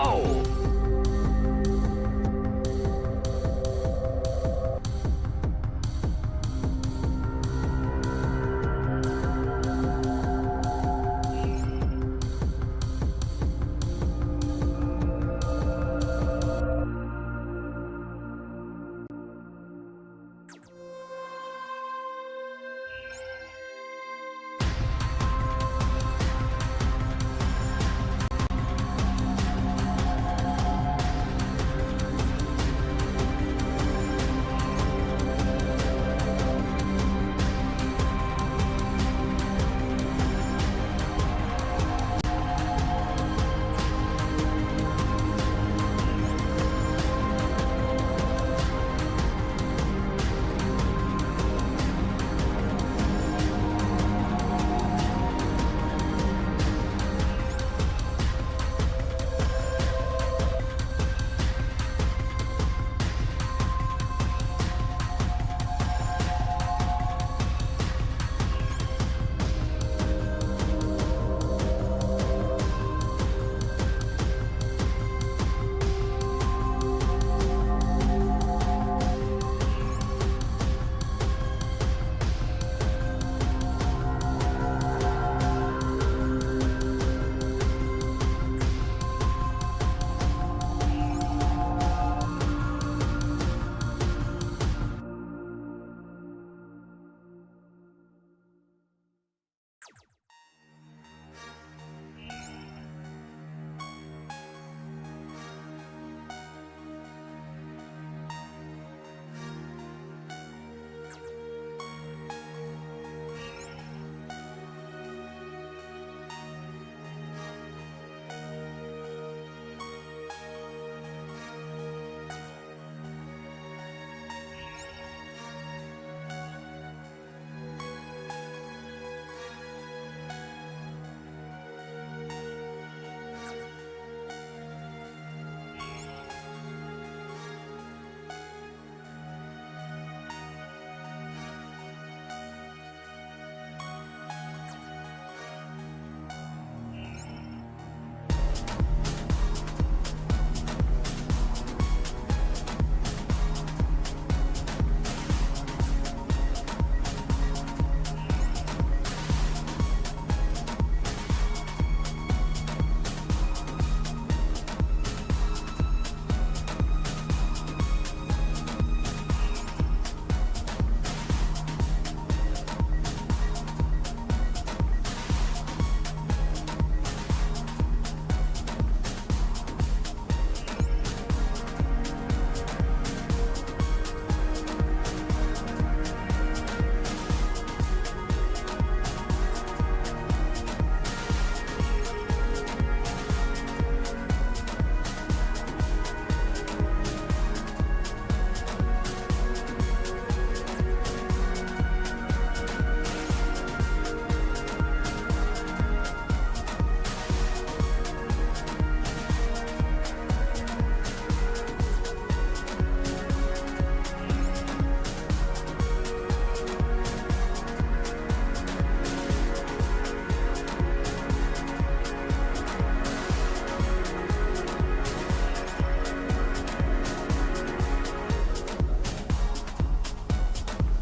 go!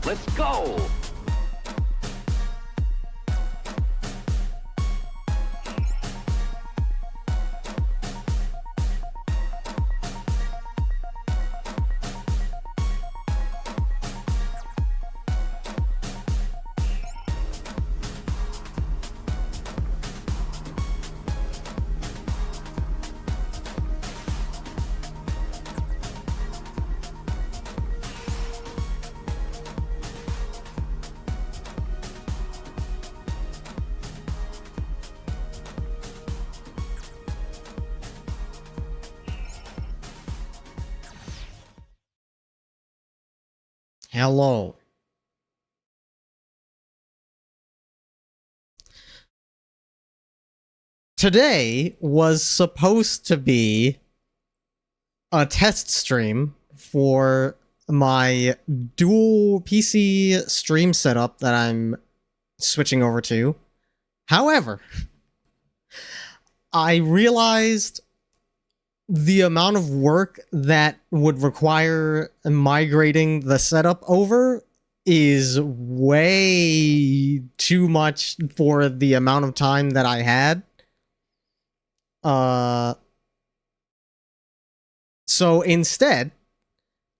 Let's go! Hello. Today was supposed to be a test stream for my dual PC stream setup that I'm switching over to. However, I realized the amount of work that would require migrating the setup over is way too much for the amount of time that I had. So instead,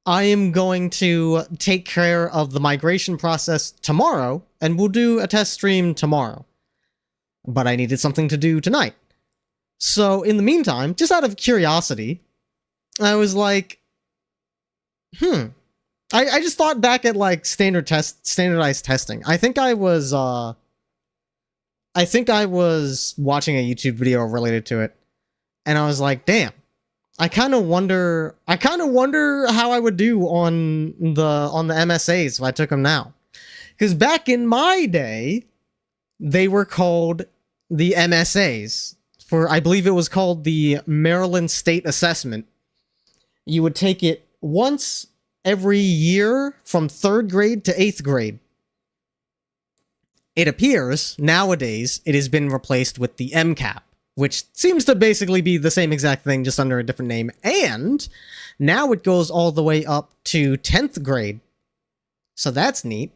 I am going to take care of the migration process tomorrow, and we'll do a test stream tomorrow. But I needed something to do tonight. So in the meantime, just out of curiosity, I was like, I just thought back at like standardized testing. I think I was watching a YouTube video related to it, and I was like, damn, I kind of wonder how I would do on the MSAs if I took them now. Because back in my day, they were called the MSAs. I believe it was called the Maryland State Assessment. You would take it once every year from 3rd grade to 8th grade. It appears, nowadays, it has been replaced with the MCAP, which seems to basically be the same exact thing, just under a different name. And now it goes all the way up to 10th grade. So that's neat.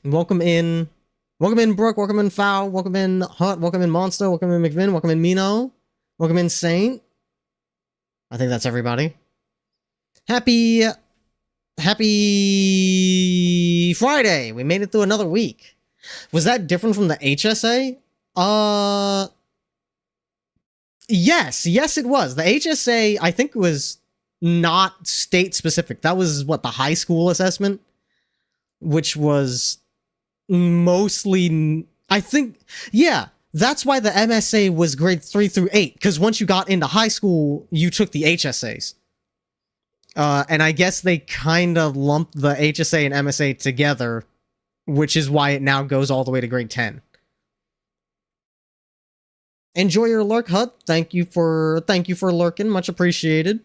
Welcome in Brooke, welcome in Foul, welcome in Hunt, welcome in Monster, welcome in McVin, welcome in Mino, welcome in Saint. I think that's everybody. Happy Friday! We made it through another week. Was that different from the HSA? Yes it was. The HSA, I think, was not state specific. That was what, the high school assessment? Which was mostly, I think, yeah, that's why the MSA was grade 3 through 8, because once you got into high school, you took the HSAs. And I guess they kind of lumped the HSA and MSA together, which is why it now goes all the way to grade 10. Enjoy your lurk, Hut. Thank you for lurking, much appreciated.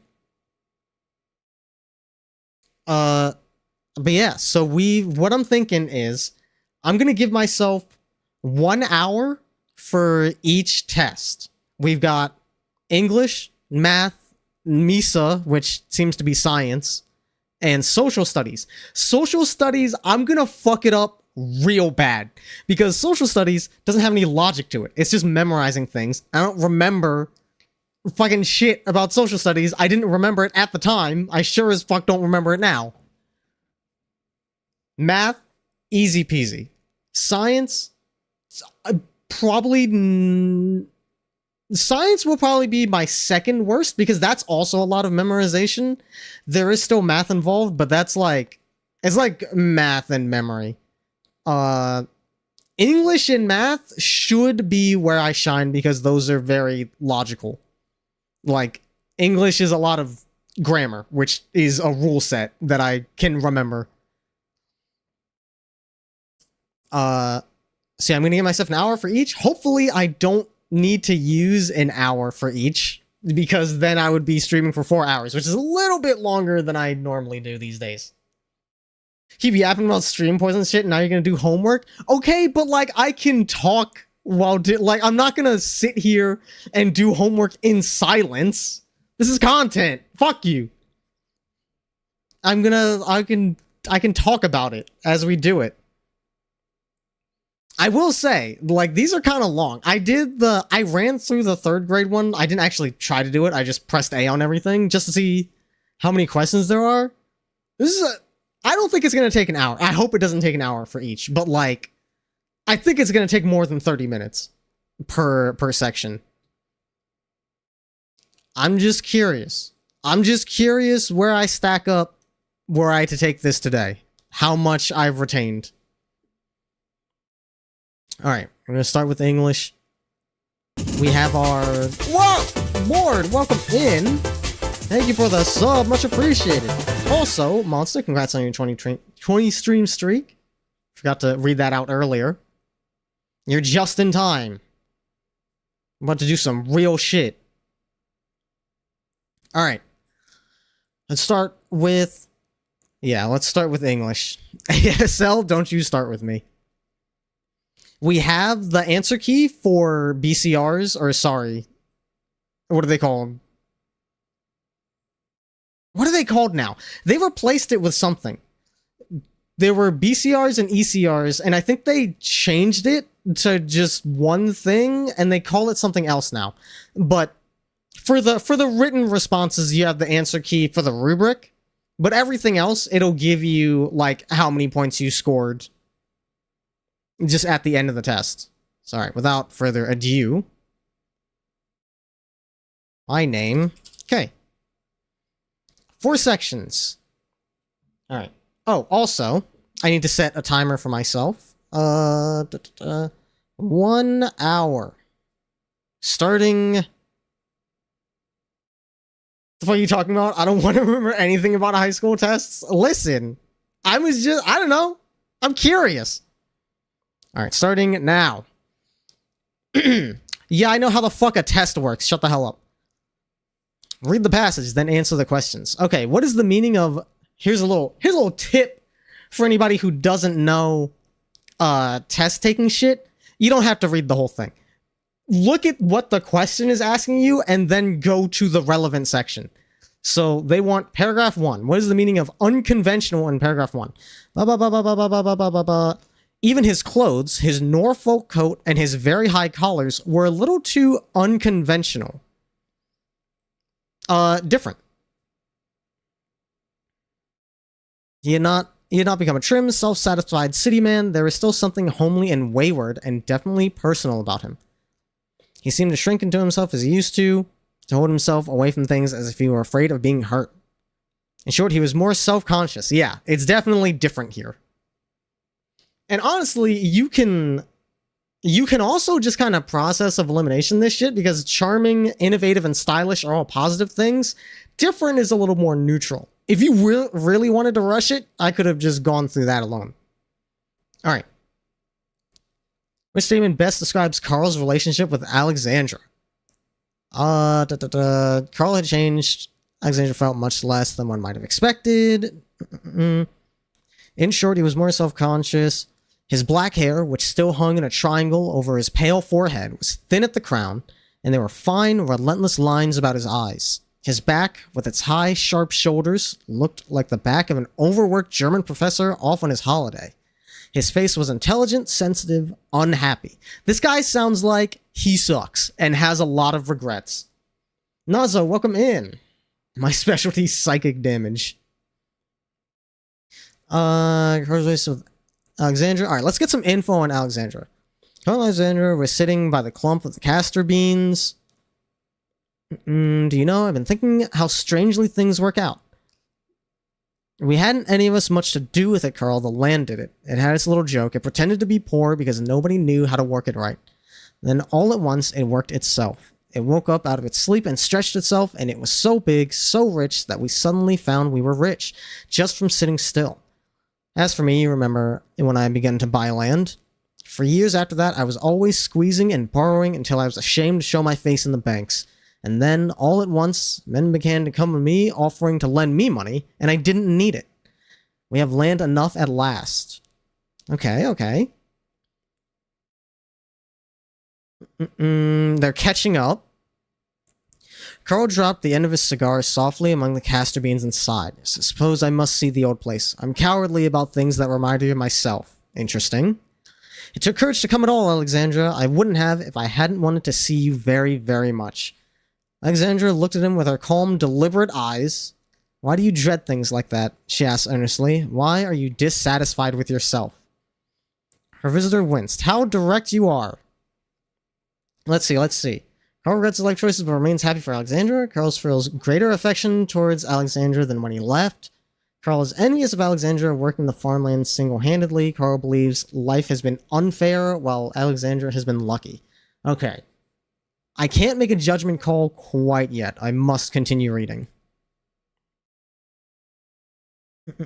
But yeah, so what I'm thinking is, I'm going to give myself 1 hour for each test. We've got English, math, MISA, which seems to be science, and social studies. Social studies, I'm going to fuck it up real bad, because social studies doesn't have any logic to it. It's just memorizing things. I don't remember fucking shit about social studies. I didn't remember it at the time. I sure as fuck don't remember it now. Math, easy peasy. Science, science will probably be my second worst, because that's also a lot of memorization. There is still math involved, but it's like math and memory. English and math should be where I shine, because those are very logical. Like, English is a lot of grammar, which is a rule set that I can remember. See, I'm gonna give myself an hour for each. Hopefully I don't need to use an hour for each, because then I would be streaming for 4 hours, which is a little bit longer than I normally do these days. He be yapping about stream poison shit, and now you're gonna do homework? Okay, but like, I can talk while like, I'm not gonna sit here and do homework in silence. This is content. Fuck you. I can talk about it as we do it. I will say, like, these are kind of long. I ran through the 3rd grade one. I didn't actually try to do it. I just pressed A on everything just to see how many questions there are. I don't think it's going to take an hour. I hope it doesn't take an hour for each, but like, I think it's going to take more than 30 minutes per section. I'm just curious. Where I stack up were I to take this today. How much I've retained. Alright, we're going to start with English. We have our... Whoa! Lord, welcome in! Thank you for the sub, much appreciated. Also, Monster, congrats on your 20 stream streak. Forgot to read that out earlier. You're just in time. I'm about to do some real shit. Alright. Let's start with... Yeah, let's start with English. ASL, don't you start with me. We have the answer key for BCRs, or sorry, What are they called? What are they called now? They replaced it with something. There were BCRs and ECRs, and I think they changed it to just one thing, and they call it something else now. But for the written responses, you have the answer key for the rubric, but everything else, it'll give you, like, how many points you scored just at the end of the test. Sorry, without further ado, my name, okay. 4 sections. All right. Oh, also, I need to set a timer for myself. 1 hour. Starting... What are you talking about? I don't want to remember anything about high school tests. Listen, I don't know. I'm curious. All right, starting now. Yeah, I know how the fuck a test works. Shut the hell up. Read the passage, then answer the questions. Okay, what is the meaning of... Here's a little tip for anybody who doesn't know test taking shit. You don't have to read the whole thing. Look at what the question is asking you and then go to the relevant section. So they want paragraph 1. What is the meaning of unconventional in paragraph 1? Even his clothes, his Norfolk coat, and his very high collars were a little too unconventional. Different. He had not become a trim, self-satisfied city man. There was still something homely and wayward and definitely personal about him. He seemed to shrink into himself as he used to hold himself away from things as if he were afraid of being hurt. In short, he was more self-conscious. Yeah, it's definitely different here. And honestly, you can also just kind of process of elimination this shit, because charming, innovative, and stylish are all positive things. Different is a little more neutral. If you really wanted to rush it, I could have just gone through that alone. All right. Which statement best describes Carl's relationship with Alexandra? Carl had changed. Alexandra felt much less than one might have expected. In short, he was more self-conscious. His black hair, which still hung in a triangle over his pale forehead, was thin at the crown, and there were fine, relentless lines about his eyes. His back, with its high, sharp shoulders, looked like the back of an overworked German professor off on his holiday. His face was intelligent, sensitive, unhappy. This guy sounds like he sucks and has a lot of regrets. Nazo, welcome in. My specialty, psychic damage. With Alexandra. Alright, let's get some info on Alexandra. Alexandra was sitting by the clump of the castor beans. Do you know, I've been thinking how strangely things work out. We hadn't any of us much to do with it, Carl. The land did it. It had its little joke. It pretended to be poor because nobody knew how to work it right. Then all at once, it worked itself. It woke up out of its sleep and stretched itself, and it was so big, so rich, that we suddenly found we were rich, just from sitting still. As for me, you remember when I began to buy land? For years after that, I was always squeezing and borrowing until I was ashamed to show my face in the banks. And then, all at once, men began to come to me offering to lend me money, and I didn't need it. We have land enough at last. Okay. They're catching up. Carl dropped the end of his cigar softly among the castor beans and sighed. Suppose I must see the old place. I'm cowardly about things that remind me of myself. Interesting. It took courage to come at all, Alexandra. I wouldn't have if I hadn't wanted to see you very, very much. Alexandra looked at him with her calm, deliberate eyes. Why do you dread things like that? She asked earnestly. Why are you dissatisfied with yourself? Her visitor winced. How direct you are. Let's see. Carl regrets his life choices but remains happy for Alexandra. Carl feels greater affection towards Alexandra than when he left. Carl is envious of Alexandra working the farmland single-handedly. Carl believes life has been unfair while Alexandra has been lucky. Okay. I can't make a judgment call quite yet. I must continue reading.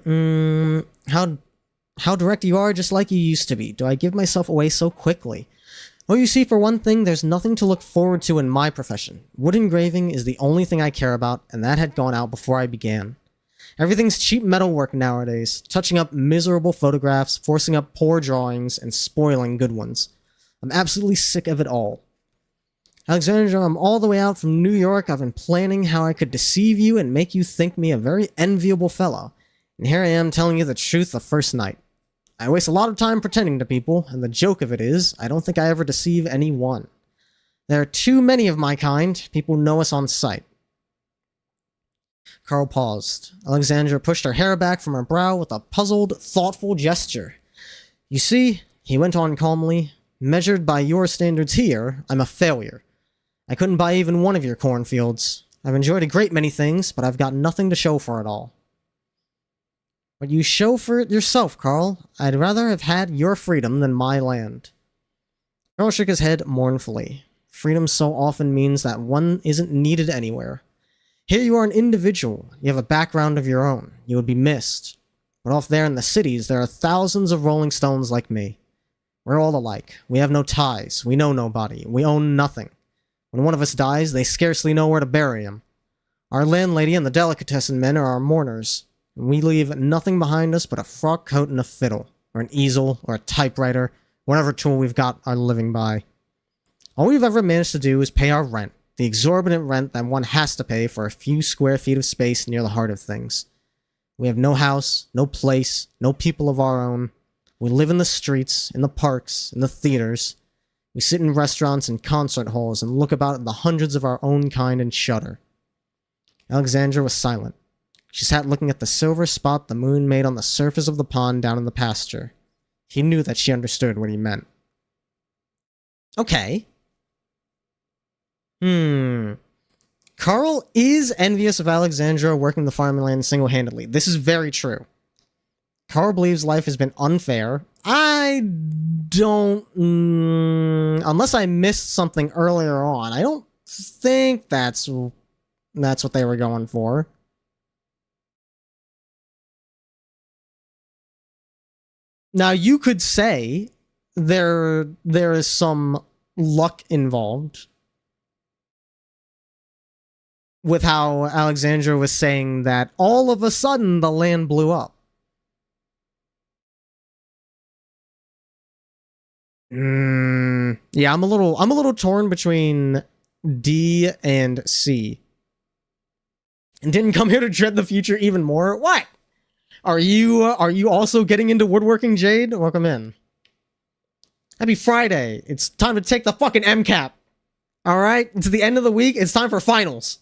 How direct you are, just like you used to be. Do I give myself away so quickly? Well, you see, for one thing, there's nothing to look forward to in my profession. Wood engraving is the only thing I care about, and that had gone out before I began. Everything's cheap metalwork nowadays, touching up miserable photographs, forcing up poor drawings, and spoiling good ones. I'm absolutely sick of it all. Alexandra, I'm all the way out from New York. I've been planning how I could deceive you and make you think me a very enviable fellow. And here I am telling you the truth the first night. I waste a lot of time pretending to people, and the joke of it is, I don't think I ever deceive anyone. There are too many of my kind. People know us on sight. Carl paused. Alexandra pushed her hair back from her brow with a puzzled, thoughtful gesture. You see, he went on calmly, measured by your standards here, I'm a failure. I couldn't buy even one of your cornfields. I've enjoyed a great many things, but I've got nothing to show for it all. But you show for it yourself, Carl. I'd rather have had your freedom than my land. Carl shook his head mournfully. Freedom so often means that one isn't needed anywhere. Here you are an individual. You have a background of your own. You would be missed. But off there in the cities, there are thousands of Rolling Stones like me. We're all alike. We have no ties. We know nobody. We own nothing. When one of us dies, they scarcely know where to bury him. Our landlady and the delicatessen men are our mourners. And we leave nothing behind us but a frock coat and a fiddle, or an easel, or a typewriter, whatever tool we've got our living by. All we've ever managed to do is pay our rent, the exorbitant rent that one has to pay for a few square feet of space near the heart of things. We have no house, no place, no people of our own. We live in the streets, in the parks, in the theaters. We sit in restaurants and concert halls and look about at the hundreds of our own kind and shudder. Alexandra was silent. She sat looking at the silver spot the moon made on the surface of the pond down in the pasture. He knew that she understood what he meant. Okay. Carl is envious of Alexandra working the farmland single-handedly. This is very true. Carl believes life has been unfair. I don't... unless I missed something earlier on, I don't think that's what they were going for. Now, you could say there is some luck involved with how Alexandra was saying that all of a sudden the land blew up. Yeah, I'm a little torn between D and C. And didn't come here to dread the future even more? What? Are you also getting into woodworking, Jade? Welcome in. Happy Friday. It's time to take the fucking MCAP. Alright? It's the end of the week. It's time for finals.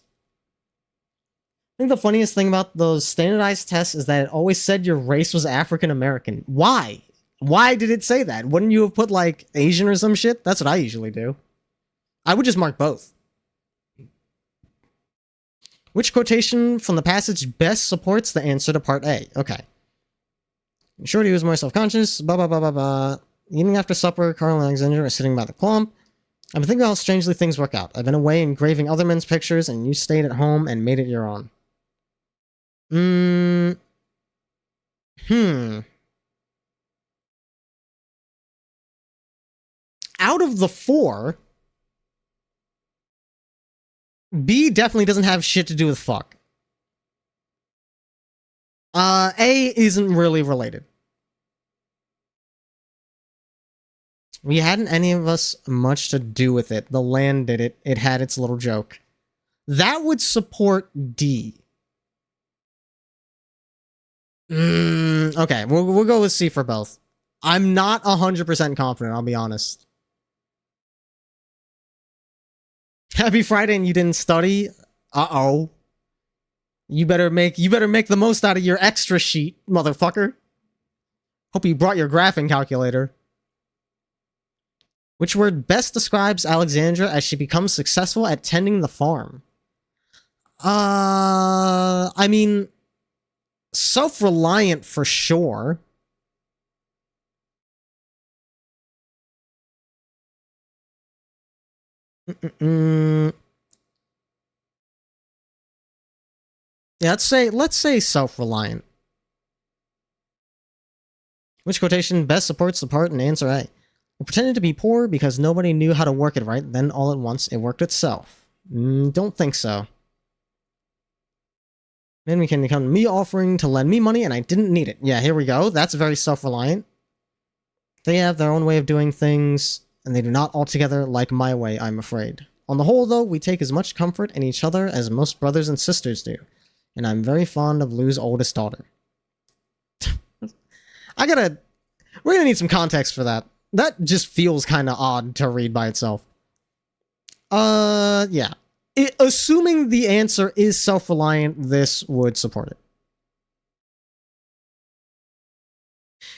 I think the funniest thing about those standardized tests is that it always said your race was African American. Why? Why did it say that? Wouldn't you have put, like, Asian or some shit? That's what I usually do. I would just mark both. Which quotation from the passage best supports the answer to part A? Okay. Shorty was more self-conscious, blah, blah, blah, blah, blah. Evening after supper, Carl and Alexandra are sitting by the clump. I've been thinking how strangely things work out. I've been away engraving other men's pictures, and you stayed at home and made it your own. Out of the four, B definitely doesn't have shit to do with fuck. A isn't really related. We hadn't any of us much to do with it. The land did it. It had its little joke. That would support D. Okay, we'll go with C for both. I'm not 100% confident, I'll be honest. Happy Friday and you didn't study? Uh-oh. You better make the most out of your extra sheet, motherfucker. Hope you brought your graphing calculator. Which word best describes Alexandra as she becomes successful at tending the farm? I mean, self-reliant for sure. Yeah, let's say self-reliant. Which quotation best supports the part in answer A? We pretended to be poor because nobody knew how to work it right, then all at once it worked itself. Don't think so. Then we can come to me offering to lend me money and I didn't need it. Yeah, here we go. That's very self-reliant. They have their own way of doing things, and they do not altogether like my way, I'm afraid. On the whole, though, we take as much comfort in each other as most brothers and sisters do, and I'm very fond of Lou's oldest daughter. We're gonna need some context for that. That just feels kind of odd to read by itself. Yeah. Assuming the answer is self-reliant, this would support it.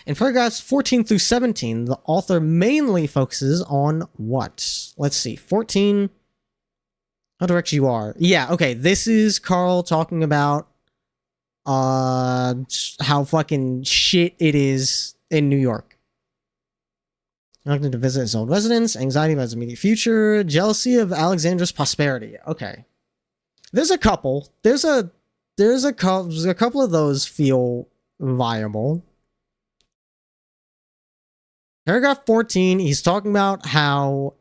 In paragraphs 14 through 17, the author mainly focuses on what? Let's see, 14. How direct you are. Yeah, okay, this is Carl talking about how fucking shit it is in New York. Reluctant to visit his old residence, anxiety about his immediate future, jealousy of Alexandra's prosperity. Okay. There's a couple. There's a couple of those feel viable. Paragraph 14, he's talking about how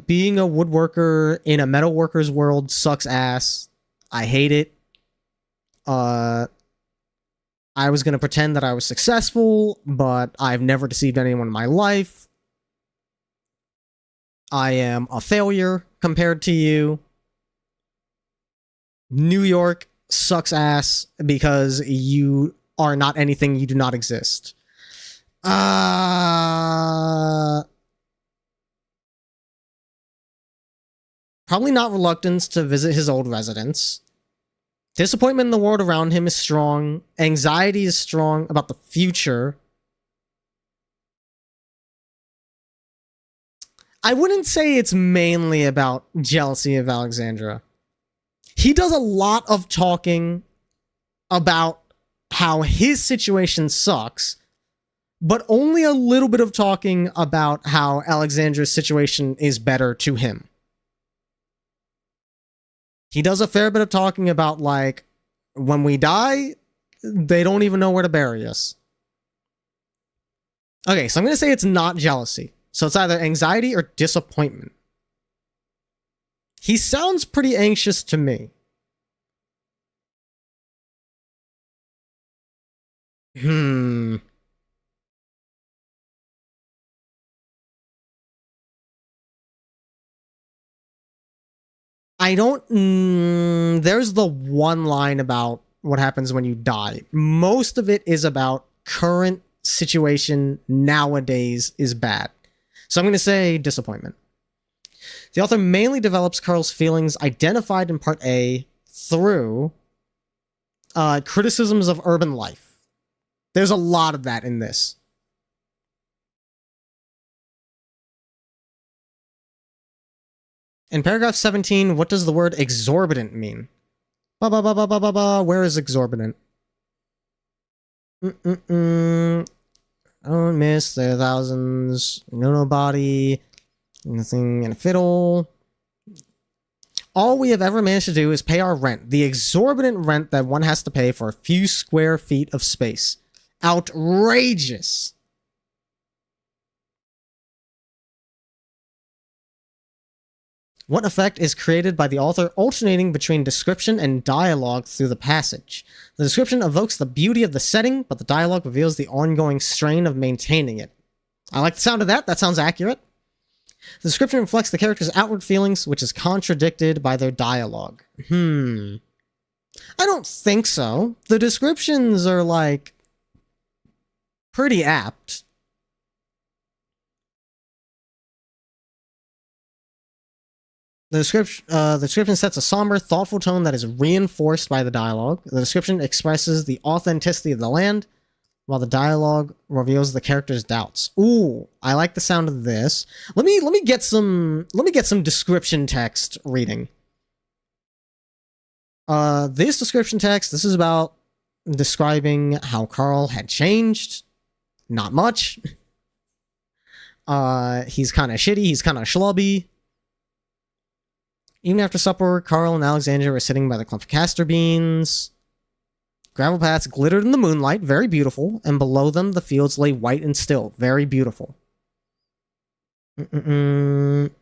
being a woodworker in a metalworker's world sucks ass. I hate it. I was going to pretend that I was successful, but I've never deceived anyone in my life. I am a failure compared to you. New York sucks ass because you are not anything, you do not exist. Probably not reluctance to visit his old residence. Disappointment in the world around him is strong. Anxiety is strong about the future. I wouldn't say it's mainly about jealousy of Alexandra. He does a lot of talking about how his situation sucks, but only a little bit of talking about how Alexandra's situation is better to him. He does a fair bit of talking about, like, when we die, they don't even know where to bury us. Okay, so I'm going to say it's not jealousy. So it's either anxiety or disappointment. He sounds pretty anxious to me. I don't... there's the one line about what happens when you die. Most of it is about current situation nowadays is bad. So I'm going to say disappointment. The author mainly develops Carl's feelings identified in Part A through criticisms of urban life. There's a lot of that in this. In paragraph 17, what does the word exorbitant mean? Where is exorbitant? Don't miss the thousands. Nobody. Nothing in a fiddle. All we have ever managed to do is pay our rent. The exorbitant rent that one has to pay for a few square feet of space. Outrageous. What effect is created by the author alternating between description and dialogue through the passage? The description evokes the beauty of the setting, but the dialogue reveals the ongoing strain of maintaining it. I like the sound of that. That sounds accurate. The description reflects the character's outward feelings, which is contradicted by their dialogue. I don't think so. The descriptions are, like, pretty apt. The description sets a somber, thoughtful tone that is reinforced by the dialogue. The description expresses the authenticity of the land, while the dialogue reveals the character's doubts. Ooh, I like the sound of this. Let me get some description text reading. This description text, this is about describing how Carl had changed. Not much. He's kind of shitty, he's kind of schlubby. Even after supper, Carl and Alexandra were sitting by the clump of castor beans. Gravel paths glittered in the moonlight, very beautiful, and below them the fields lay white and still, very beautiful. And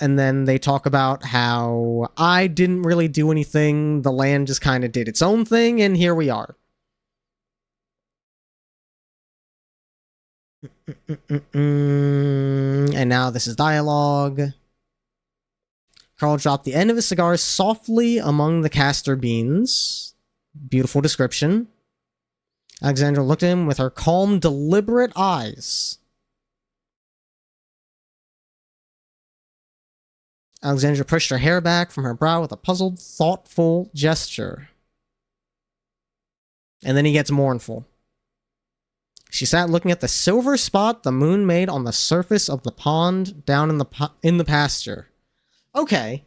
then they talk about how I didn't really do anything, the land just kind of did its own thing, and here we are. And now this is dialogue. Carl dropped the end of his cigar softly among the castor beans. Beautiful description. Alexandra looked at him with her calm, deliberate eyes. Alexandra pushed her hair back from her brow with a puzzled, thoughtful gesture. And then he gets mournful. She sat looking at the silver spot the moon made on the surface of the pond down in the pasture. Okay.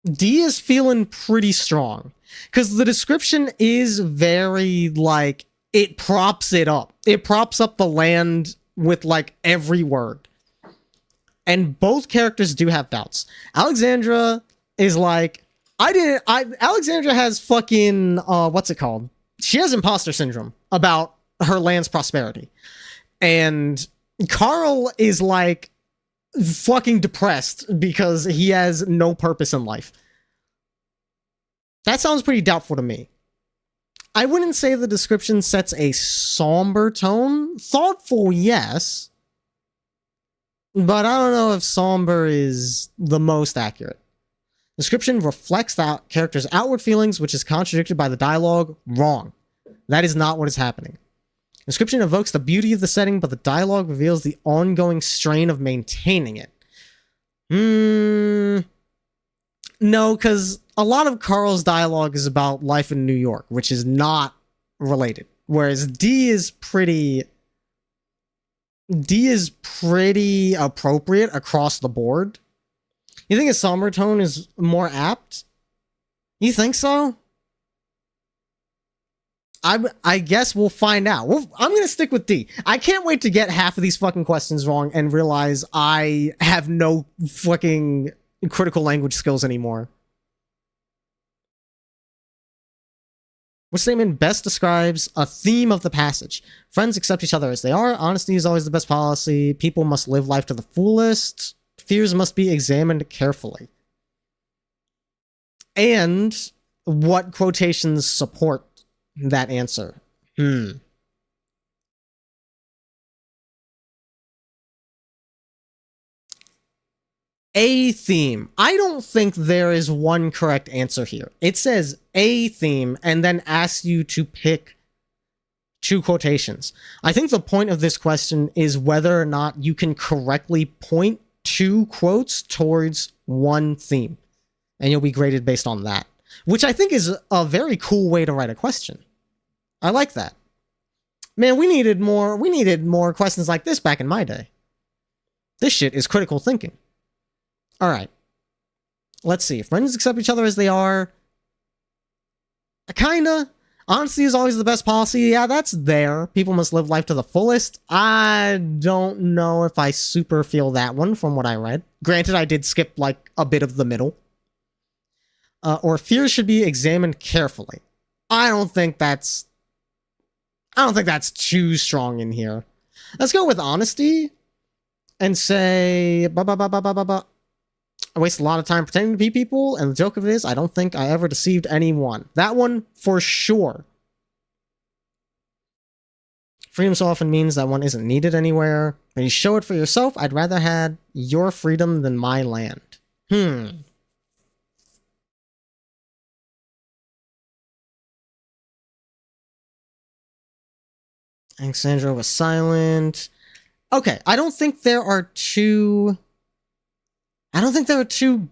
D is feeling pretty strong. Because the description is very, like, it props it up. It props up the land with, like, every word. And both characters do have doubts. Alexandra is like, Alexandra has fucking, what's it called? She has imposter syndrome about her land's prosperity. And Carl is like fucking depressed because he has no purpose in life. That sounds pretty doubtful to me. I wouldn't say the description sets a somber tone. Thoughtful, yes. But I don't know if somber is the most accurate. Description reflects the character's outward feelings, which is contradicted by the dialogue. Wrong. That is not what is happening. Description evokes the beauty of the setting, but the dialogue reveals the ongoing strain of maintaining it. No, because a lot of Carl's dialogue is about life in New York, which is not related. Whereas D is pretty appropriate across the board. You think a somber tone is more apt? You think so? I guess we'll find out. I'm going to stick with D. I can't wait to get half of these fucking questions wrong and realize I have no fucking critical language skills anymore. Which statement best describes a theme of the passage? Friends accept each other as they are. Honesty is always the best policy. People must live life to the fullest. Fears must be examined carefully. And what quotations support that answer? A theme. I don't think there is one correct answer here. It says a theme and then asks you to pick two quotations. I think the point of this question is whether or not you can correctly point two quotes towards one theme. And you'll be graded based on that. Which I think is a very cool way to write a question. I like that. Man, we needed more questions like this back in my day. This shit is critical thinking. Alright. Let's see. Friends accept each other as they are. Kinda. Honesty is always the best policy. Yeah, that's there. People must live life to the fullest. I don't know if I super feel that one from what I read. Granted, I did skip like a bit of the middle. Or fears should be examined carefully. I don't think that's too strong in here. Let's go with honesty and say I waste a lot of time pretending to be people, and the joke of it is I don't think I ever deceived anyone. That one for sure. Freedom so often means that one isn't needed anywhere. When you show it for yourself, I'd rather had your freedom than my land. Alexandra was silent. Okay, I don't think there are two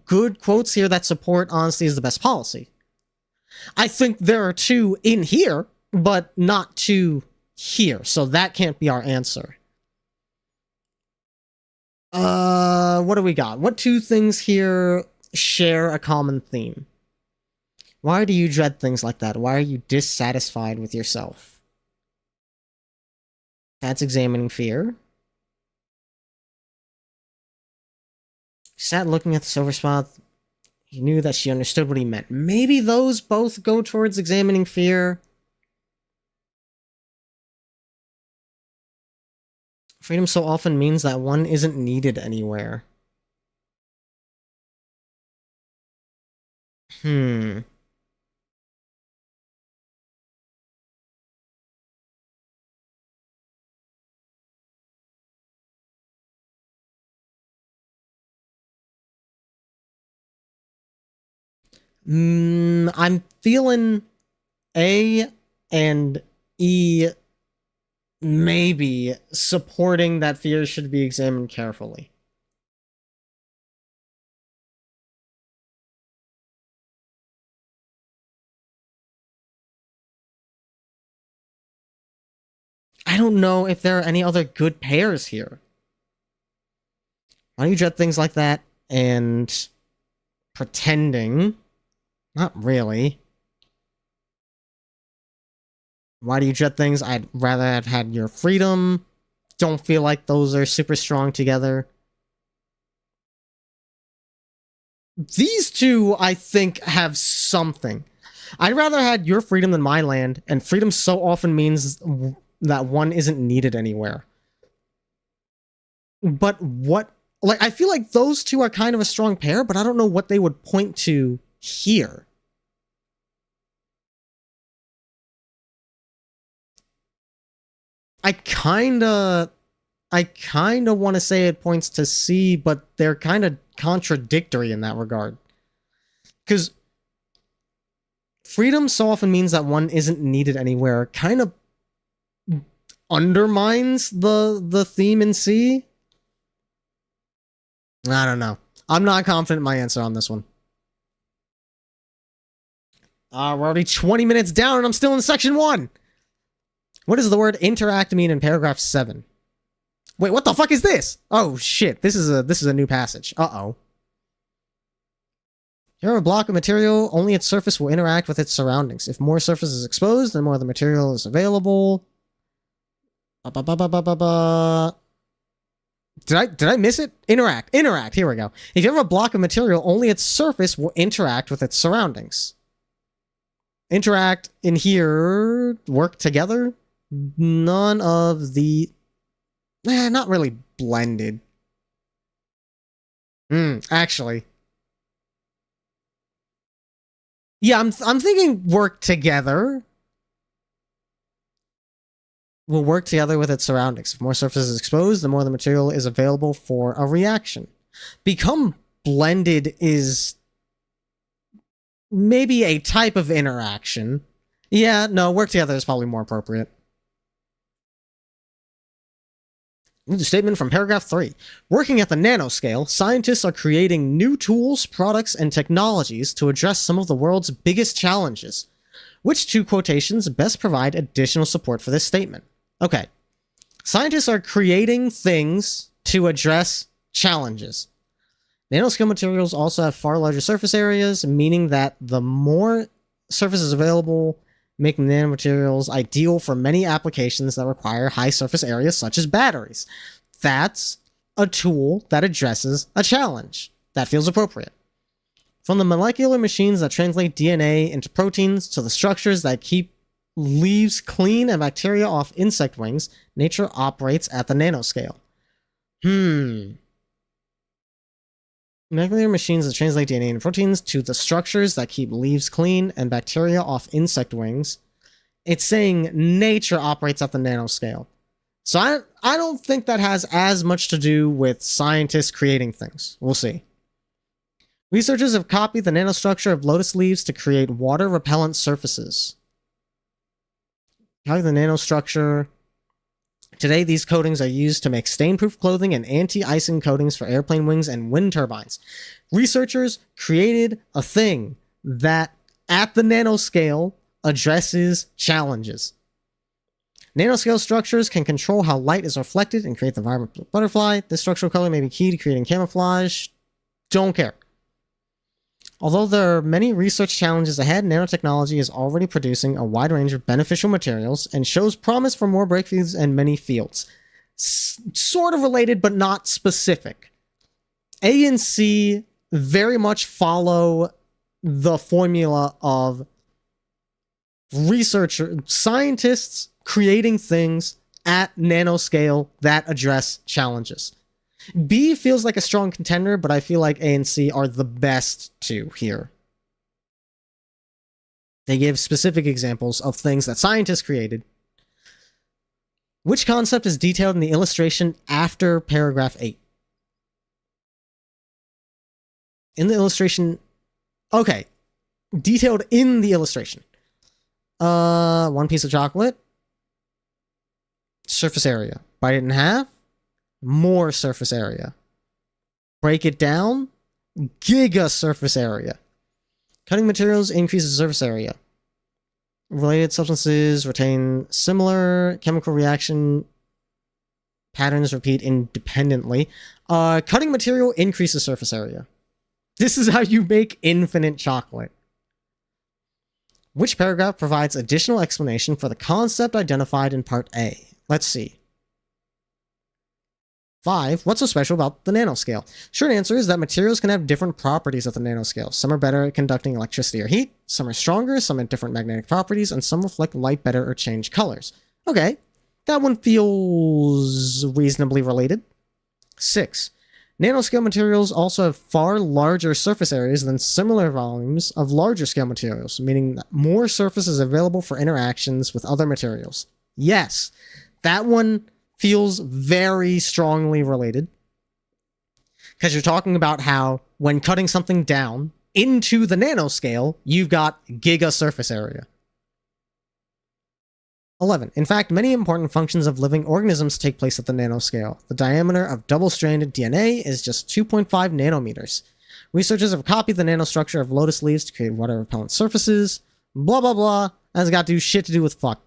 good quotes here that support honesty is the best policy. I think there are two in here, but not two here, so that can't be our answer. What do we got? What two things here share a common theme? Why do you dread things like that? Why are you dissatisfied with yourself? That's examining fear. He sat looking at the silver spot. He knew that she understood what he meant. Maybe those both go towards examining fear. Freedom so often means that one isn't needed anywhere. I'm feeling A and E maybe supporting that fears should be examined carefully. I don't know if there are any other good pairs here. Why do you dread things like that and pretending? Not really. Why do you dread things? I'd rather have had your freedom. Don't feel like those are super strong together. These two, I think, have something. I'd rather had your freedom than my land, and freedom so often means that one isn't needed anywhere. But what... Like, I feel like those two are kind of a strong pair, but I don't know what they would point to here. I kinda want to say it points to C, but they're kind of contradictory in that regard. Because freedom so often means that one isn't needed anywhere, kind of undermines the theme in C. I don't know. I'm not confident in my answer on this one. We're already 20 minutes down and I'm still in section 1. What does the word interact mean in paragraph 7? Wait, what the fuck is this? Oh shit, this is a new passage. Uh-oh. Here, a block of material, only its surface will interact with its surroundings. If more surface is exposed, then more of the material is available. Did I miss it? Interact. Here we go. If you have a block of material, only its surface will interact with its surroundings. Interact in here, work together. None of the... not really blended. Actually. Yeah, I'm thinking work together. Will work together with its surroundings. If more surface is exposed, the more the material is available for a reaction. Become blended is maybe a type of interaction. Yeah, no, work together is probably more appropriate. The statement from paragraph 3. Working at the nanoscale, scientists are creating new tools, products, and technologies to address some of the world's biggest challenges. Which two quotations best provide additional support for this statement? Okay. Scientists are creating things to address challenges. Nanoscale materials also have far larger surface areas, meaning that the more surfaces available, making nanomaterials ideal for many applications that require high surface areas, such as batteries. That's a tool that addresses a challenge. That feels appropriate. From the molecular machines that translate DNA into proteins to the structures that keep leaves clean and bacteria off insect wings, nature operates at the nanoscale. Molecular machines that translate DNA into proteins to the structures that keep leaves clean and bacteria off insect wings. It's saying nature operates at the nanoscale. So I don't think that has as much to do with scientists creating things. We'll see. Researchers have copied the nanostructure of lotus leaves to create water-repellent surfaces. Copy the nanostructure. Today, these coatings are used to make stain-proof clothing and anti-icing coatings for airplane wings and wind turbines. Researchers created a thing that, at the nanoscale, addresses challenges. Nanoscale structures can control how light is reflected and create the environment of butterfly. This structural color may be key to creating camouflage. Don't care. Although there are many research challenges ahead, nanotechnology is already producing a wide range of beneficial materials and shows promise for more breakthroughs in many fields. Sort of related, but not specific. A and C very much follow the formula of scientists creating things at nanoscale that address challenges. B feels like a strong contender, but I feel like A and C are the best two here. They give specific examples of things that scientists created. Which concept is detailed in the illustration after paragraph 8? In the illustration... Okay. detailed in the illustration. One piece of chocolate. Surface area. Bite it in half. More surface area. Break it down. Giga surface area. Cutting materials increases surface area. Related substances retain similar chemical reaction patterns, repeat independently. Cutting material increases surface area. This is how you make infinite chocolate. Which paragraph provides additional explanation for the concept identified in part A? Let's see. 5. What's so special about the nanoscale? Short answer is that materials can have different properties at the nanoscale. Some are better at conducting electricity or heat, some are stronger, some have different magnetic properties, and some reflect light better or change colors. Okay, that one feels reasonably related. 6. Nanoscale materials also have far larger surface areas than similar volumes of larger scale materials, meaning that more surface is available for interactions with other materials. Yes, that one feels very strongly related. Because you're talking about how when cutting something down into the nanoscale, you've got giga surface area. 11. In fact, many important functions of living organisms take place at the nanoscale. The diameter of double-stranded DNA is just 2.5 nanometers. Researchers have copied the nanostructure of lotus leaves to create water-repellent surfaces. Blah, blah, blah. That's got to do shit to do with fuck.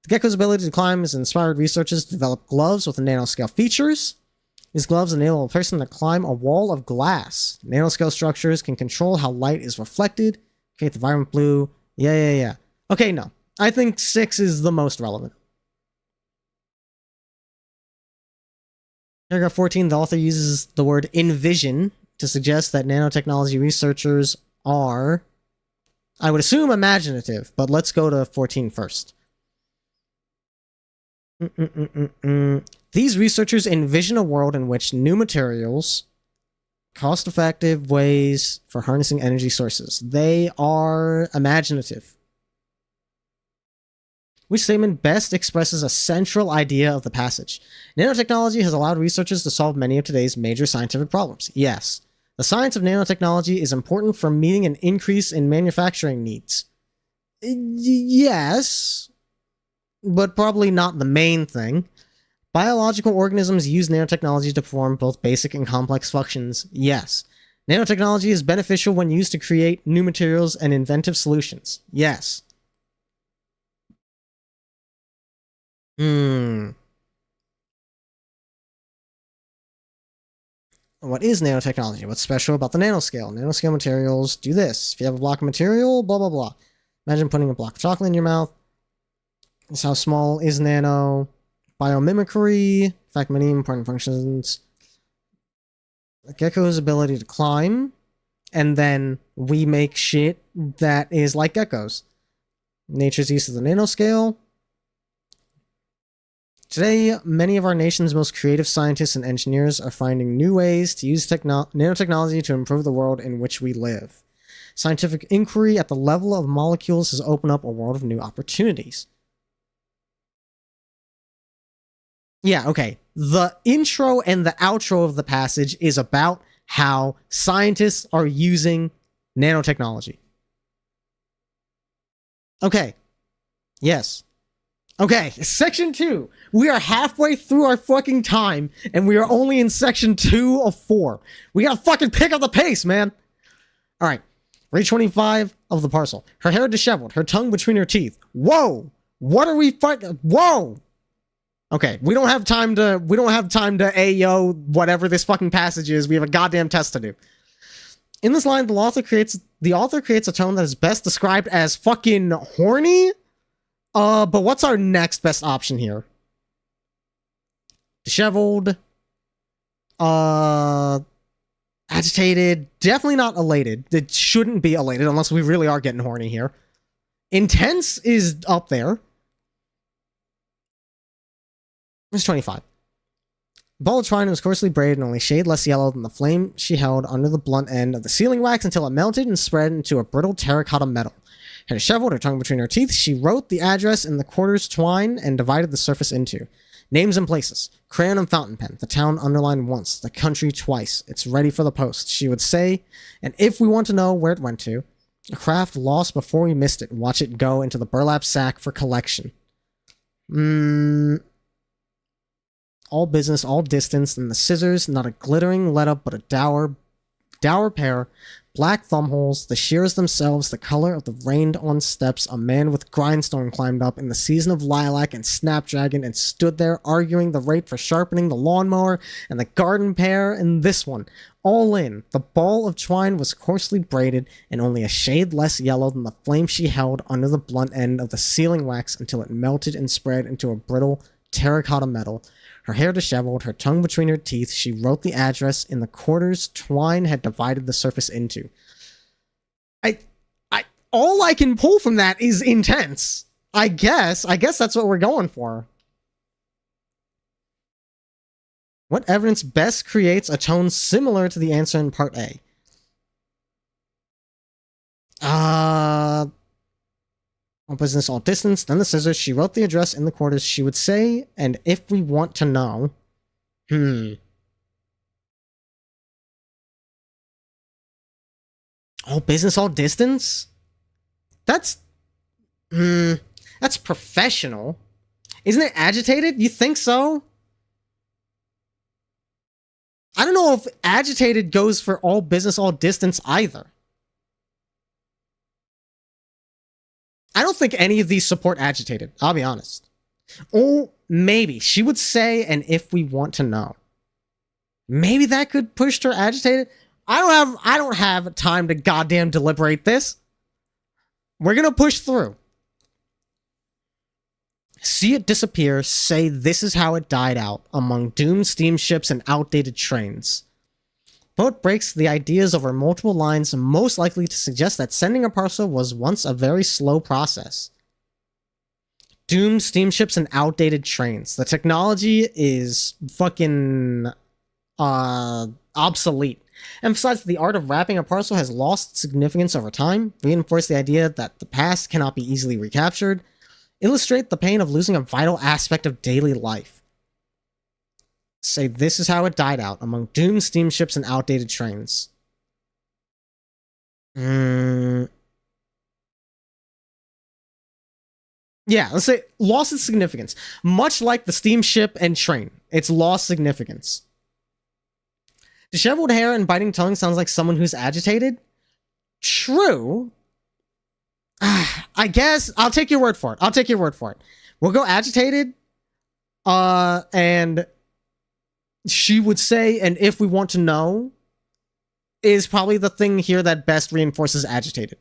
The gecko's ability to climb has inspired researchers to develop gloves with nanoscale features. These gloves enable a person to climb a wall of glass. Nanoscale structures can control how light is reflected, create the vibrant blue. Yeah. Okay, no. I think 6 is the most relevant. Paragraph 14, the author uses the word envision to suggest that nanotechnology researchers are, I would assume, imaginative, but let's go to 14 first. These researchers envision a world in which new materials, cost-effective ways for harnessing energy sources. They are imaginative. Which statement best expresses a central idea of the passage? Nanotechnology has allowed researchers to solve many of today's major scientific problems. Yes. The science of nanotechnology is important for meeting an increase in manufacturing needs. Yes. But probably not the main thing. Biological organisms use nanotechnology to perform both basic and complex functions. Yes. Nanotechnology is beneficial when used to create new materials and inventive solutions. Yes. What is nanotechnology? What's special about the nanoscale? Nanoscale materials do this. If you have a block of material, blah, blah, blah. Imagine putting a block of chocolate in your mouth. This is how small is nano. Biomimicry. In fact, many important functions. A gecko's ability to climb. And then we make shit that is like geckos. Nature's use of the nanoscale. Today, many of our nation's most creative scientists and engineers are finding new ways to use nanotechnology to improve the world in which we live. Scientific inquiry at the level of molecules has opened up a world of new opportunities. Yeah, okay. The intro and the outro of the passage is about how scientists are using nanotechnology. Okay. Yes. Okay, section 2. We are halfway through our fucking time, and we are only in section 2 of 4. We gotta fucking pick up the pace, man. Alright, read 25 of the parcel. Her hair disheveled, her tongue between her teeth. Whoa! What are we fucking... Whoa! Okay, we don't have time to Ayo, whatever this fucking passage is. We have a goddamn test to do. In this line, the author creates a tone that is best described as fucking horny. But what's our next best option here? Disheveled. Agitated. Definitely not elated. It shouldn't be elated unless we really are getting horny here. Intense is up there. It's 25. Ball of twine was coarsely braided and only a shade less yellow than the flame she held under the blunt end of the sealing wax until it melted and spread into a brittle terracotta metal. Her disheveled, her tongue between her teeth, she wrote the address in the quarters twine and divided the surface into names and places. Crayon and fountain pen. The town underlined once, the country twice. It's ready for the post, she would say. And if we want to know where it went to, A craft lost before we missed it. Watch it go into the burlap sack for collection. All business, all distance, and the scissors, not a glittering let-up, but a dour pair, black thumbholes, the shears themselves, the color of the rained-on steps. A man with grindstone climbed up in the season of lilac and snapdragon and stood there arguing the rate for sharpening the lawnmower and the garden pear and this one. All in, the ball of twine was coarsely braided and only a shade less yellow than the flame she held under the blunt end of the sealing wax until it melted and spread into a brittle terracotta metal. Her hair disheveled, her tongue between her teeth, she wrote the address in the quarters twine had divided the surface into. All I can pull from that is intense. I guess that's what we're going for. What evidence best creates a tone similar to the answer in part A? All business, all distance, then the scissors. She wrote the address in the quarters. She would say, and if we want to know. All business, all distance? That's professional. Isn't it agitated? You think so? I don't know if agitated goes for all business, all distance either. I don't think any of these support agitated, I'll be honest. Oh, maybe. She would say, and if we want to know. Maybe that could push her agitated. I don't have time to goddamn deliberate this. We're gonna push through. See it disappear, say this is how it died out, among doomed steamships and outdated trains. Boat breaks the ideas over multiple lines, most likely to suggest that sending a parcel was once a very slow process. Doomed steamships and outdated trains. The technology is fucking obsolete. Emphasize that the art of wrapping a parcel has lost significance over time. Reinforce the idea that the past cannot be easily recaptured. Illustrate the pain of losing a vital aspect of daily life. Say this is how it died out, among doomed steamships and outdated trains. Yeah, let's say lost its significance. Much like the steamship and train, it's lost significance. Disheveled hair and biting tongue sounds like someone who's agitated. True. I guess I'll take your word for it. We'll go agitated. And she would say, and if we want to know, is probably the thing here that best reinforces agitated.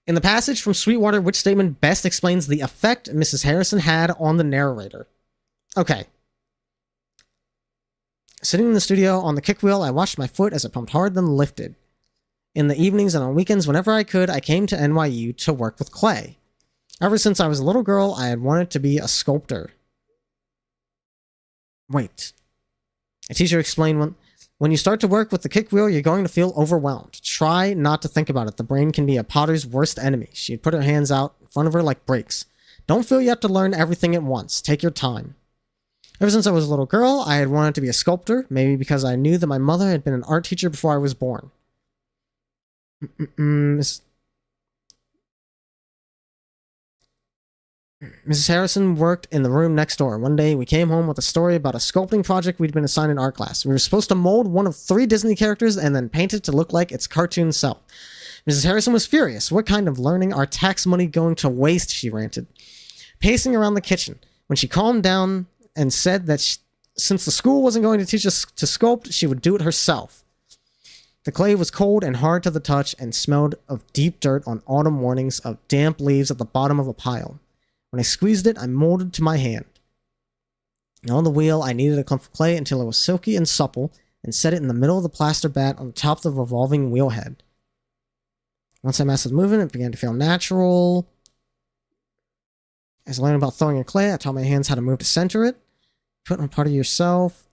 In the passage from Sweetwater, which statement best explains the effect Mrs. Harrison had on the narrator? Okay. Sitting in the studio on the kick wheel, I watched my foot as it pumped hard then lifted. In the evenings and on weekends, whenever I could, I came to NYU to work with clay. Ever since I was a little girl, I had wanted to be a sculptor. Wait. A teacher explained, when you start to work with the kick wheel, you're going to feel overwhelmed. Try not to think about it. The brain can be a potter's worst enemy. She'd put her hands out in front of her like brakes. Don't feel you have to learn everything at once. Take your time. Ever since I was a little girl, I had wanted to be a sculptor, maybe because I knew that my mother had been an art teacher before I was born. Mrs. Harrison worked in the room next door. One day, we came home with a story about a sculpting project we'd been assigned in art class. We were supposed to mold one of 3 Disney characters and then paint it to look like its cartoon self. Mrs. Harrison was furious. What kind of learning are tax money going to waste, she ranted. Pacing around the kitchen. When she calmed down and said that since the school wasn't going to teach us to sculpt, she would do it herself. The clay was cold and hard to the touch and smelled of deep dirt on autumn mornings, of damp leaves at the bottom of a pile. When I squeezed it, I molded to my hand. And on the wheel, I kneaded a clump of clay until it was silky and supple and set it in the middle of the plaster bat on top of the revolving wheel head. Once I mastered the movement, it began to feel natural. As I learned about throwing in clay, I taught my hands how to move to center it. Put on a part of yourself.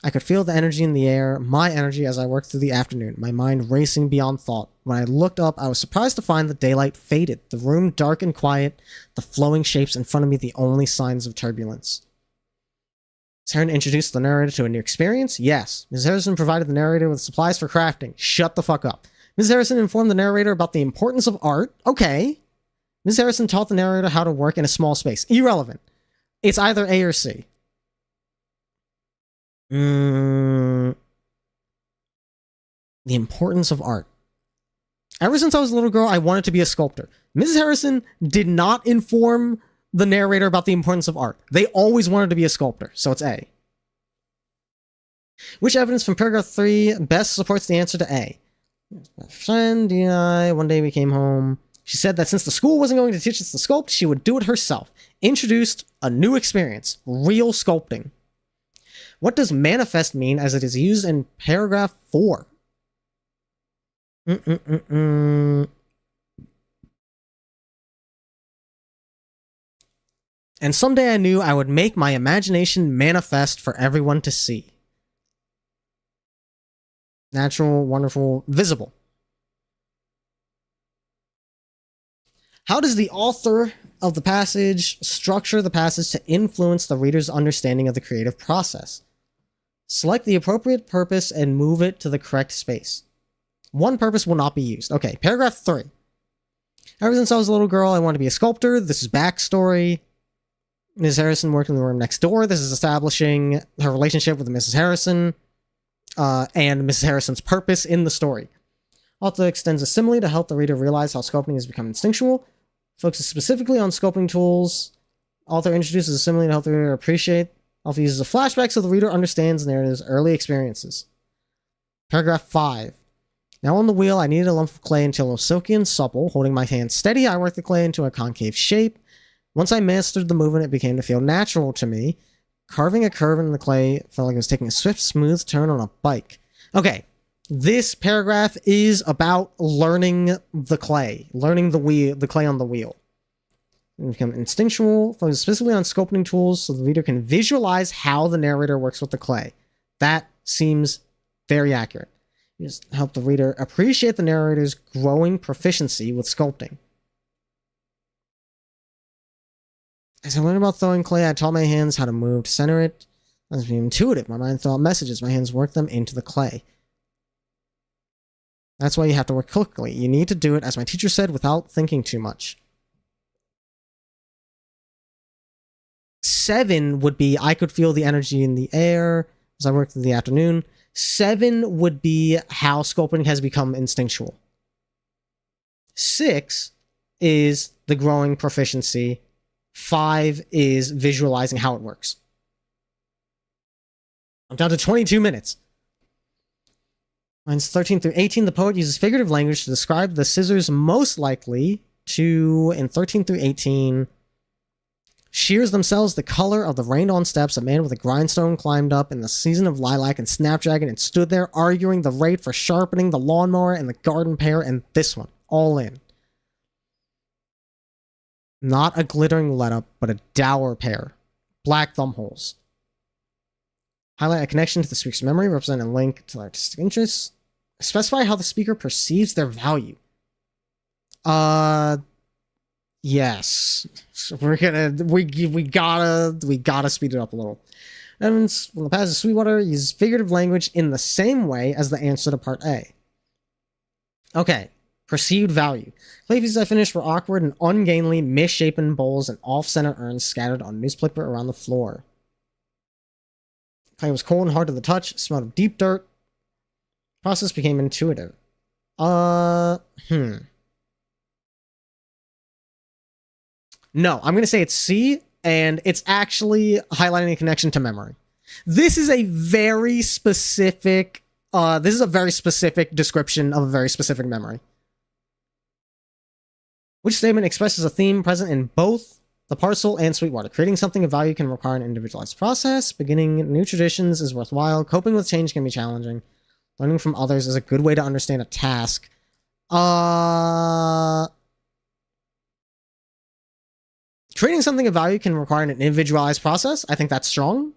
I could feel the energy in the air, my energy as I worked through the afternoon, my mind racing beyond thought. When I looked up, I was surprised to find the daylight faded, the room dark and quiet, the flowing shapes in front of me the only signs of turbulence. Harrison introduced the narrator to a new experience? Yes. Ms. Harrison provided the narrator with supplies for crafting. Shut the fuck up. Ms. Harrison informed the narrator about the importance of art. Okay. Ms. Harrison taught the narrator how to work in a small space. Irrelevant. It's either A or C. The importance of art. Ever since I was a little girl, I wanted to be a sculptor. Mrs. Harrison did not inform the narrator about the importance of art. They always wanted to be a sculptor, so it's A. Which evidence from paragraph 3 best supports the answer to A? My friend, D&I, one day we came home. She said that since the school wasn't going to teach us to sculpt, she would do it herself. Introduced a new experience, real sculpting. What does manifest mean as it is used in paragraph 4? And someday I knew I would make my imagination manifest for everyone to see. Natural, wonderful, visible. How does the author of the passage structure the passage to influence the reader's understanding of the creative process? Select the appropriate purpose and move it to the correct space. One purpose will not be used. Okay, paragraph 3. Ever since I was a little girl, I wanted to be a sculptor. This is backstory. Ms. Harrison worked in the room next door. This is establishing her relationship with Mrs. Harrison and Mrs. Harrison's purpose in the story. Author extends a simile to help the reader realize how sculpting has become instinctual. Focuses specifically on sculpting tools. Author introduces a simile to help the reader appreciate. Author uses a flashback so the reader understands the narrator's early experiences. Paragraph 5. Now on the wheel, I kneaded a lump of clay until it was silky and supple. Holding my hand steady, I worked the clay into a concave shape. Once I mastered the movement, it began to feel natural to me. Carving a curve in the clay felt like it was taking a swift, smooth turn on a bike. Okay, this paragraph is about learning the clay, learning the clay on the wheel. It become instinctual, focus specifically on sculpting tools so the reader can visualize how the narrator works with the clay. That seems very accurate. You just help the reader appreciate the narrator's growing proficiency with sculpting. As I learned about throwing clay, I taught my hands how to move to center it. I was being intuitive. My mind thought messages. My hands worked them into the clay. That's why you have to work quickly. You need to do it, as my teacher said, without thinking too much. 7 would be, I could feel the energy in the air as I worked in the afternoon. 7 would be how sculpting has become instinctual. 6 is the growing proficiency. 5 is visualizing how it works. I'm down to 22 minutes. Lines 13 through 18, the poet uses figurative language to describe the scissors most likely to, in 13 through 18, shears themselves the color of the rained-on steps a man with a grindstone climbed up in the season of lilac and snapdragon and stood there arguing the rate for sharpening the lawnmower and the garden pear and this one, all in. Not a glittering let-up, but a dour pair. Black thumbholes. Highlight a connection to the speaker's memory, represent a link to their artistic interests. Specify how the speaker perceives their value. Yes. So we gotta speed it up a little. Evidence from the passage of Sweetwater uses figurative language in the same way as the answer to part A. Okay. Perceived value. Clay pieces I finished were awkward and ungainly, misshapen bowls and off-center urns scattered on newspaper around the floor. Clay was cold and hard to the touch, smelled of deep dirt. Process became intuitive. No, I'm gonna say it's C, and it's actually highlighting a connection to memory. This is a very specific, description of a very specific memory. Which statement expresses a theme present in both the parcel and Sweetwater? Creating something of value can require an individualized process. Beginning new traditions is worthwhile. Coping with change can be challenging. Learning from others is a good way to understand a task. Creating something of value can require an individualized process. I think that's strong.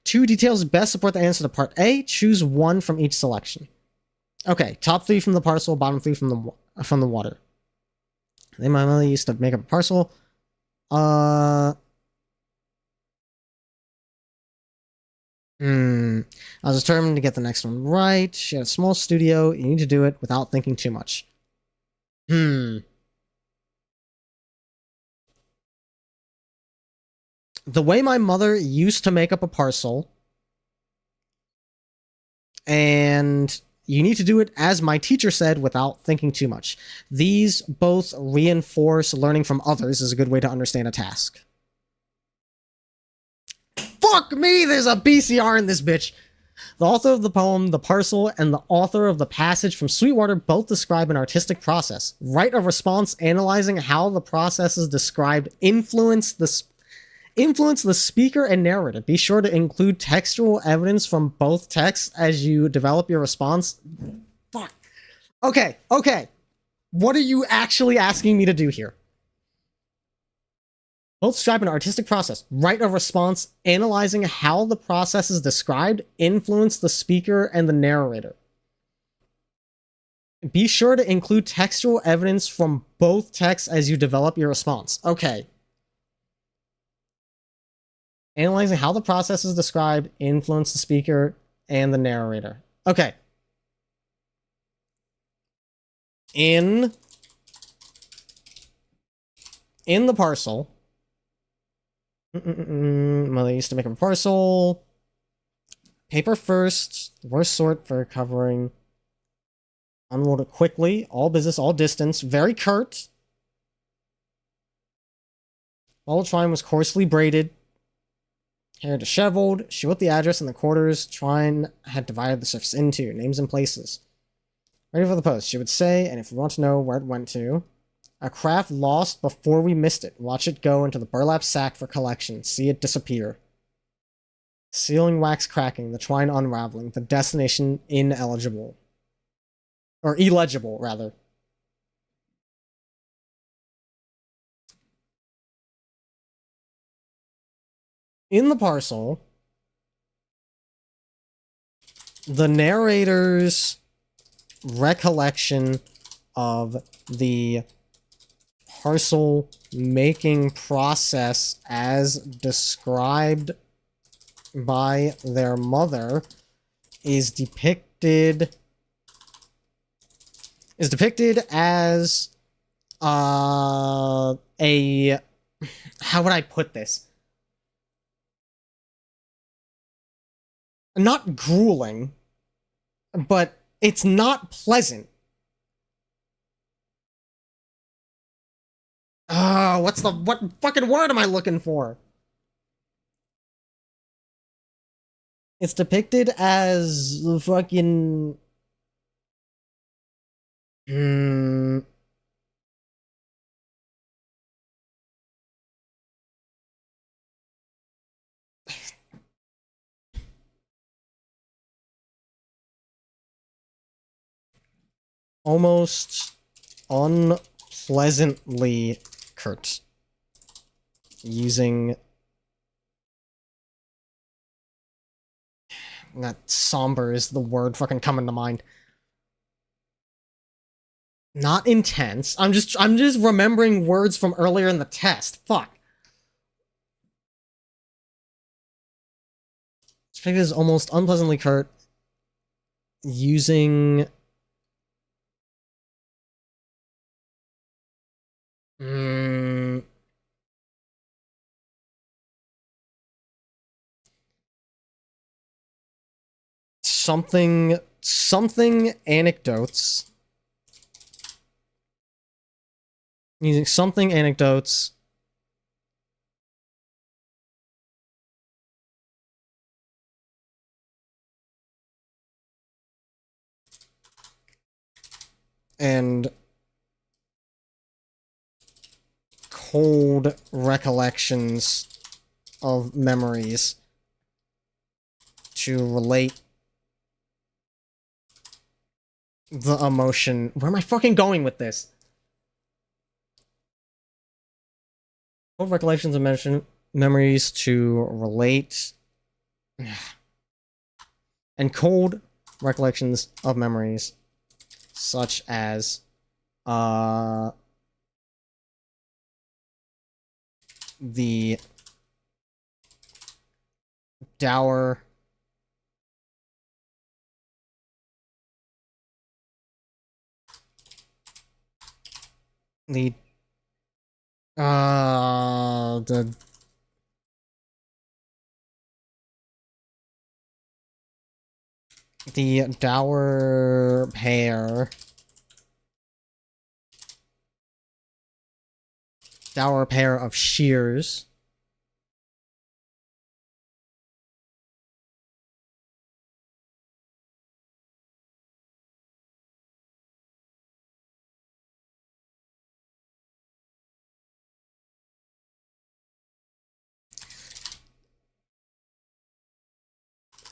2 details best support the answer to part A. Choose 1 from each selection. Okay, top 3 from the parcel, bottom 3 from the water. They my mother used to make up a parcel. I was determined to get the next one right. She had a small studio. You need to do it without thinking too much. The way my mother used to make up a parcel, and you need to do it as my teacher said without thinking too much. These both reinforce learning from others is a good way to understand a task. Fuck me, there's a BCR in this bitch. The author of the poem The Parcel and the author of the passage from Sweetwater both describe an artistic process. Write a response analyzing how the processes described influence the speaker and narrator. Be sure to include textual evidence from both texts as you develop your response. Fuck. Okay. What are you actually asking me to do here? Both describe an artistic process. Write a response analyzing how the processes described influence the speaker and the narrator. Be sure to include textual evidence from both texts as you develop your response. Okay. Analyzing how the processes described influence the speaker and the narrator. Okay. In the parcel, mother used to make a parcel. Paper first. The worst sort for covering. Unload it quickly. All business, all distance. Very curt. All twine was coarsely braided. Hair disheveled. She wrote the address in the quarters twine had divided the surface into. Names and places. Ready for the post, she would say, and if you want to know where it went to. A craft lost before we missed it. Watch it go into the burlap sack for collection. See it disappear. Sealing wax cracking. The twine unraveling. The destination ineligible. Or illegible, rather. In the parcel, the narrator's recollection of the parcel making process as described by their mother is depicted as a how would I put this? Not grueling, but it's not pleasant. What fucking word am I looking for? It's depicted as fucking almost unpleasantly curt. Using that somber is the word fucking coming to mind. Not intense. I'm just remembering words from earlier in the test. Fuck. This is almost unpleasantly curt. Using something anecdotes. Using something anecdotes. And cold recollections of memories to relate the emotion. Where am I fucking going with this? Cold recollections of memories to relate. And cold recollections of memories such as the dour The the dour pair of shears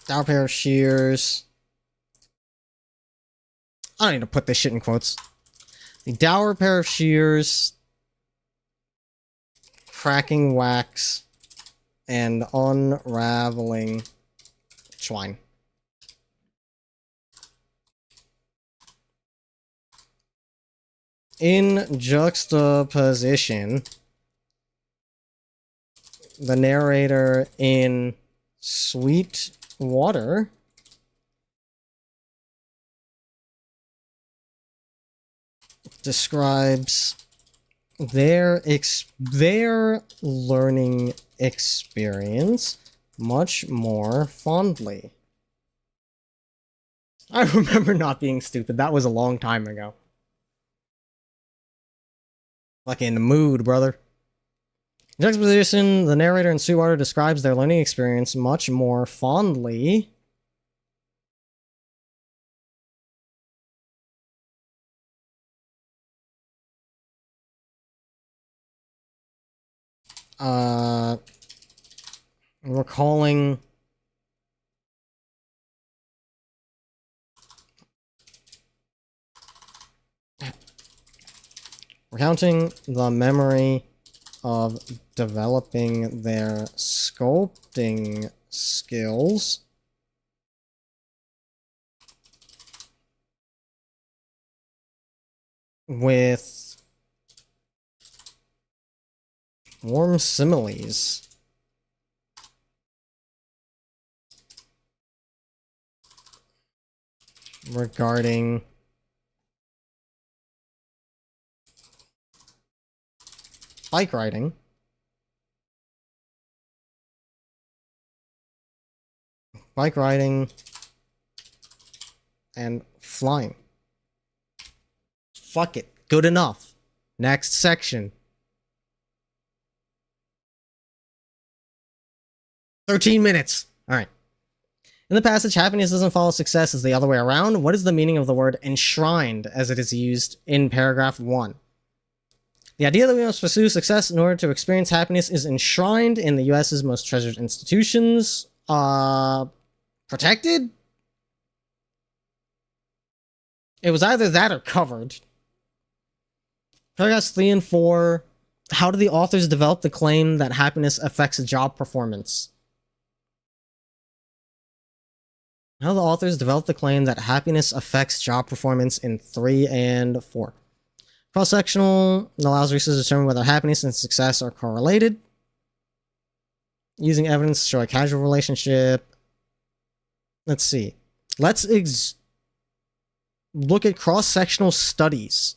dour pair of shears. I don't need to put this shit in quotes. The dour pair of shears, cracking wax, and unraveling twine. In juxtaposition, the narrator in Sweet Water describes their learning experience much more fondly. I remember not being stupid. That was a long time ago. Fucking mood, brother. In juxtaposition, the narrator in Sweetwater describes their learning experience much more fondly. Recalling recounting the memory of developing their sculpting skills with warm similes regarding bike riding, and flying. Fuck it. Good enough. Next section. 13 minutes. All right. In the passage, happiness doesn't follow success as the other way around. What is the meaning of the word enshrined as it is used in paragraph 1? The idea that we must pursue success in order to experience happiness is enshrined in the US's most treasured institutions. Protected? It was either that or covered. Paragraphs 3 and 4. How do the authors develop the claim that happiness affects job performance? How do the authors develop the claim that happiness affects job performance in 3 and 4? Cross-sectional allows researchers to determine whether happiness and success are correlated. Using evidence to show a causal relationship. Let's see. Let's look at cross-sectional studies.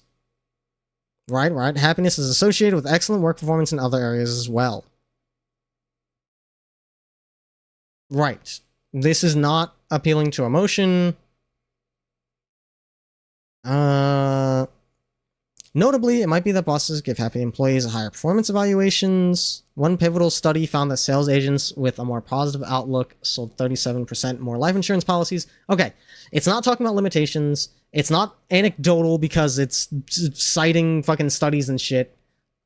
Right. Happiness is associated with excellent work performance in other areas as well. Right. This is not appealing to emotion. Notably, it might be that bosses give happy employees higher performance evaluations. One pivotal study found that sales agents with a more positive outlook sold 37% more life insurance policies. Okay, it's not talking about limitations. It's not anecdotal because it's citing fucking studies and shit.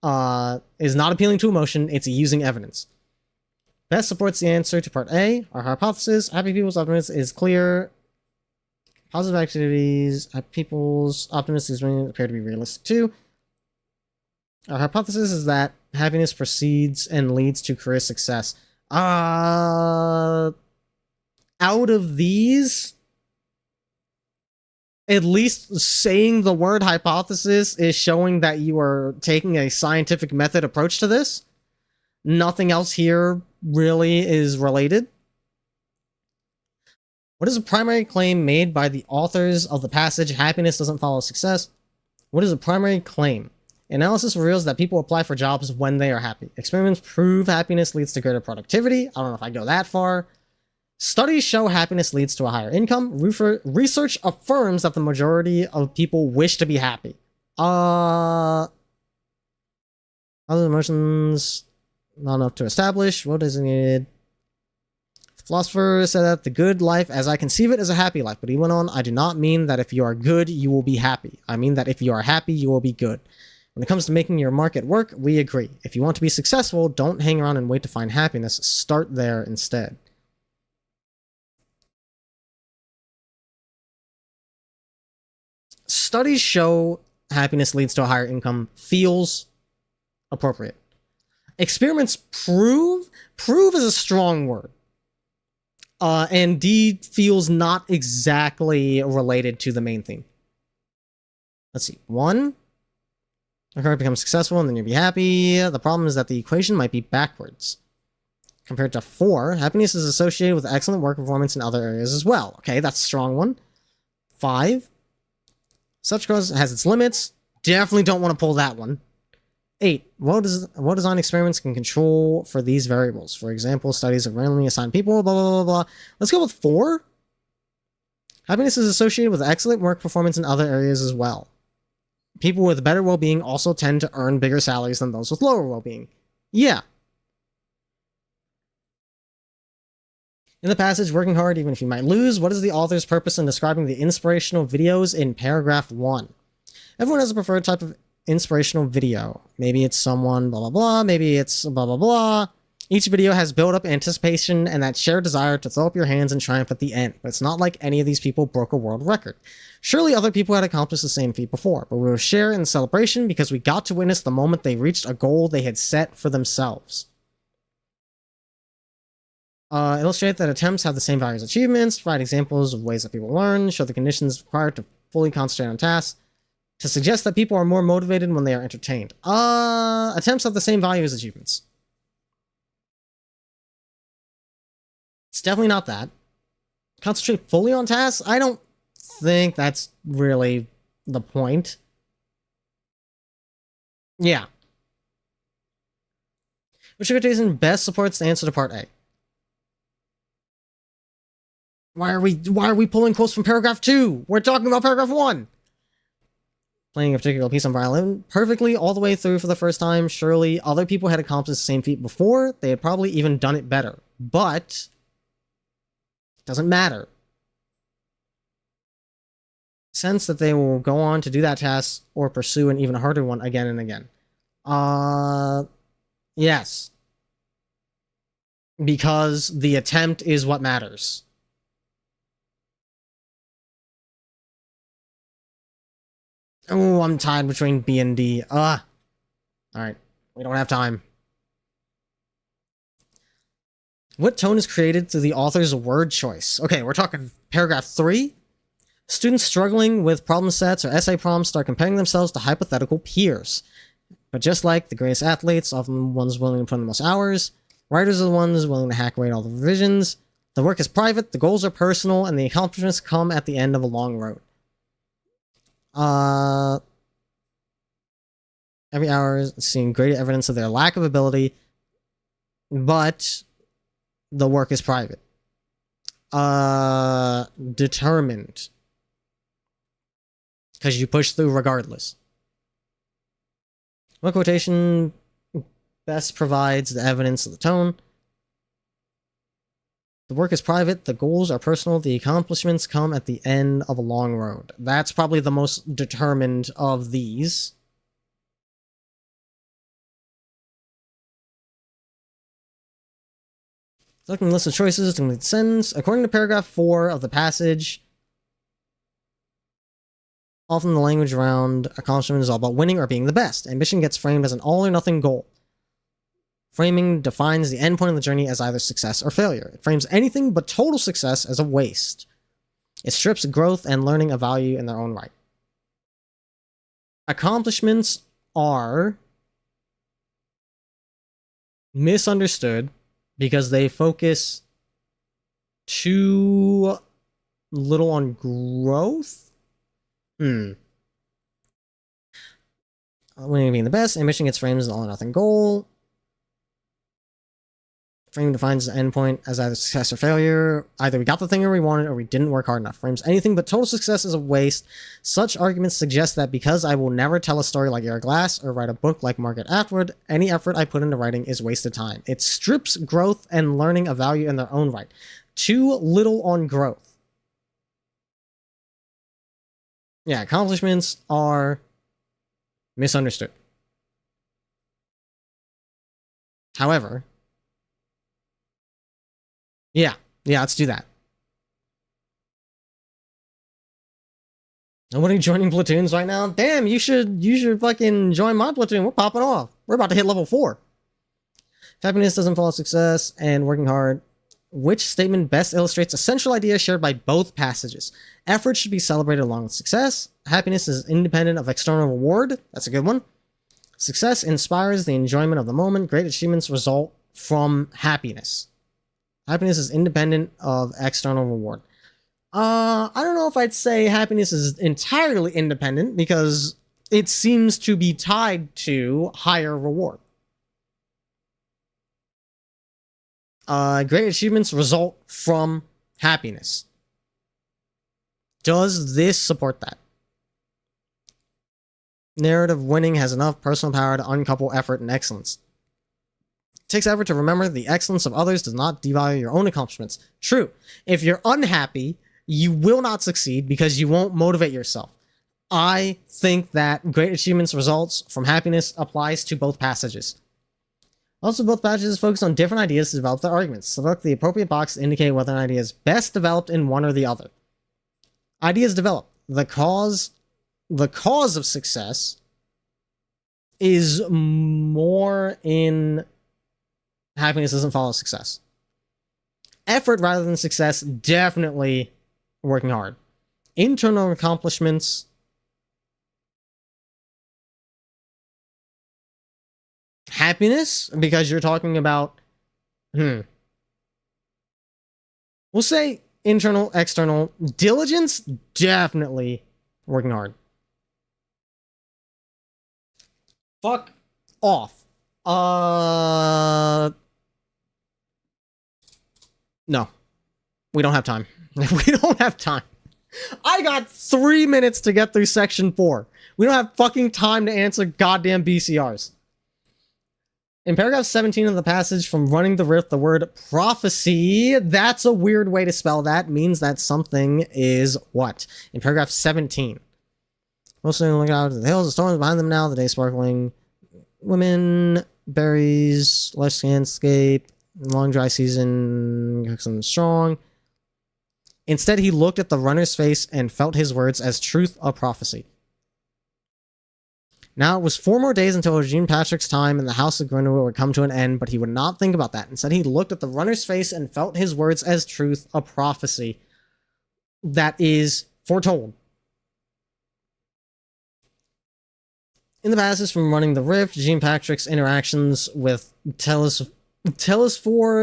Is not appealing to emotion. It's using evidence. Best supports the answer to part A. Our hypothesis, happy people's optimism is clear. Positive activities, happy people's optimism appear to be realistic too. Our hypothesis is that happiness precedes and leads to career success. Out of these, at least saying the word hypothesis is showing that you are taking a scientific method approach to this. Nothing else here really is related. What is a primary claim made by the authors of the passage, happiness doesn't follow success? What is a primary claim? Analysis reveals that people apply for jobs when they are happy. Experiments prove happiness leads to greater productivity. I don't know if I go that far. Studies show happiness leads to a higher income. Research affirms that the majority of people wish to be happy. Other emotions, not enough to establish. What is needed? Philosopher said that the good life, as I conceive it, is a happy life. But he went on, I do not mean that if you are good, you will be happy. I mean that if you are happy, you will be good. When it comes to making your market work, we agree. If you want to be successful, don't hang around and wait to find happiness. Start there instead. Studies show happiness leads to a higher income. Feels appropriate. Experiments prove is a strong word. And D feels not exactly related to the main theme. Let's see. 1. A career becomes successful and then you'll be happy. The problem is that the equation might be backwards. Compared to 4, happiness is associated with excellent work performance in other areas as well. Okay, that's a strong one. 5. Such growth has its limits. Definitely don't want to pull that one. 8. What design experiments can control for these variables? For example, studies of randomly assigned people, blah, blah, blah, blah. Let's go with 4. Happiness is associated with excellent work performance in other areas as well. People with better well-being also tend to earn bigger salaries than those with lower well-being. Yeah. In the passage, working hard even if you might lose, what is the author's purpose in describing the inspirational videos in paragraph 1? Everyone has a preferred type of inspirational video. Maybe it's someone blah blah blah, maybe it's blah blah blah. Each video has built-up anticipation and that shared desire to throw up your hands and triumph at the end, but it's not like any of these people broke a world record. Surely other people had accomplished the same feat before, but we will share in the celebration because we got to witness the moment they reached a goal they had set for themselves. Illustrate that attempts have the same value as achievements, provide examples of ways that people learn, show the conditions required to fully concentrate on tasks, to suggest that people are more motivated when they are entertained. Attempts have the same value as achievements. It's definitely not that. Concentrate fully on tasks? I don't think that's really the point. Yeah. Which interpretation best supports the answer to part A? Why are we pulling quotes from paragraph 2? We're talking about paragraph 1. Playing a particular piece on violin perfectly all the way through for the first time. Surely other people had accomplished the same feat before. They had probably even done it better. But it doesn't matter. Sense that they will go on to do that task or pursue an even harder one again and again. Yes. Because the attempt is what matters. Oh, I'm tied between B and D. Alright. We don't have time. What tone is created through the author's word choice? Okay, we're talking paragraph 3. Students struggling with problem sets or essay prompts start comparing themselves to hypothetical peers. But just like the greatest athletes, often the ones willing to put in the most hours, writers are the ones willing to hack away all the revisions. The work is private, the goals are personal, and the accomplishments come at the end of a long road. Every hour is seeing great evidence of their lack of ability, but the work is private. Determined. Because you push through regardless. What quotation best provides the evidence of the tone? The work is private, the goals are personal, the accomplishments come at the end of a long road. That's probably the most determined of these. Selecting a list of choices to complete the sentence. According to paragraph 4 of the passage, often the language around accomplishment is all about winning or being the best. Ambition gets framed as an all-or-nothing goal. Framing defines the endpoint of the journey as either success or failure. It frames anything but total success as a waste. It strips growth and learning of value in their own right. Accomplishments are misunderstood because they focus too little on growth? Winning being the best. Ambition gets framed as an all or nothing goal. Frame defines the endpoint as either success or failure. Either we got the thing or we wanted, or we didn't work hard enough. Frames anything but total success as a waste. Such arguments suggest that because I will never tell a story like Eric Glass or write a book like Margaret Atwood, any effort I put into writing is wasted time. It strips growth and learning of value in their own right. Too little on growth. Yeah, accomplishments are misunderstood. However, yeah, let's do that. Nobody joining platoons right now? Damn, you should fucking join my platoon. We're popping off. We're about to hit level 4. If happiness doesn't follow success and working hard, which statement best illustrates a central idea shared by both passages? Effort should be celebrated along with success. Happiness is independent of external reward. That's a good one. Success inspires the enjoyment of the moment. Great achievements result from happiness. Happiness is independent of external reward. I don't know if I'd say happiness is entirely independent because it seems to be tied to higher reward. Great achievements result from happiness. Does this support that? Narrative winning has enough personal power to uncouple effort and excellence. It takes effort to remember the excellence of others does not devalue your own accomplishments. True. If you're unhappy, you will not succeed because you won't motivate yourself. I think that great achievements results from happiness applies to both passages. Also, both passages focus on different ideas to develop their arguments. Select the appropriate box to indicate whether an idea is best developed in one or the other. Ideas developed. The cause of success is more in happiness doesn't follow success. Effort rather than success, definitely working hard. Internal accomplishments, happiness, because you're talking about, we'll say internal, external. Diligence, definitely working hard. Fuck off. No. We don't have time. We don't have time. I got 3 minutes to get through section 4. We don't have fucking time to answer goddamn BCRs. In paragraph 17 of the passage from Running the Rift, the word prophecy, that's a weird way to spell that, means that something is what? In paragraph 17. Mostly look out at the hills, the storms behind them now, the day sparkling. Women, berries, lush landscape, long dry season, something strong. Instead, he looked at the runner's face and felt his words as truth of prophecy. Now it was 4 more days until Jean Patrick's time in the House of Grenouille would come to an end, but he would not think about that. Instead, he looked at the runner's face and felt his words as truth of prophecy. That is foretold. In the passage from Running the Rift, Jean Patrick's interactions with Telesphore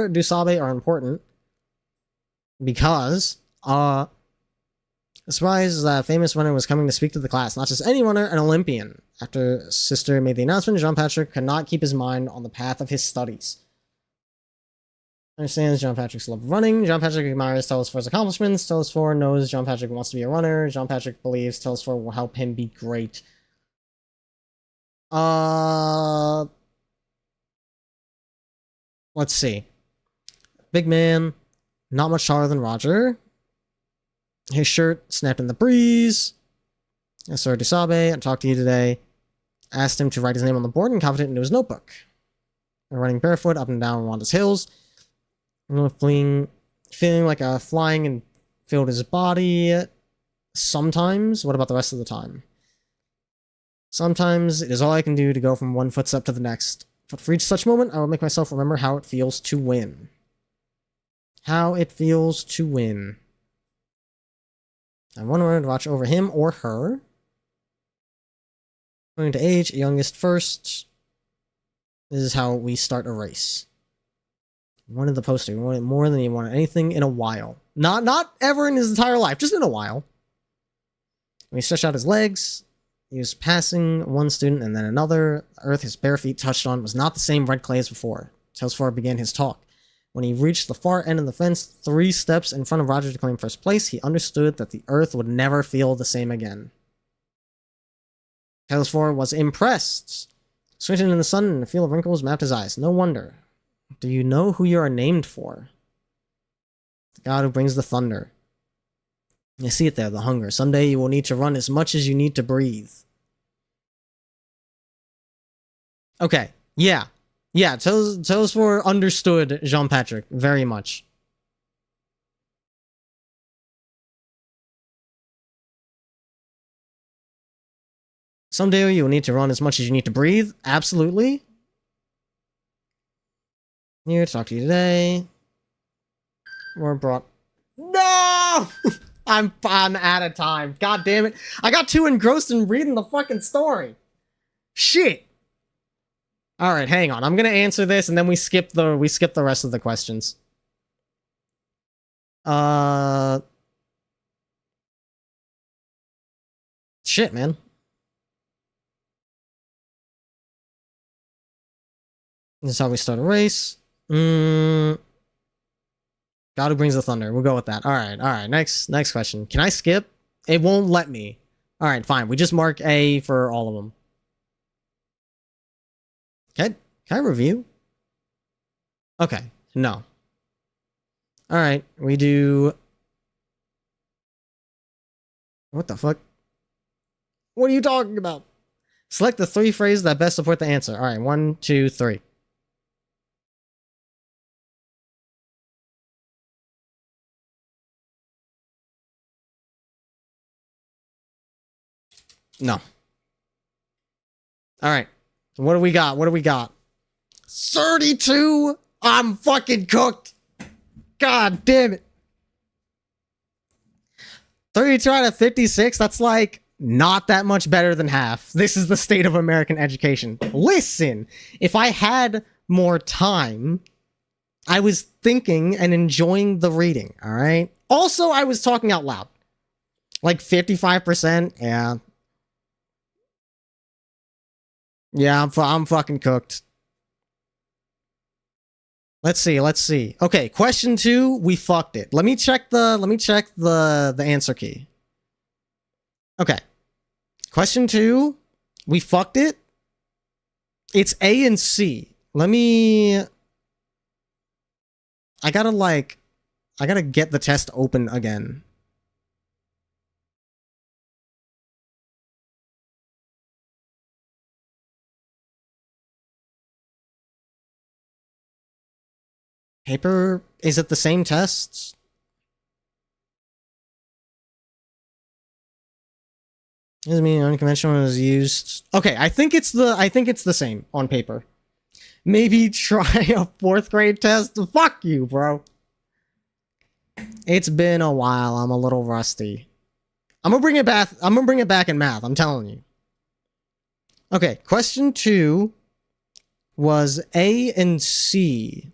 Dusabe are important because the surprise is that a famous runner was coming to speak to the class, not just any runner, an Olympian. After Sister made the announcement, Jean Patrick could not keep his mind on the path of his studies. Understands Jean Patrick's love of running. Jean Patrick admires Telesphore's accomplishments. Telesphore knows Jean Patrick wants to be a runner. Jean Patrick believes Telesphore will help him be great. Let's see. Big man, not much taller than Roger. His shirt snapped in the breeze. Sir Dusabe, I talked to you today. Asked him to write his name on the board and copied it into his notebook. Running barefoot up and down Wanda's hills. Feeling like a flying and filled his body. Sometimes. What about the rest of the time? Sometimes it is all I can do to go from one footstep to the next. But for each such moment, I will make myself remember how it feels to win. How it feels to win. I want to watch over him or her. Going to age, youngest first. This is how we start a race. Wanted the poster. You wanted more than you wanted anything in a while. Not ever in his entire life, just in a while. When he stretched out his legs, He was passing one student and then another. The earth his bare feet touched on was not the same red clay as before. Telesphore began his talk. When he reached the far end of the fence, 3 steps in front of Roger to claim first place, he understood that the earth would never feel the same again. Telesphore was impressed. Squinting in the sun and a field of wrinkles mapped his eyes. No wonder. Do you know who you are named for? The god who brings the thunder. You see it there, the hunger. Someday you will need to run as much as you need to breathe. Okay, yeah. Yeah, Telesphore understood Jean-Patrick very much. Someday you will need to run as much as you need to breathe. Absolutely. Here to talk to you today. We're brought... No! I'm out of time. God damn it. I got too engrossed in reading the fucking story. Shit. All right, hang on. I'm gonna answer this, and then we skip the rest of the questions. Shit, man. This is how we start a race. God who brings the thunder. We'll go with that. All right. Next question. Can I skip? It won't let me. All right, fine. We just mark A for all of them. Okay, can I review? Okay, no. All right, we do... What the fuck? What are you talking about? Select the 3 phrases that best support the answer. All right, 1, 2, 3. No. All right. What do we got? 32? I'm fucking cooked. God damn it. 32 out of 56? That's like not that much better than half. This is the state of American education. Listen, if I had more time, I was thinking and enjoying the reading, all right? Also, I was talking out loud. Like 55%, yeah. Yeah, I'm fucking cooked. Let's see. Okay, question 2, we fucked it. Let me check the answer key. Okay. Question 2, we fucked it. It's A and C. I gotta get the test open again. Paper, is it the same tests? Doesn't mean unconventional is used. Okay, I think it's the same on paper. Maybe try a 4th grade test. Fuck you, bro. It's been a while. I'm a little rusty. I'm gonna bring it back in math. I'm telling you. Okay, question 2 was A and C.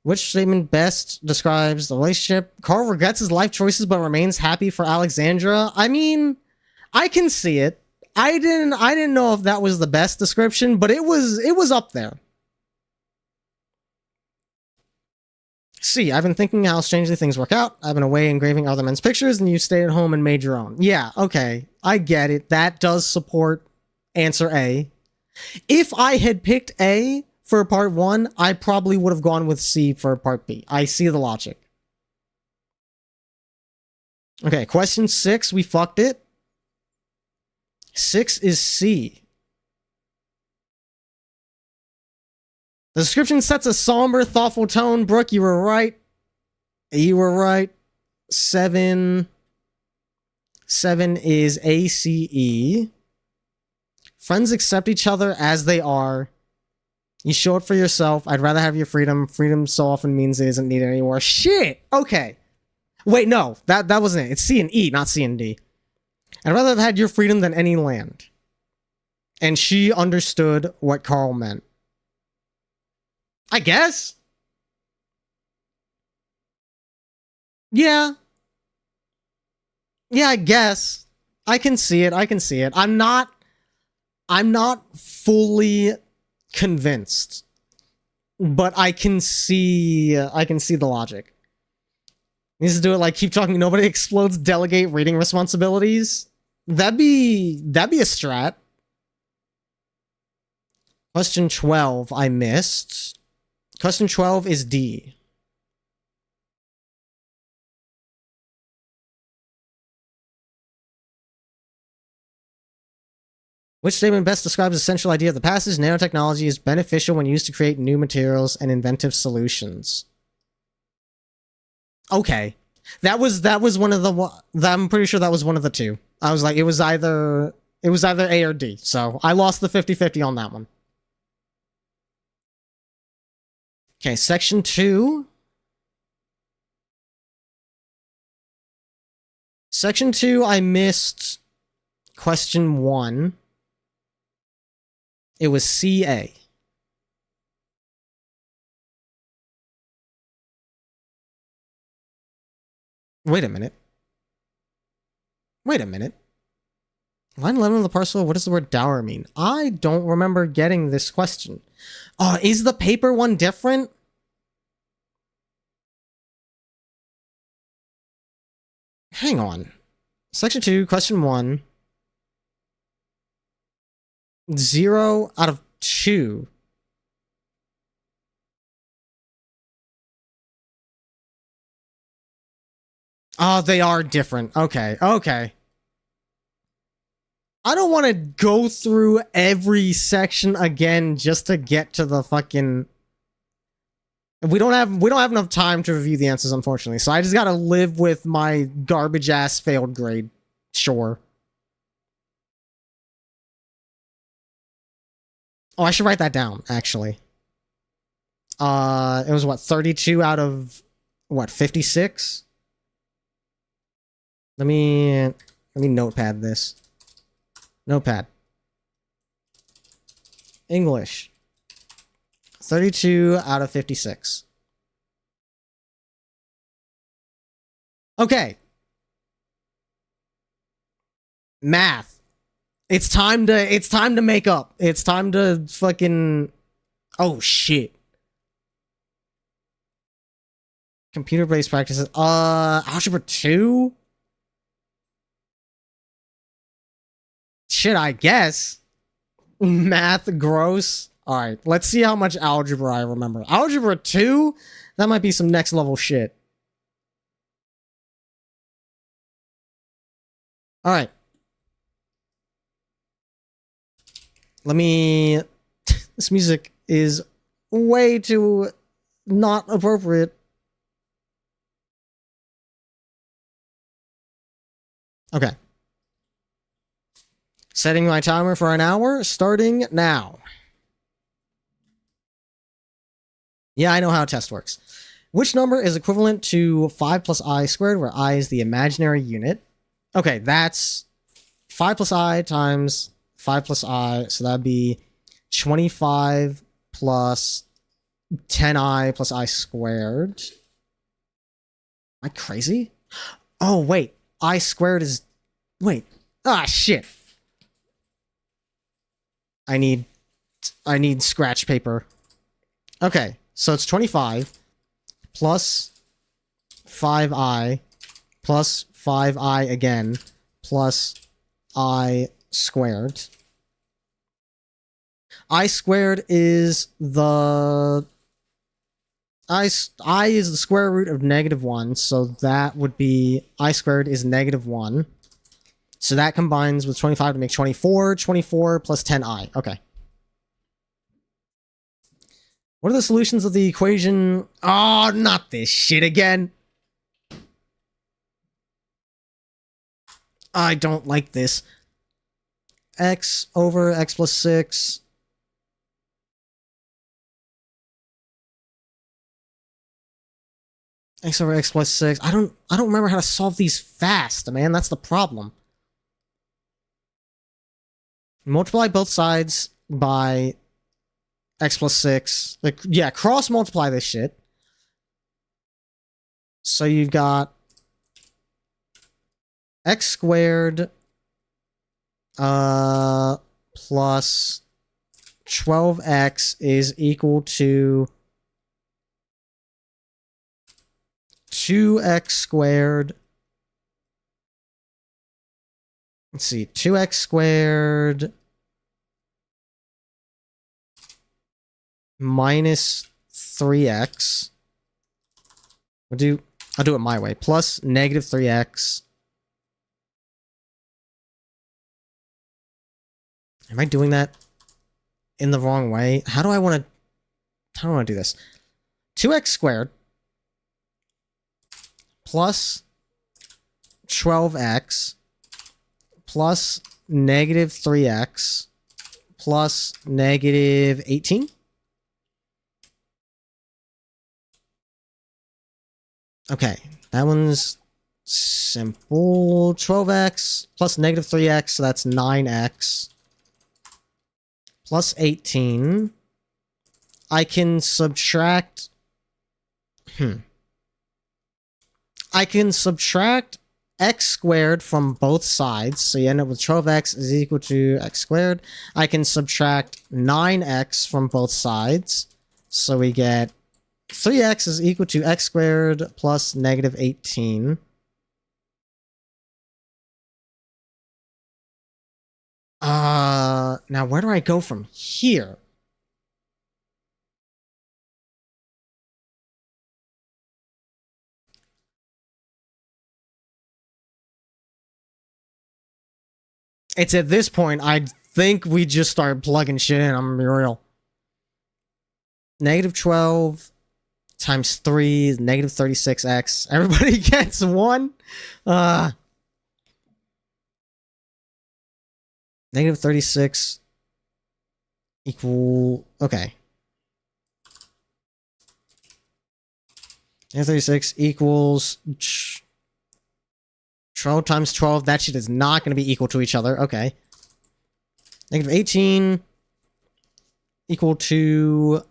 Which statement best describes the relationship? Carl regrets his life choices but remains happy for Alexandra. I mean, I can see it. I didn't know if that was the best description, but it was up there. C, I've been thinking how strangely things work out. I've been away engraving other men's pictures and you stayed at home and made your own. Yeah, okay. I get it. That does support answer A. If I had picked A for part 1, I probably would have gone with C for part B. I see the logic. Okay, question 6, we fucked it. 6 is C. The description sets a somber, thoughtful tone. Brooke, you were right. 7 is ACE. Friends accept each other as they are. You show it for yourself. I'd rather have your freedom. Freedom so often means it isn't needed anymore. Shit! Okay. Wait, no. That wasn't it. It's C and E, not C and D. I'd rather have had your freedom than any land. And she understood what Carl meant. I guess. Yeah. Yeah, I guess. I can see it. I can see it. I'm not fully convinced, but I can see the logic. Needs to do it like keep talking, nobody explodes, delegate reading responsibilities. That'd be a strat. Question 12 I missed. Question 12 is D. Which statement best describes the central idea of the passage? Nanotechnology is beneficial when used to create new materials and inventive solutions. Okay. That was one of the I'm pretty sure that was one of the two. I was like, it was either A or D. So I lost the 50-50 on that one. Okay, section 2. Section 2, I missed question 1. It was CA. Wait a minute. Line 11 of the parcel, what does the word dower mean? I don't remember getting this question. Is the paper one different? Hang on. Section 2, question 1. 0 out of 2. Oh, they are different. Okay. I don't want to go through every section again just to get to the fucking... We don't have enough time to review the answers, unfortunately. So I just gotta live with my garbage ass failed grade. Sure. Oh, I should write that down, actually. It was what, 32 out of what, 56? Let me notepad this. Notepad. English. 32 out of 56. Okay. Math. It's time to make up. It's time to fucking... Oh, shit. Computer-based practices. Algebra 2? Shit, I guess. Math, gross. Alright, let's see how much algebra I remember. Algebra 2? That might be some next level shit. Alright. Let me... This music is way too not appropriate. Okay. Setting my timer for an hour, starting now. Yeah, I know how a test works. Which number is equivalent to 5 plus I squared, where I is the imaginary unit? Okay, that's 5 plus I times 5 plus I, so that'd be 25 plus 10I plus I squared. Am I crazy? Oh, wait. I squared is... Wait. Ah, shit. I need scratch paper. Okay, so it's 25 plus 5I plus 5I again plus I squared. I squared is the... I is the square root of -1, so that would be... I squared is -1. So that combines with 25 to make 24. 24 plus 10I. Okay. What are the solutions of the equation? Oh, not this shit again. I don't like this. X over x plus 6. X over x plus 6. I don't remember how to solve these fast, man. That's the problem. Multiply both sides by x plus 6. Like, yeah, cross multiply this shit. So you've got x squared plus 12x is equal to 2x squared. Let's see, 2x squared minus 3x. I'll do it my way. Plus negative 3x. Am I doing that in the wrong way? How do I want to do this? 2x squared plus 12x plus negative 3x plus negative 18? Okay, that one's simple. 12x plus negative 3x, so that's 9x. Plus 18. I can subtract... I can subtract x squared from both sides, so you end up with 12x is equal to x squared. I can subtract 9x from both sides, so we get 3x is equal to x squared plus negative 18. Now where do I go from here? It's at this point, I think we just start plugging shit in, I'm gonna be real. Negative 12 times 3 is negative 36x. Everybody gets 1. Negative 36 equal... Okay. Negative 36 equals... 12 times 12, that shit is not going to be equal to each other. Okay. Negative 18 equal to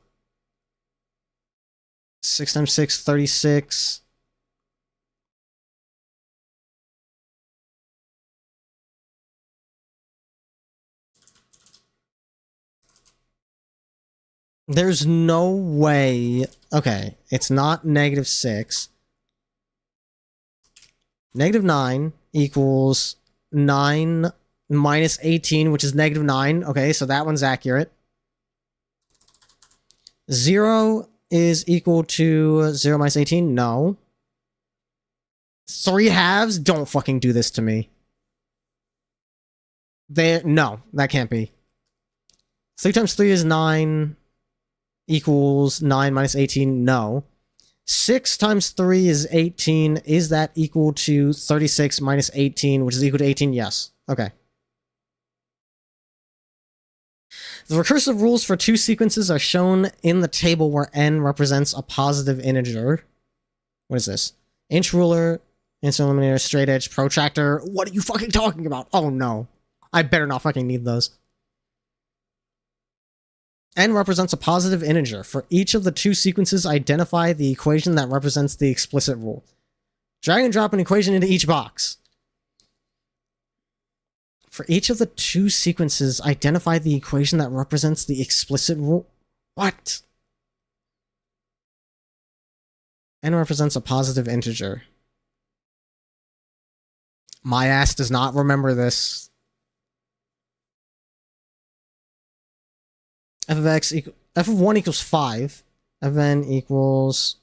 6 times 6, 36. There's no way... Okay, it's not negative 6. Negative 9 equals 9 minus 18, which is negative 9. Okay, so that one's accurate. 0 is equal to 0 minus 18? No. 3 halves? Don't fucking do this to me. No, that can't be. 3 times 3 is 9 equals 9 minus 18? No. 6 times 3 is 18. Is that equal to 36 minus 18, which is equal to 18? Yes. Okay. The recursive rules for two sequences are shown in the table where n represents a positive integer. What is this? Inch ruler, instant eliminator, straight edge, protractor. What are you fucking talking about? Oh no. I better not fucking need those. N represents a positive integer. For each of the two sequences, identify the equation that represents the explicit rule. Drag and drop an equation into each box. For each of the two sequences, identify the equation that represents the explicit rule. What? N represents a positive integer. My ass does not remember this. F of x equal, f of 1 equals 5. F of n equals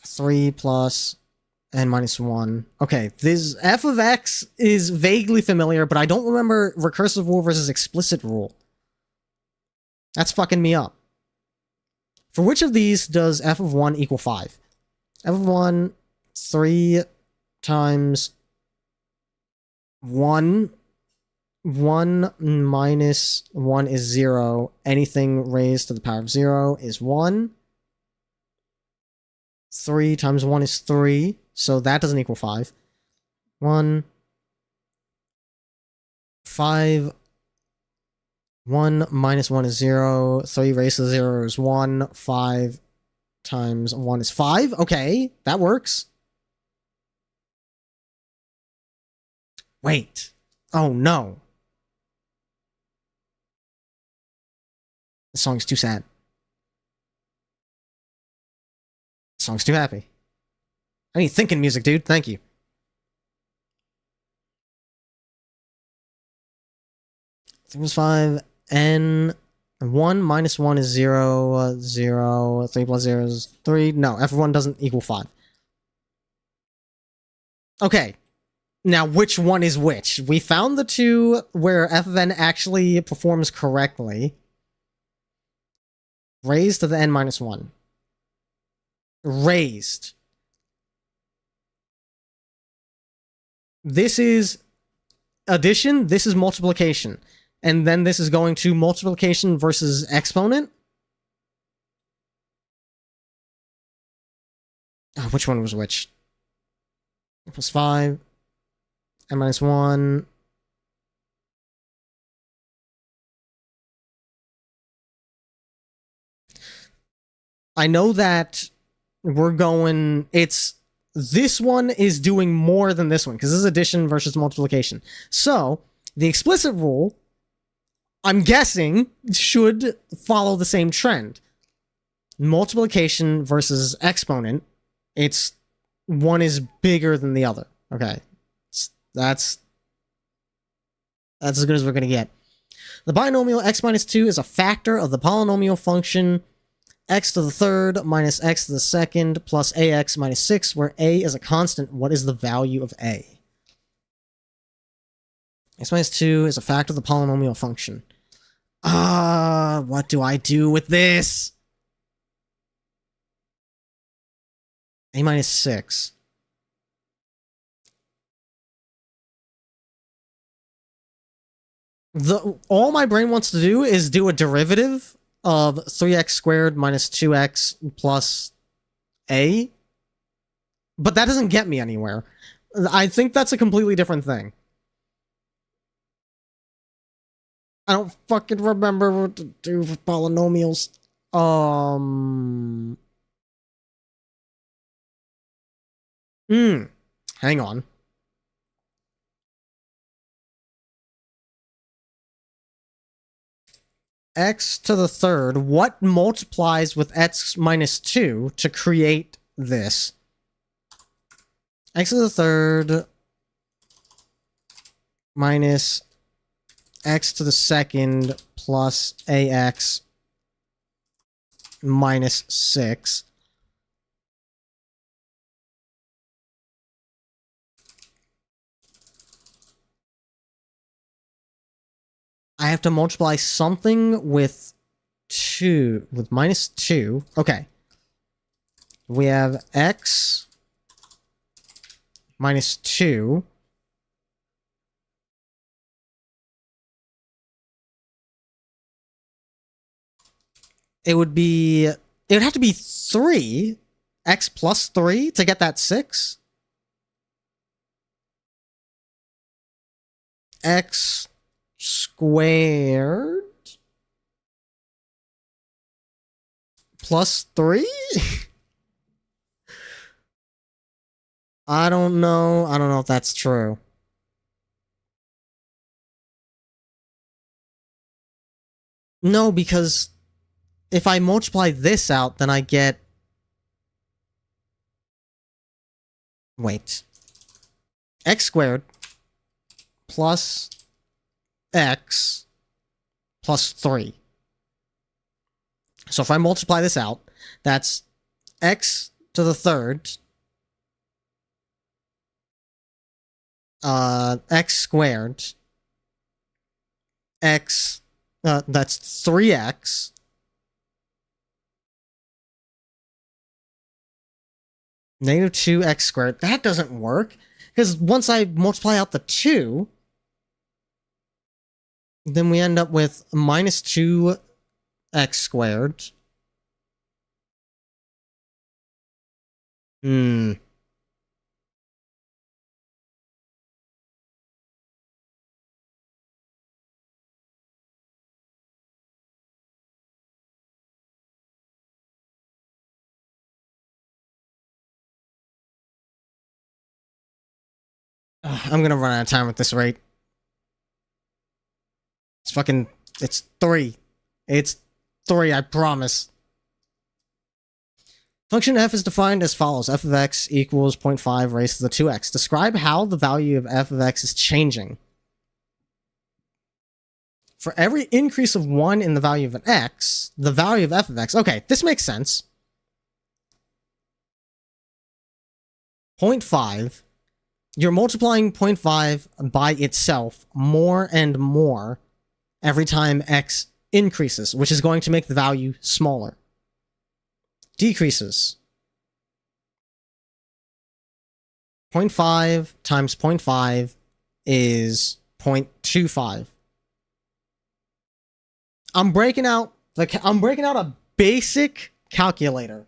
3 plus n minus 1. Okay, this f of x is vaguely familiar, but I don't remember recursive rule versus explicit rule. That's fucking me up. For which of these does f of 1 equal 5? F of 1, 3 times 1. 1 minus 1 is 0. Anything raised to the power of 0 is 1. 3 times 1 is 3, so that doesn't equal 5. 1, 5, 1 minus 1 is 0. 3 raised to 0 is 1. 5 times 1 is 5. Okay, that works. Wait. Oh no. This song's too sad. This song's too happy. I need thinking music, dude. Thank you. It was 5. N 1 minus 1 is 0. 0. 3 plus 0 is 3. No, F1 doesn't equal 5. Okay. Now, which one is which? We found the two where f of n actually performs correctly. Raised to the n minus 1. Raised. This is addition, this is multiplication. And then this is going to multiplication versus exponent. Oh, which one was which? Plus 5. N minus 1. I know that we're going... This one is doing more than this one, because this is addition versus multiplication. So, the explicit rule, I'm guessing, should follow the same trend. Multiplication versus exponent, one is bigger than the other. Okay. That's as good as we're going to get. The binomial x minus 2 is a factor of the polynomial function x to the third minus x to the second plus ax minus 6, where a is a constant. What is the value of a? X minus 2 is a factor of the polynomial function. What do I do with this? A minus 6. All my brain wants to do is do a derivative of 3x squared minus 2x plus a. But that doesn't get me anywhere. I think that's a completely different thing. I don't fucking remember what to do for polynomials. Hang on. X to the third, what multiplies with x minus 2 to create this? X to the third minus x to the second plus ax minus 6. I have to multiply something with minus 2. Okay. We have x minus 2. It would have to be 3. X plus 3 to get that 6. X squared plus 3? I don't know. I don't know if that's true. No, because if I multiply this out, then I get... Wait. X squared plus x plus 3. So if I multiply this out, that's x to the third, x squared, x, that's 3x, negative 2x squared. That doesn't work, because once I multiply out the 2, then we end up with minus 2x squared. I'm gonna run out of time at this rate. It's 3. It's 3, I promise. Function f is defined as follows. F of x equals 0.5 raised to the 2x. Describe how the value of f of x is changing. For every increase of 1 in the value of an x, the value of f of x... Okay, this makes sense. 0.5. You're multiplying 0.5 by itself more and more every time x increases, which is going to make the value smaller. Decreases. 0.5 times 0.5 is 0.25. I'm breaking out a basic calculator.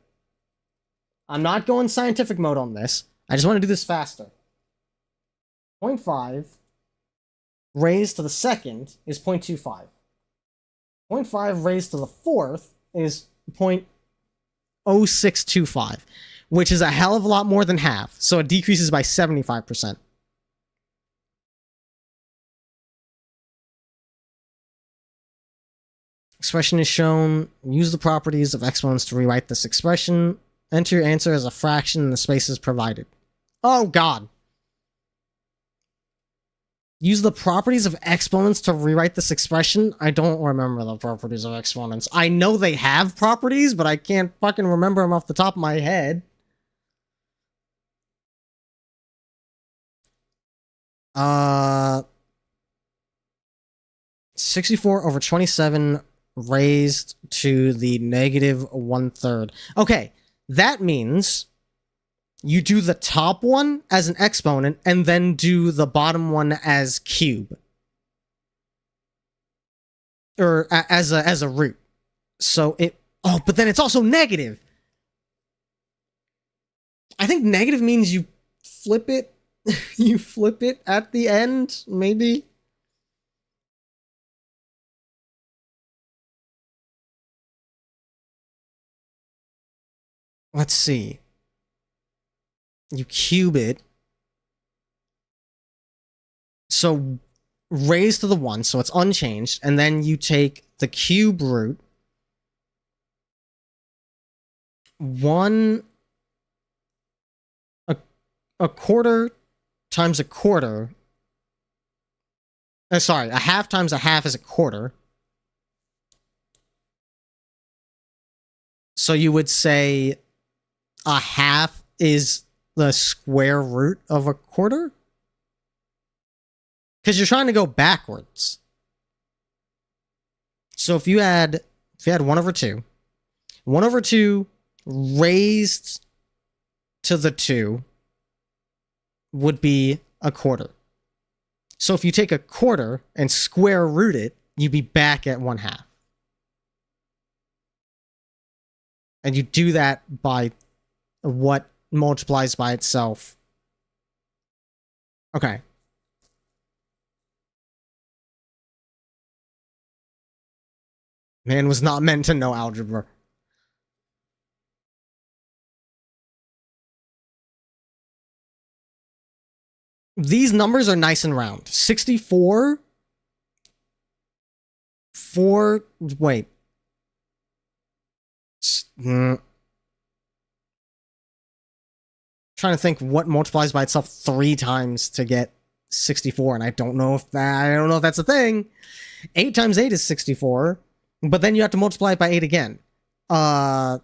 I'm not going scientific mode on this. I just want to do this faster. 0.5 raised to the second is 0.25. 0.5 raised to the fourth is 0.0625, which is a hell of a lot more than half, so it decreases by 75%. Expression is shown. Use the properties of exponents to rewrite this expression. Enter your answer as a fraction in the spaces provided. Oh, God. Use the properties of exponents to rewrite this expression? I don't remember the properties of exponents. I know they have properties, but I can't fucking remember them off the top of my head. 64 over 27 raised to the negative 1/3. Okay, that means you do the top one as an exponent and then do the bottom one as cube. Or as a root. So it... Oh, but then it's also negative. I think negative means you flip it. You flip it at the end, maybe? Let's see. You cube it. So raised to the 1, so it's unchanged, and then you take the cube root. 1... A quarter times a quarter. Sorry, a half times a half is a quarter. So you would say a half is the square root of a quarter? Because you're trying to go backwards. So if you had 1/2, 1/2 raised to the 2 would be a quarter. So if you take a quarter and square root it, you'd be back at 1/2. And you do that by what multiplies by itself. Okay. Man was not meant to know algebra. These numbers are nice and round. 64... Wait. Trying to think what multiplies by itself 3 times to get 64, and I don't know if that's a thing. 8 times 8 is 64, but then you have to multiply it by 8 again. 4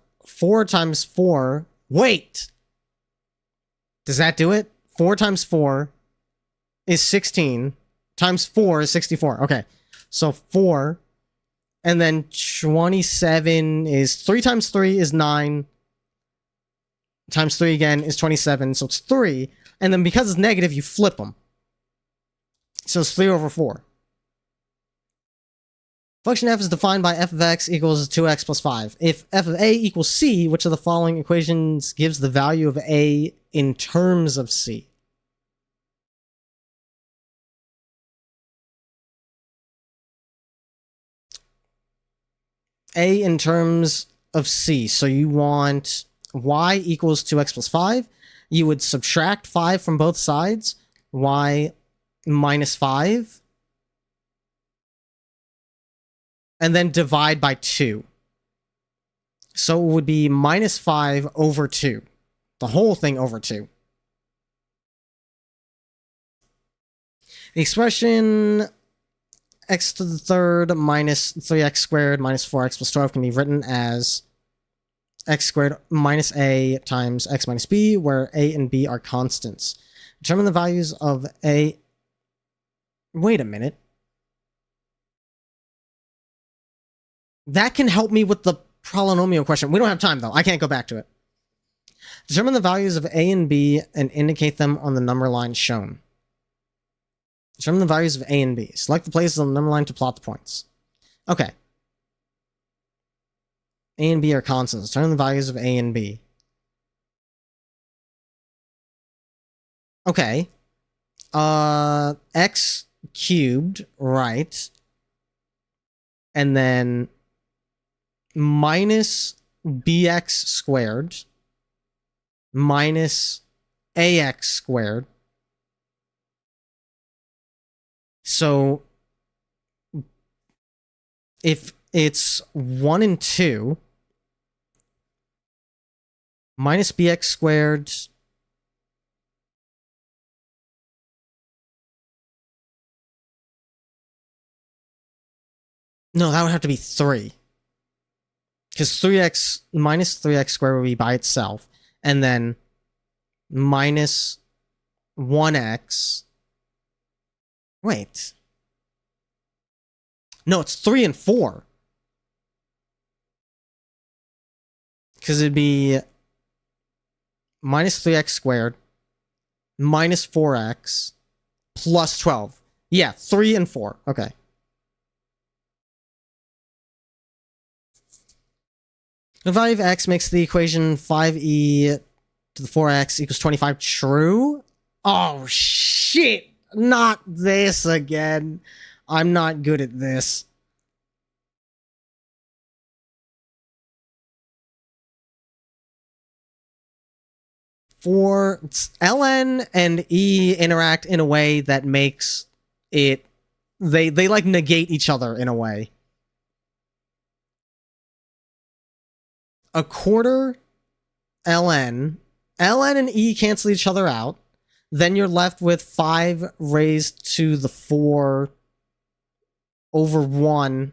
times 4... Wait! Does that do it? 4 times 4 is 16, times 4 is 64. Okay, so 4, and then 27 is... 3 times 3 is 9, times 3 again is 27, so it's 3, and then because it's negative, you flip them. So it's 3/4. Function f is defined by f of x equals 2x plus 5. If f of a equals c, which of the following equations gives the value of a in terms of c? A in terms of c. So you want y equals 2x plus 5. You would subtract 5 from both sides. Y minus 5 and then divide by 2. So it would be minus 5 over 2. The whole thing over 2. The expression x to the third minus 3x squared minus 4x plus 12 can be written as x squared minus a times x minus b, where a and b are constants. Determine the values of a... Wait a minute. That can help me with the polynomial question. We don't have time, though. I can't go back to it. Determine the values of a and b and indicate them on the number line shown. Determine the values of a and b. Select the places on the number line to plot the points. Okay. A and b are constants. Determine the values of a and b. Okay. X cubed, right. And then minus bx squared minus ax squared. So if it's 1 and 2, minus bx squared no, that would have to be 3. Because 3x minus 3x squared would be by itself. And then minus 1x. Wait. No, it's 3 and 4. Because it'd be minus 3x squared minus 4x plus 12. Yeah, 3 and 4. Okay. The value of x makes the equation 5e to the 4x equals 25 true? Oh, shit! Not this again. I'm not good at this. For ln and e interact in a way that makes it... They like negate each other in a way. A quarter ln and e cancel each other out. Then you're left with 5 raised to the 4 over 1.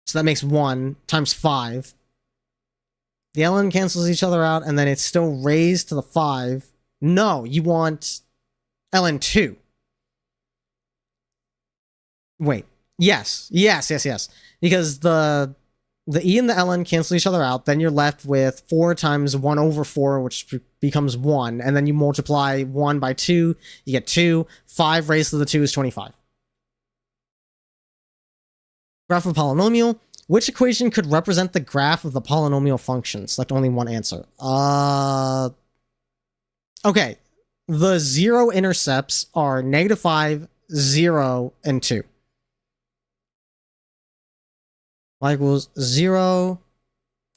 So that makes 1 times 5. The ln cancels each other out, and then it's still raised to the 5. No, you want ln 2. Wait. Yes. Because the e and the ln cancel each other out, then you're left with 4 times 1 over 4, which becomes 1, and then you multiply 1 by 2, you get 2. 5 raised to the 2 is 25. Graph of a polynomial. Which equation could represent the graph of the polynomial function? Select only one answer. Okay. The 0 intercepts are -5, 0, and 2. Y equals 0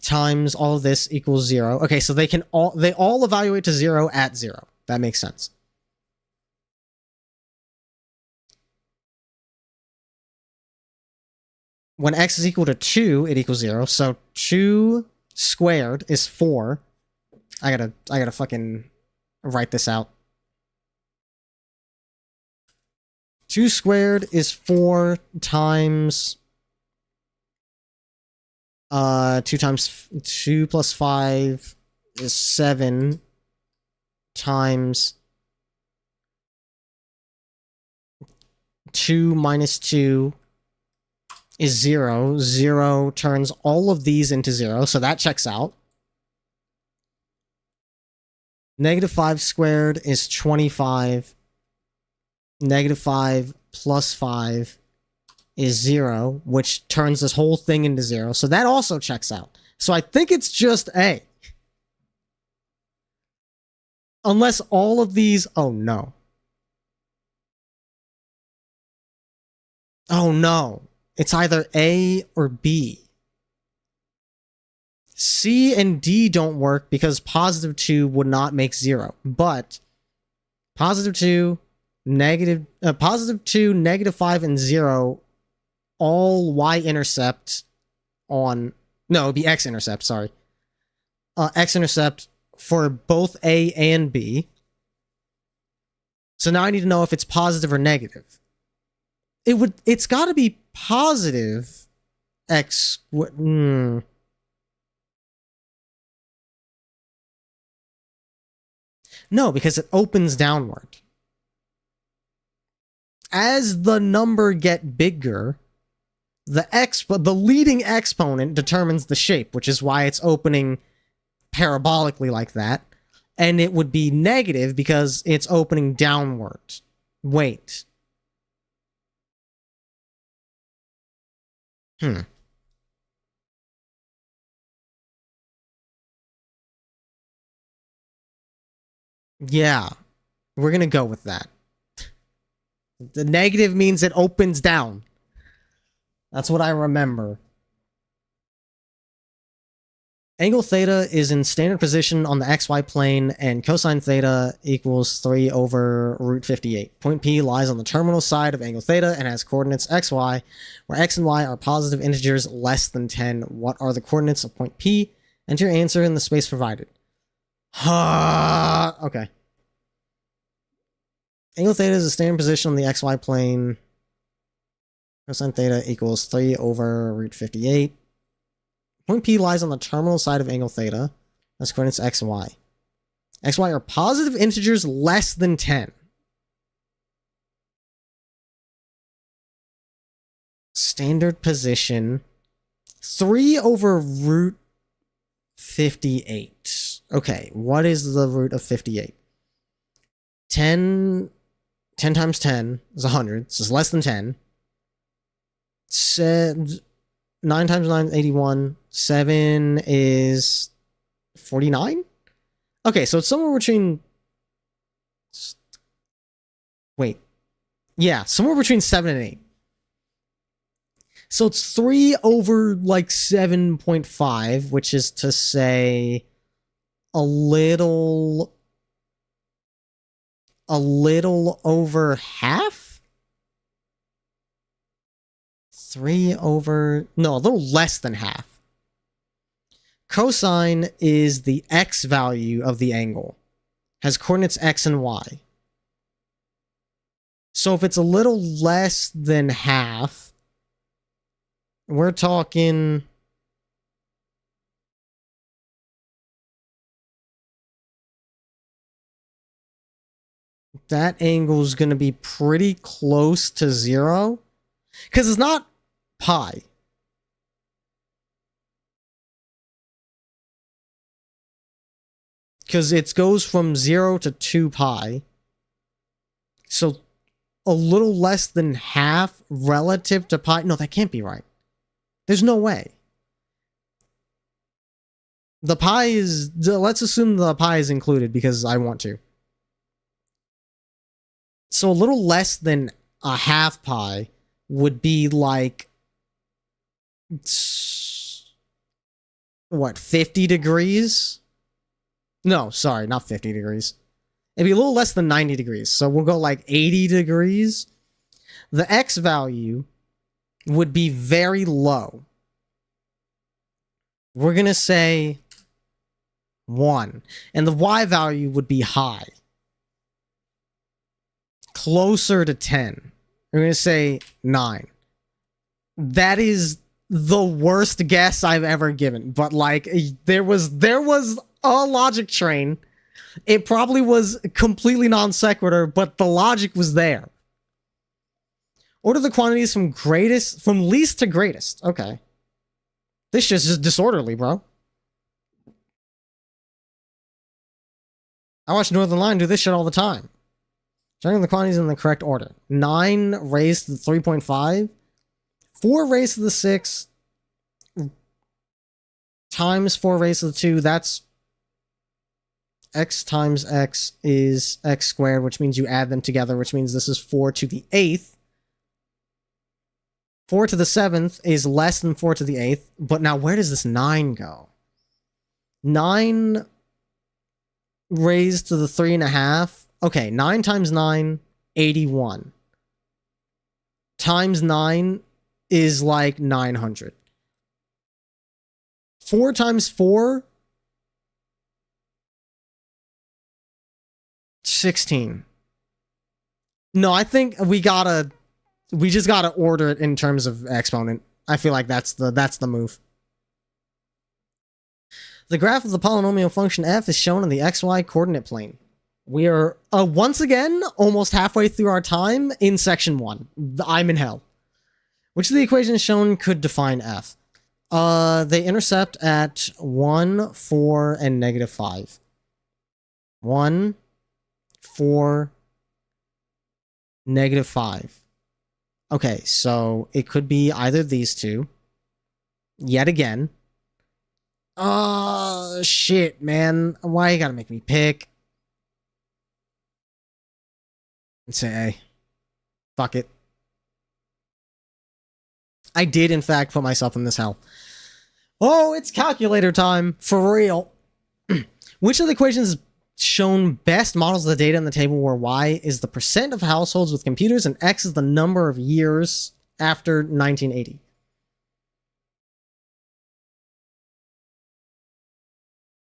times all of this equals 0. Okay, so they all evaluate to 0 at 0. That makes sense. When x is equal to 2, it equals 0. So 2 squared is 4. I gotta fucking write this out. 2 squared is 4 times 2 plus 5 is 7 times 2 minus 2 is 0. 0 turns all of these into 0, so that checks out. -5 squared is 25. -5 plus 5 is 0, which turns this whole thing into 0. So that also checks out. So I think it's just A. Unless all of these... Oh, no. Oh, no. It's either A or B. C and D don't work because positive 2 would not make 0. But positive 2, -5, and 0 all y-intercept on... No, it'd be x-intercept, sorry. X-intercept for both A and B. So now I need to know if it's positive or negative. It's got to be positive x... No, because it opens downward. As the number get bigger, the leading exponent determines the shape, which is why it's opening parabolically like that. And it would be negative because it's opening downward. Wait. Yeah, we're gonna go with that. The negative means it opens down. That's what I remember. Angle theta is in standard position on the xy plane, and cosine theta equals 3 over root 58. Point P lies on the terminal side of angle theta and has coordinates xy, where x and y are positive integers less than 10. What are the coordinates of point P? Enter your answer in the space provided. Okay. Angle theta is a standard position on the xy plane. Cosine theta equals 3 over root 58. Point P lies on the terminal side of angle theta. That's coordinates x and y. X, y are positive integers less than 10. Standard position. 3 over root 58. Okay, what is the root of 58? 10 times 10 is 100, so it's less than 10. 9 times 9 is 81. 7 is 49? Okay, so it's somewhere between... Wait. Yeah, somewhere between 7 and 8. So it's 3 over, like, 7.5, which is to say a little over half? 3 over... No, a little less than half. Cosine is the x value of the angle. Has coordinates x and y. So if it's a little less than half, we're talking... That angle is going to be pretty close to 0. Because it's not pi. Because it goes from 0 to 2 pi. So a little less than half relative to pi. No, that can't be right. There's no way. The pi is... Let's assume the pi is included because I want to. So a little less than a half pi would be like... What, 50 degrees? No, sorry, not 50 degrees. It'd be a little less than 90 degrees. So we'll go like 80 degrees. The x value would be very low. We're going to say 1. And the y value would be high. Closer to 10. We're going to say 9. That is the worst guess I've ever given. But like, there was a logic train. It probably was completely non sequitur, but the logic was there. Order the quantities from least to greatest. Okay. This shit's just disorderly, bro. I watch Northern Line do this shit all the time. Checking the quantities in the correct order. 9 raised to the 3.5. 4 raised to the 6. Times 4 raised to the 2. That's... X times X is X squared, which means you add them together, which means this is 4 to the 8th. 4 to the 7th is less than 4 to the 8th. But now where does this 9 go? 9 raised to the 3.5. Okay, 9 times 9, 81. Times 9 is like 900. 4 times 4, 16. No, I think we just gotta order it in terms of exponent. I feel like that's the move. The graph of the polynomial function f is shown on the xy coordinate plane. We are once again almost halfway through our time in section 1. I'm in hell. Which of the equations shown could define f? They intercept at 1, 4, and negative 5. 1, 4, negative 5. Okay, so it could be either of these two. Yet again. Shit, man. Why you gotta make me pick? Let's say A. Fuck it. I did, in fact, put myself in this hell. Oh, it's calculator time. For real. Which of the equations shown best models the data in the table where Y is the percent of households with computers and X is the number of years after 1980?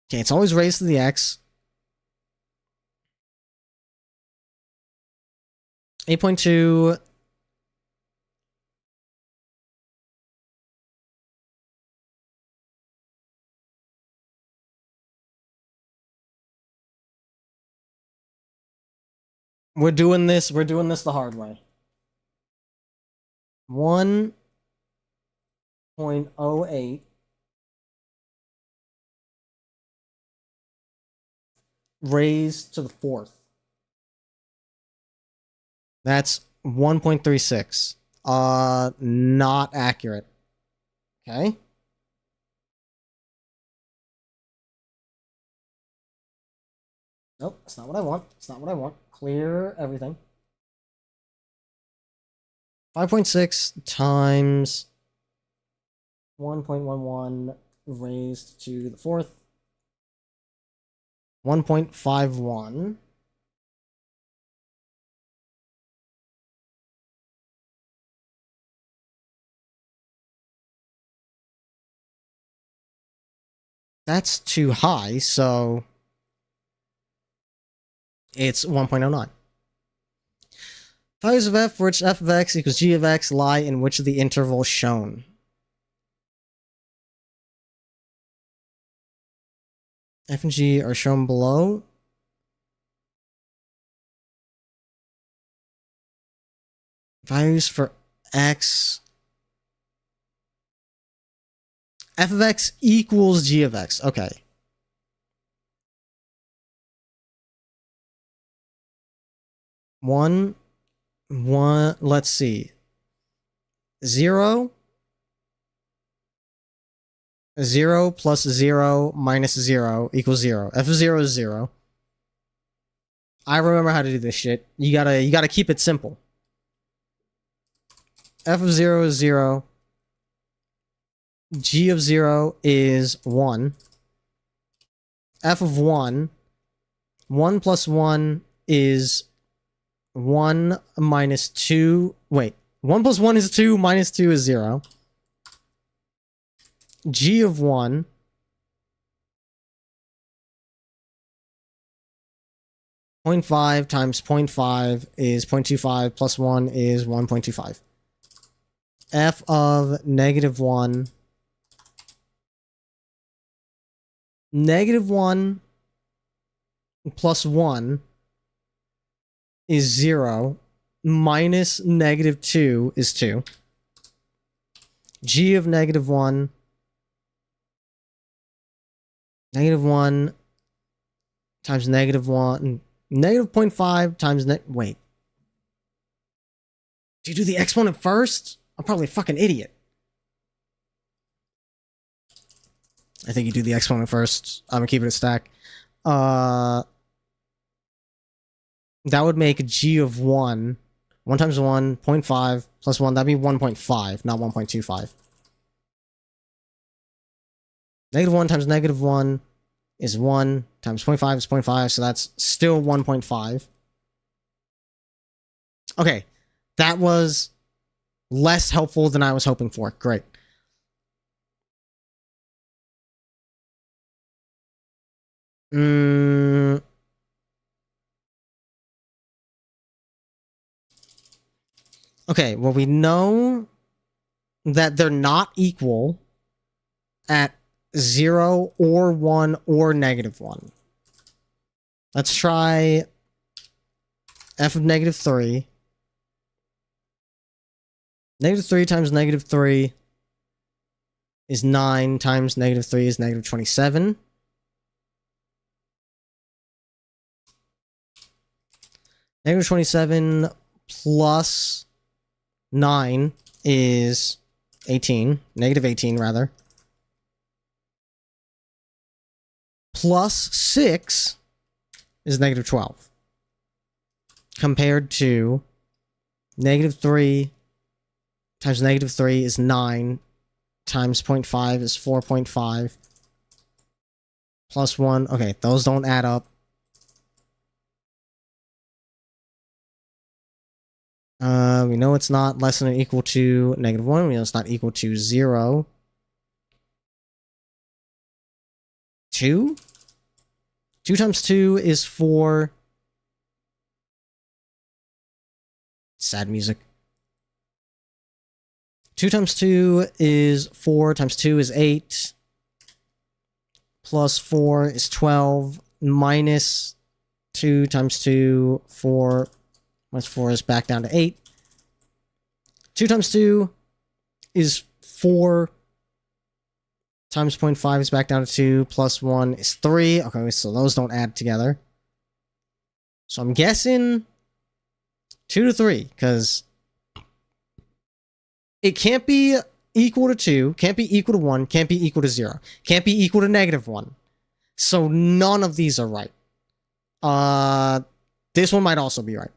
Okay, it's always raised to the X. 8.2. We're doing this the hard way. 1.08 raised to the 4th. That's 1.36. Not accurate. Okay. Nope, that's not what I want. It's not what I want. Clear everything. 5.6 times 1.11 raised to the 4th. 1.51. That's too high, so it's 1.09. Values of f for which f of x equals g of x lie in which of the intervals shown? F and g are shown below. Values for x. F of x equals g of x. Okay. One, let's see. 0. 0 plus 0 minus 0 equals 0. F of 0 is 0. I remember how to do this shit. You gotta keep it simple. F of 0 is 0. G of 0 is 1. F of 1. 1 plus 1 is 1 minus 2. Wait. 1 plus 1 is 2, minus 2 is 0. G of 1. 0.5 times 0.5 is 0.25 plus 1 is 1.25. F of negative 1. Negative 1 plus 1 is 0. Minus negative 2 is 2. G of negative 1. Negative 1 times negative 1. Negative 0.5 times wait. Do you do the exponent first? I'm probably a fucking idiot. I think you do the exponent first. I'm gonna keep it a stack. That would make g of 1. 1 times 1, 0.5 plus 1. That'd be 1.5, not 1.25. Negative 1 times negative 1 is 1 times 0.5 is 0.5, so that's still 1.5. Okay, that was Less helpful than I was hoping for. Great. Okay, well, we know that they're not equal at 0 or 1 or -1. Let's try f of -3. -3 times -3 is 9 times -3 is -27. -27 plus 9 is 18. -18, rather. Plus 6 is -12. Compared to -3 times -3 is 9 times 0.5 is 4.5 plus 1. Okay, those don't add up. We know it's not less than or equal to -1. We know it's not equal to 0. 2? 2 times 2 is 4. Sad music. 2 times 2 is 4 times 2 is 8. Plus 4 is 12. Minus 2 times 2, 4. Minus 4 is back down to 8. 2 times 2 is 4. Times 0.5 is back down to 2. Plus 1 is 3. Okay, so those don't add together. So I'm guessing 2 to 3, because it can't be equal to 2, can't be equal to 1, can't be equal to 0, can't be equal to -1. So none of these are right. This one might also be right.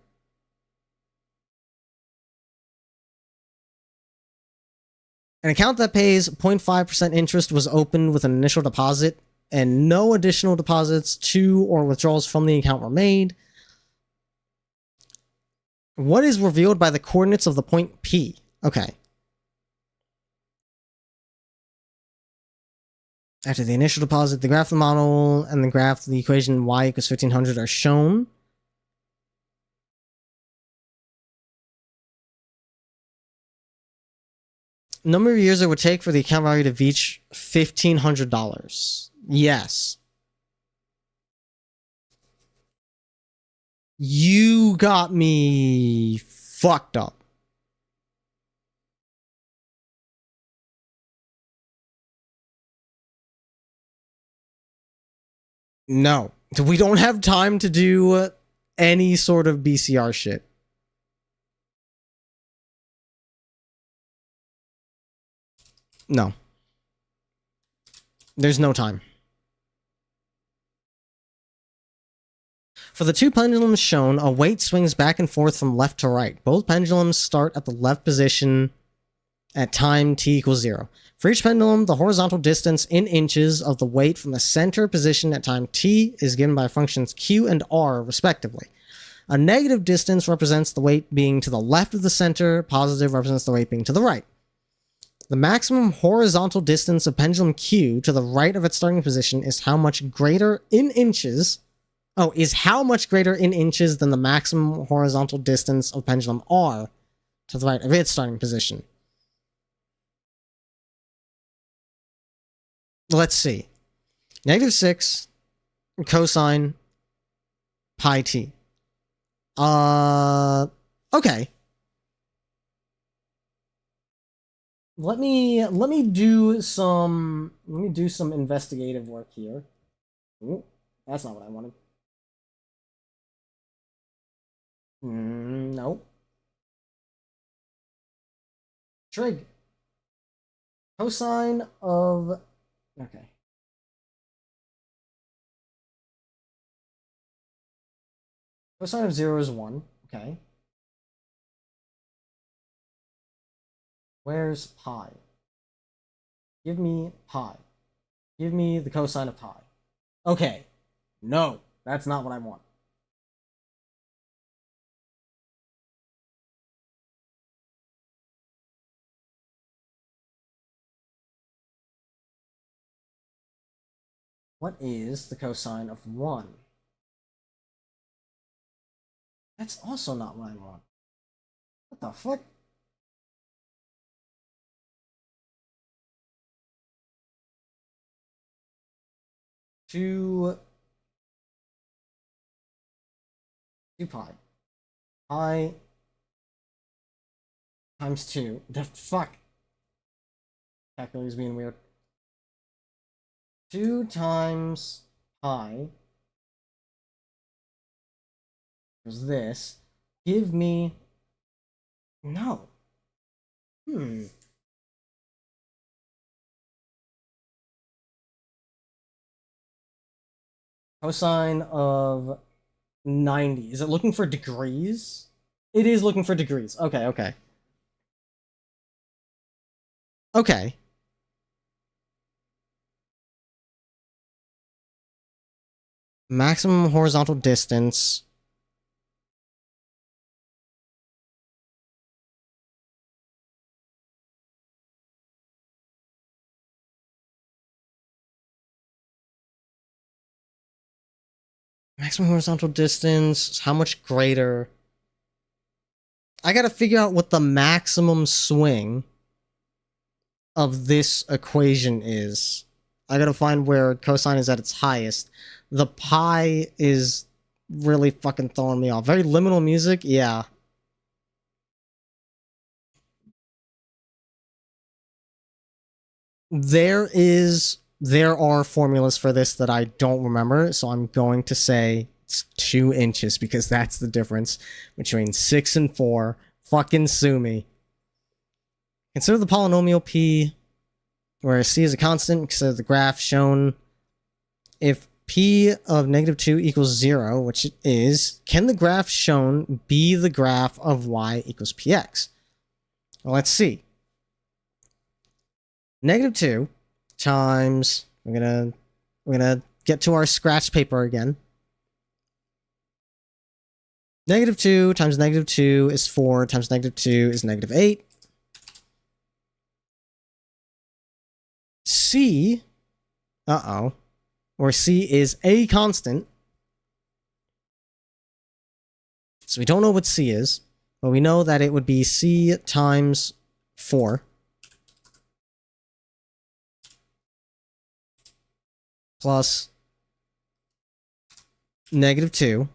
An account that pays 0.5% interest was opened with an initial deposit, and no additional deposits to or withdrawals from the account were made. What is revealed by the coordinates of the point P? Okay. After the initial deposit, the graph of the model and the graph of the equation y equals 1500 are shown. Number of years it would take for the account value to reach $1,500. Yes. You got me fucked up. No. We don't have time to do any sort of BCR shit. No. There's no time. For the two pendulums shown, a weight swings back and forth from left to right. Both pendulums start at the left position at time t equals 0. For each pendulum, the horizontal distance in inches of the weight from the center position at time t is given by functions q and r, respectively. A negative distance represents the weight being to the left of the center, positive represents the weight being to the right. The maximum horizontal distance of pendulum q to the right of its starting position is how much greater in inches than the maximum horizontal distance of pendulum r to the right of its starting position. Let's see. -6 cosine pi t. Okay. Let me do some investigative work here. Ooh, that's not what I wanted. No. Trig. Cosine of... Okay. Cosine of 0 is 1. Okay. Where's pi? Give me pi. Give me the cosine of pi. Okay. No, that's not what I want. What is the cosine of 1? That's also not what I want. What the fuck? Two pi. Pi times 2. The fuck? Calculator's being weird. 2 times pi is this. Give me... No. Cosine of 90. Is it looking for degrees? It is looking for degrees. Okay, okay. Okay. Maximum horizontal distance. Maximum horizontal distance. How much greater? I gotta figure out what the maximum swing of this equation is. I gotta find where cosine is at its highest. The pi is really fucking throwing me off. Very liminal music? Yeah. There are formulas for this that I don't remember, so I'm going to say it's 2 inches because that's the difference between 6 and 4. Fucking sue me. Consider the polynomial p, where c is a constant, consider the graph shown. If p of -2 equals 0, which it is, can the graph shown be the graph of y equals px? Well, let's see. -2 times, we're gonna get to our scratch paper again. -2 times -2 is 4 times -2 is -8. C, where C is a constant. So we don't know what C is, but we know that it would be C times 4 plus -2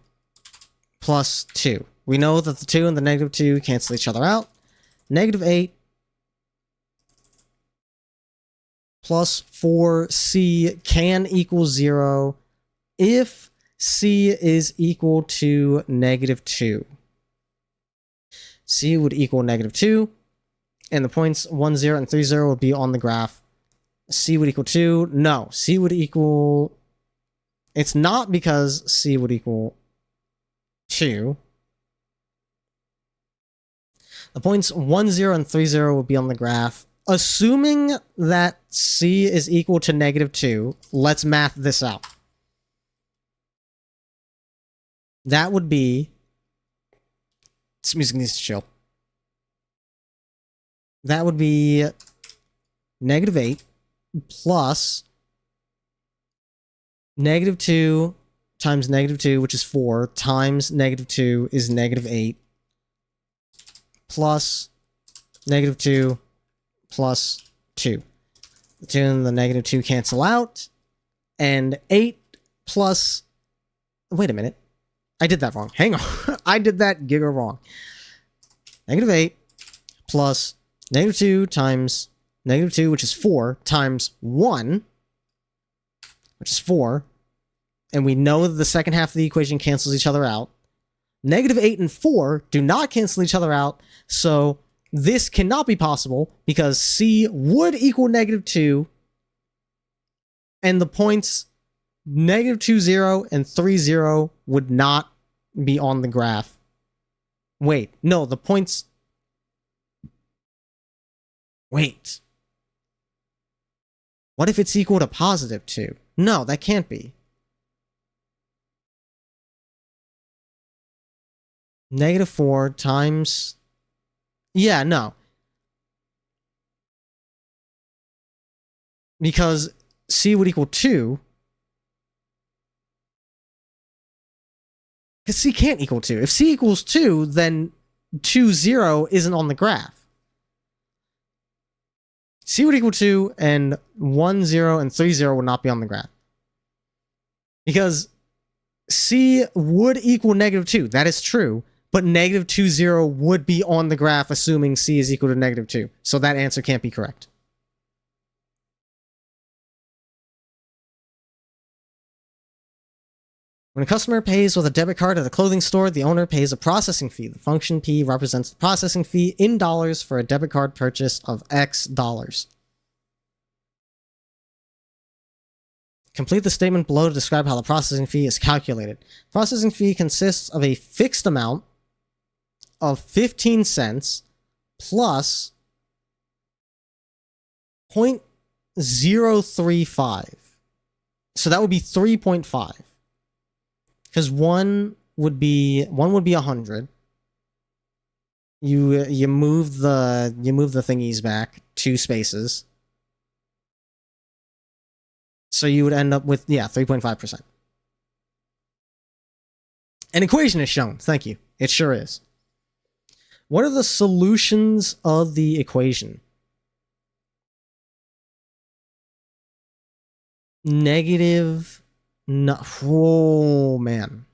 plus 2. We know that the 2 and the -2 cancel each other out. -8 plus 4c can equal 0 if c is equal to -2. C would equal -2, and the points 1, 0, and 3, 0 would be on the graph. C would equal 2. No, C would equal... It's not because C would equal 2. The points 1, 0, and 3, 0 would be on the graph. Assuming that C is equal to -2, let's math this out. That would be... This music needs to chill. That would be -8 plus -2 times -2, which is 4, times -2 is -8, plus -2 plus 2. The 2 and the -2 cancel out, and 8 plus... Wait a minute. I did that wrong. Hang on. I did that giga wrong. -8 plus -2 times -2, which is 4, times 1, which is 4, and we know that the second half of the equation cancels each other out. -8 and 4 do not cancel each other out, so this cannot be possible because C would equal -2, and the points -2, 0 and 3, 0 would not be on the graph. Wait, no, the points... Wait. What if it's equal to +2? No, that can't be. -4 times... Yeah, no. Because C would equal 2, Because C can't equal 2. If C equals 2, then 2, 0 isn't on the graph. C would equal 2, and 1, 0, and 3, 0 would not be on the graph. Because C would equal negative 2. That is true. But negative 2, 0 would be on the graph, assuming C is equal to negative 2. So that answer can't be correct. When a customer pays with a debit card at a clothing store, the owner pays a processing fee. The function P represents the processing fee in dollars for a debit card purchase of X dollars. Complete the statement below to describe how the processing fee is calculated. Processing fee consists of a fixed amount of 15 cents plus 0.035. So that would be 3.5. Because one would be 100. You move the thingies back 2 spaces. So you would end up with 3.5%. An equation is shown. Thank you. It sure is. What are the solutions of the equation? Negative. No. Oh, man.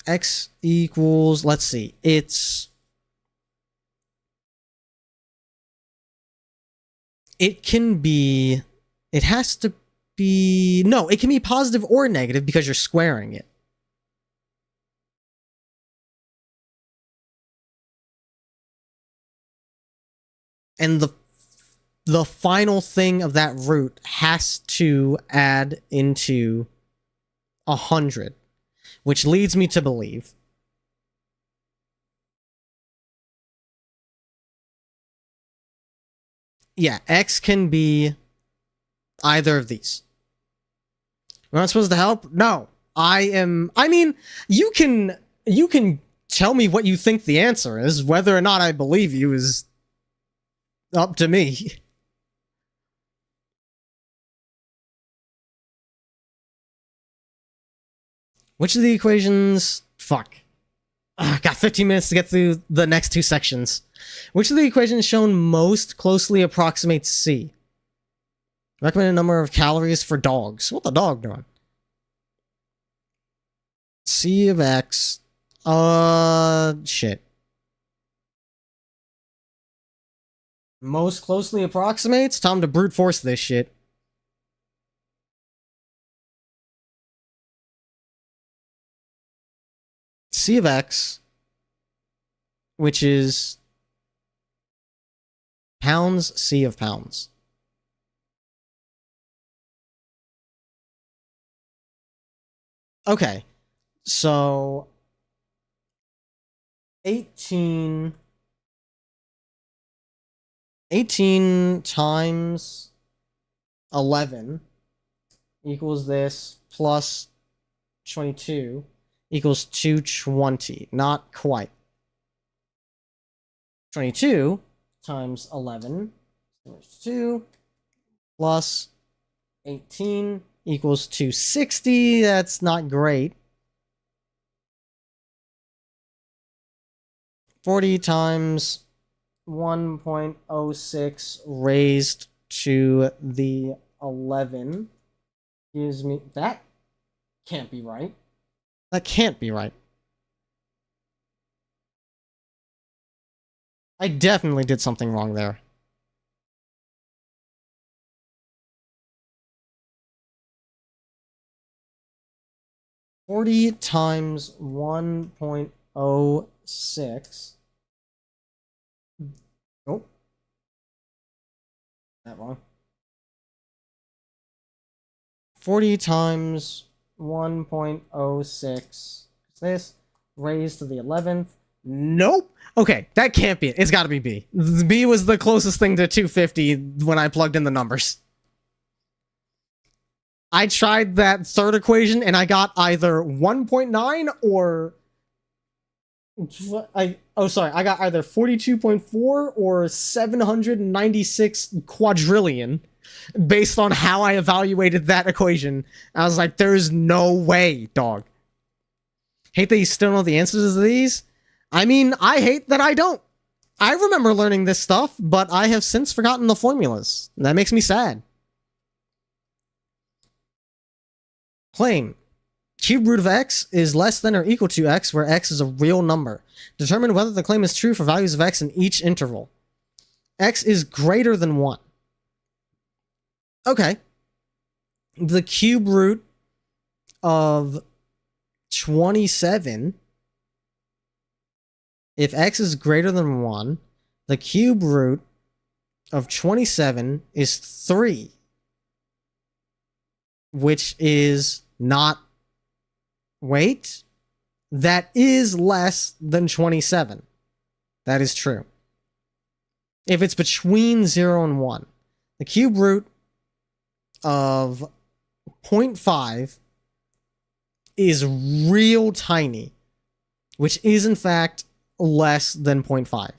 X equals, let's see, it can be, it has to be, no, it can be positive or negative because you're squaring it. And the final thing of that root has to add into 100, which leads me to believe X can be either of these. We're not supposed to help? No. I mean, you can tell me what you think the answer is. Whether or not I believe you is up to me. Which of the equations... Fuck. Got 15 minutes to get through the next 2 sections. Which of the equations shown most closely approximates C? Recommended number of calories for dogs. What the dog doing? C of X. Shit. Most closely approximates? Time to brute force this shit. C of X, which is pounds C of pounds. Okay, so 18 times 11 equals this plus 22 equals 220. Not quite. 22 times 11 is 2 plus 18 equals 260. That's not great. 40 times 1.06 raised to the 11 gives me... That can't be right. That can't be right. I definitely did something wrong there. $40 times 1.06. Oh. That wrong. 40 times 1.06. This raised to the 11th. Nope. Okay, that can't be it. It's got to be B. B was the closest thing to 250 when I plugged in the numbers. I tried that third equation and I got either 1.9 or Oh, sorry. I got either 42.4 or 796 quadrillion based on how I evaluated that equation. I was like, there's no way, dog. Hate that you still know the answers to these? I mean, I hate that I don't. I remember learning this stuff, but I have since forgotten the formulas. That makes me sad. Claim. Cube root of x is less than or equal to x, where x is a real number. Determine whether the claim is true for values of x in each interval. X is greater than 1. Okay. The cube root of 27, if x is greater than 1, the cube root of 27 is 3, which is not... Wait, that is less than 27. That is true. If it's between 0 and 1, the cube root of 0.5 is real tiny, which is in fact less than 0.5.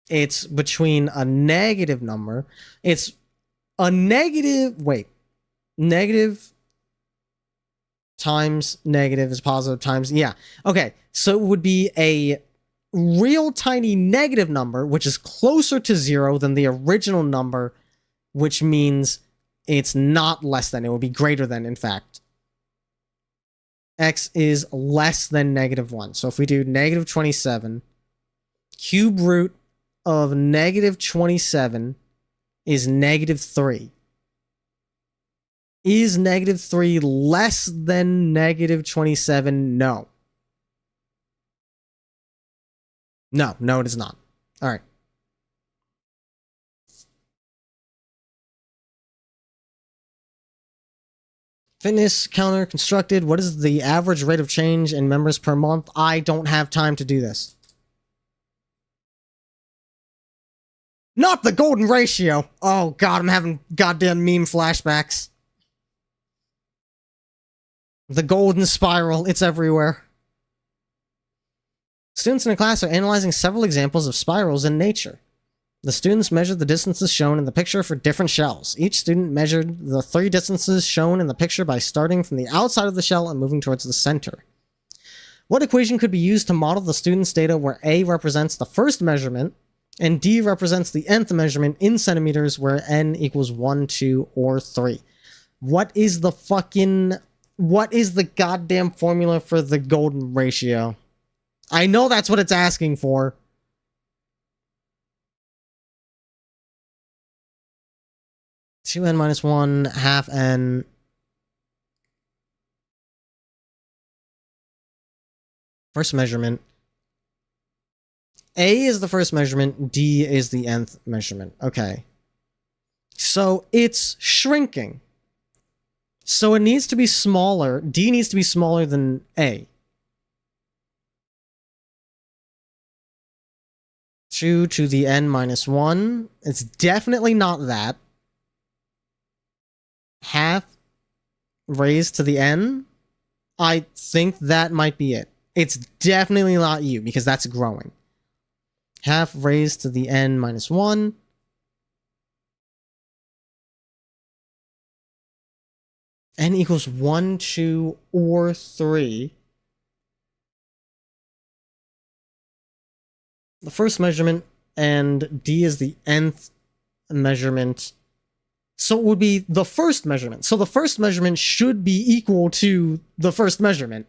It's between a negative number. It's a negative... Wait. Negative times negative is positive times... Yeah. Okay. So it would be a real tiny negative number, which is closer to 0 than the original number, which means it's not less than. It would be greater than, in fact. X is less than negative 1. So if we do negative 27, cube root of negative 27 is negative 3. Is negative 3 less than negative 27? No. No, it is not. All right. Fitness counter constructed. What is the average rate of change in members per month? I don't have time to do this. Not the golden ratio. Oh, God, I'm having goddamn meme flashbacks. The golden spiral, it's everywhere. Students in a class are analyzing several examples of spirals in nature. The students measured the distances shown in the picture for different shells. Each student measured the 3 distances shown in the picture by starting from the outside of the shell and moving towards the center. What equation could be used to model the student's data where A represents the first measurement and D represents the nth measurement in centimeters where n equals 1, 2, or 3? What is the goddamn formula for the golden ratio? I know that's what it's asking for. Two n minus 1, half n. First measurement. A is the first measurement, D is the nth measurement. Okay. So it's shrinking. So it needs to be smaller. D needs to be smaller than A. 2 to the n minus 1. It's definitely not that. Half raised to the n. I think that might be it. It's definitely not U, because that's growing. Half raised to the n minus 1. N equals 1, 2, or 3. The first measurement, and D is the nth measurement. So it would be the first measurement. So the first measurement should be equal to the first measurement.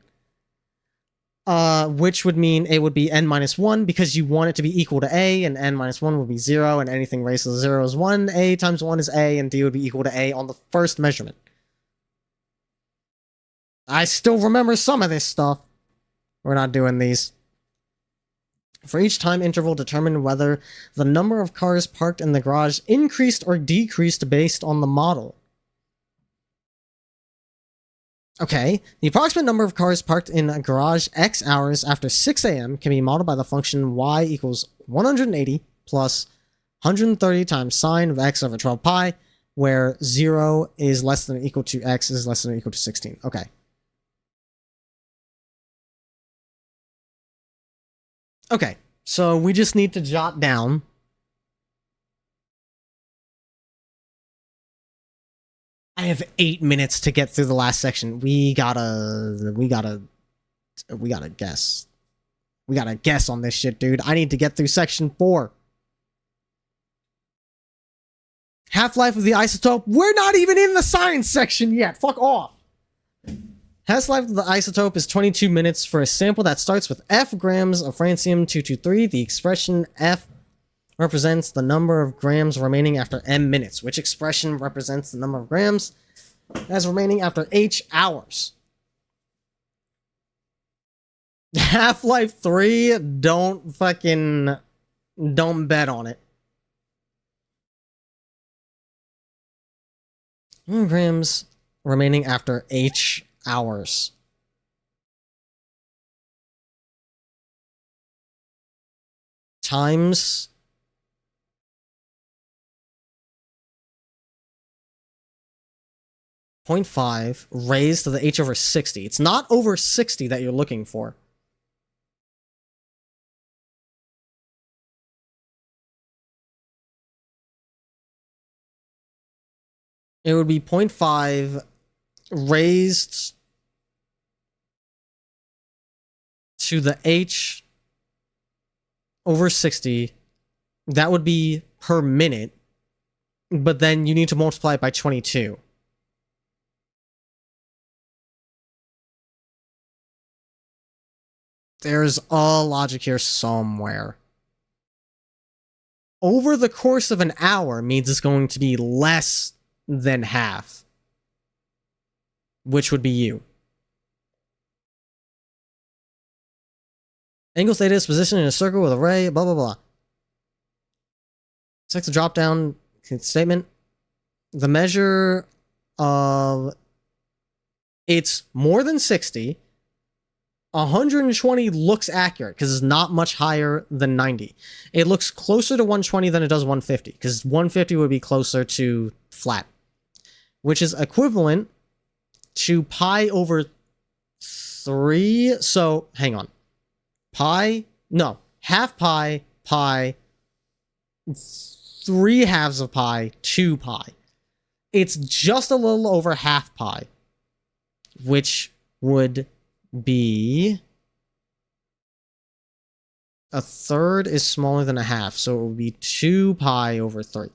Which would mean it would be n minus 1 because you want it to be equal to A, and n minus 1 would be 0, and anything raised to 0 is 1. A times 1 is A, and D would be equal to A on the first measurement. I still remember some of this stuff. We're not doing these. For each time interval, determine whether the number of cars parked in the garage increased or decreased based on the model. Okay, the approximate number of cars parked in a garage X hours after 6 a.m. can be modeled by the function y equals 180 plus 130 times sine of x over 12 pi, where 0 is less than or equal to x is less than or equal to 16. Okay. Okay, so we just need to jot down. I have 8 minutes to get through the last section. We gotta guess. We gotta guess on this shit, dude. I need to get through section 4. Half-life of the isotope. We're not even in the science section yet. Fuck off. Half-life of the isotope is 22 minutes for a sample that starts with F grams of francium-223. The expression F represents the number of grams remaining after M minutes. Which expression represents the number of grams that's remaining after H hours? Half-Life 3, don't bet on it. Grams remaining after H hours. Times 0.5 raised to the H over 60. It's not over 60 that you're looking for. It would be 0.5 raised to the H over 60. That would be per minute, but then you need to multiply it by 22. There's a logic here somewhere. Over the course of an hour means it's going to be less than half, which would be U. Angle theta is positioned in a circle with a ray, blah, blah, blah. Select the drop-down statement. The measure of... It's more than 60. 120 looks accurate because it's not much higher than 90. It looks closer to 120 than it does 150 because 150 would be closer to flat, which is equivalent to pi over 3. So, hang on. Half pi, 3 halves of pi, 2 pi. It's just a little over half pi, which would be... A third is smaller than a half, so it would be 2 pi over 3.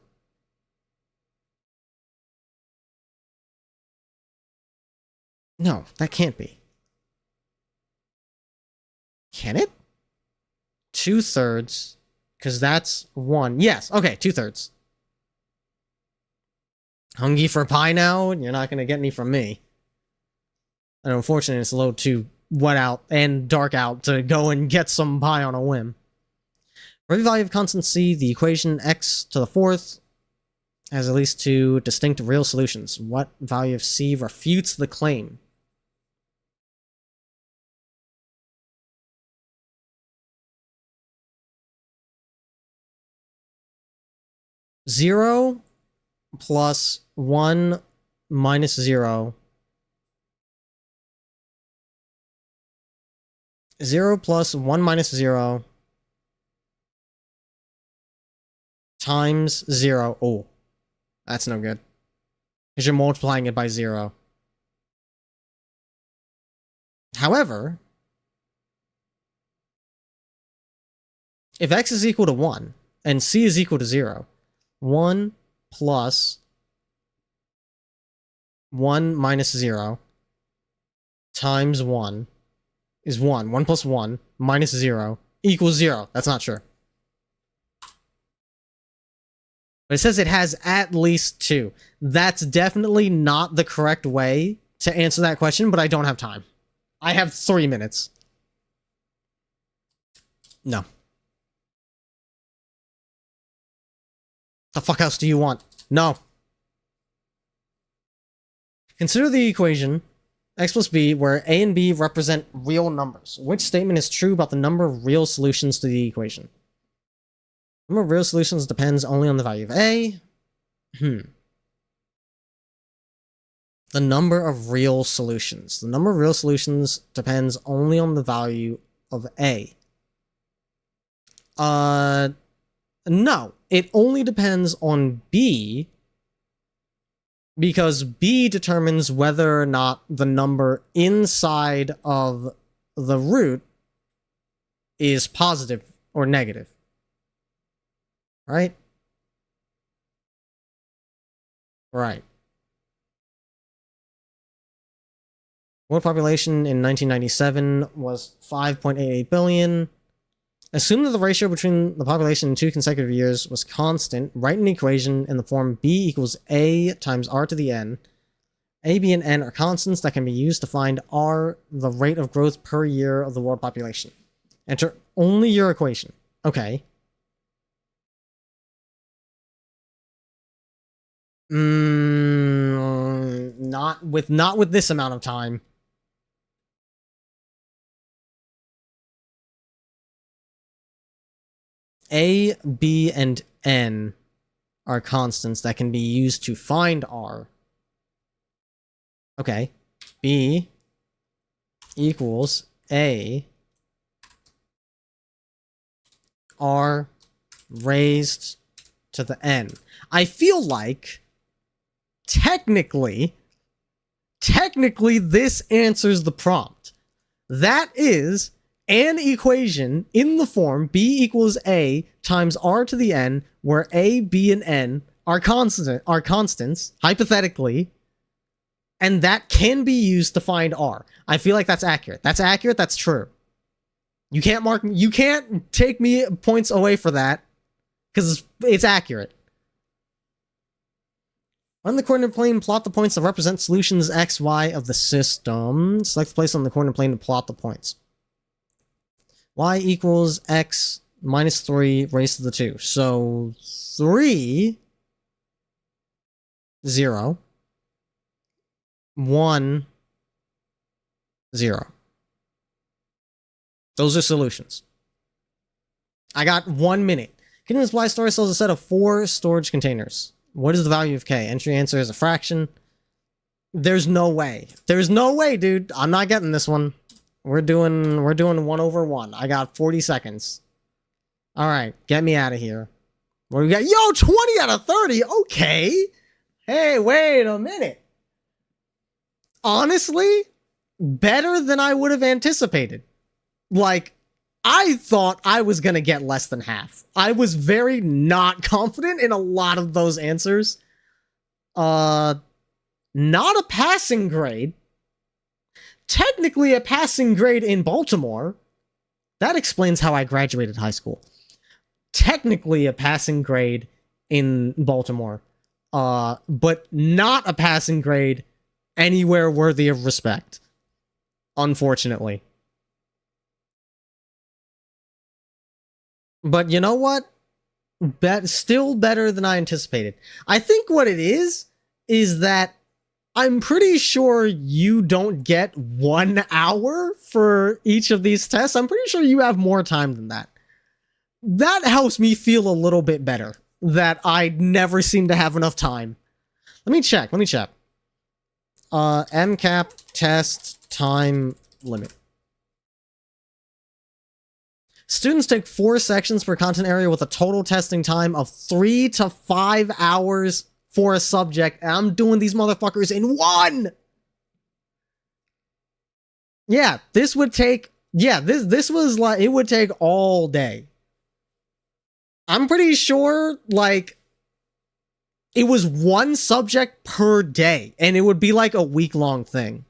No, that can't be. Can it? 2/3, because that's 1. Yes, okay, 2/3. Hungry for pie now? You're not going to get any from me. And unfortunately, it's a little too wet out and dark out to go and get some pie on a whim. For every value of constant c, the equation x to the 4th has at least 2 distinct real solutions. What value of c refutes the claim? Zero plus 1 minus 0. 0 plus 1 minus 0 times 0. Oh, that's no good. Because you're multiplying it by 0. However, if x is equal to 1 and c is equal to 0, 1 plus 1 minus 0 times 1 is 1. 1 plus 1 minus 0 equals 0. That's not sure. But it says it has at least 2. That's definitely not the correct way to answer that question, but I don't have time. I have 3 minutes. No. The fuck else do you want? No. Consider the equation x plus b where a and b represent real numbers. Which statement is true about the number of real solutions to the equation? The number of real solutions depends only on the value of a. The number of real solutions. The number of real solutions depends only on the value of a. No. It only depends on B, because B determines whether or not the number inside of the root is positive or negative. Right? Right. World population in 1997 was 5.88 billion. Assume that the ratio between the population in 2 consecutive years was constant. Write an equation in the form b equals a times r to the n. A, b, and n are constants that can be used to find r, the rate of growth per year of the world population. Enter only your equation. Okay. Not with this amount of time. A, B, and N are constants that can be used to find R. Okay. B equals A R raised to the N. I feel like technically this answers the prompt. That is an equation in the form b equals a times r to the n, where a, b, and n are constants, hypothetically, and that can be used to find r. I feel like that's accurate. That's accurate. That's true. You can't take me points away for that, because it's accurate. On the coordinate plane, plot the points that represent solutions x, y of the system. Select the place on the coordinate plane to plot the points. Y equals x minus 3 raised to the 2. So 3, 0, 1, 0. Those are solutions. I got 1 minute. Kingdom Supply Store sells a set of 4 storage containers. What is the value of K? Entry answer is a fraction. There's no way. There's no way, dude. I'm not getting this one. We're doing 1/1. I got 40 seconds. All right, get me out of here. What do we got? Yo, 20 out of 30. Okay. Hey, wait a minute. Honestly, better than I would have anticipated. Like, I thought I was going to get less than half. I was very not confident in a lot of those answers. Not a passing grade. Technically a passing grade in Baltimore. That explains how I graduated high school. Technically a passing grade in Baltimore. But not a passing grade anywhere worthy of respect. Unfortunately. But you know what? Still better than I anticipated. I think what it is that I'm pretty sure you don't get 1 hour for each of these tests. I'm pretty sure you have more time than that. That helps me feel a little bit better, that I never seem to have enough time. Let me check. MCAP test time limit. Students take 4 sections per content area with a total testing time of 3 to 5 hours for a subject, and I'm doing these motherfuckers in 1! Yeah, this would take... Yeah, this was like... It would take all day. I'm pretty sure, like... It was 1 subject per day, and it would be like a week-long thing.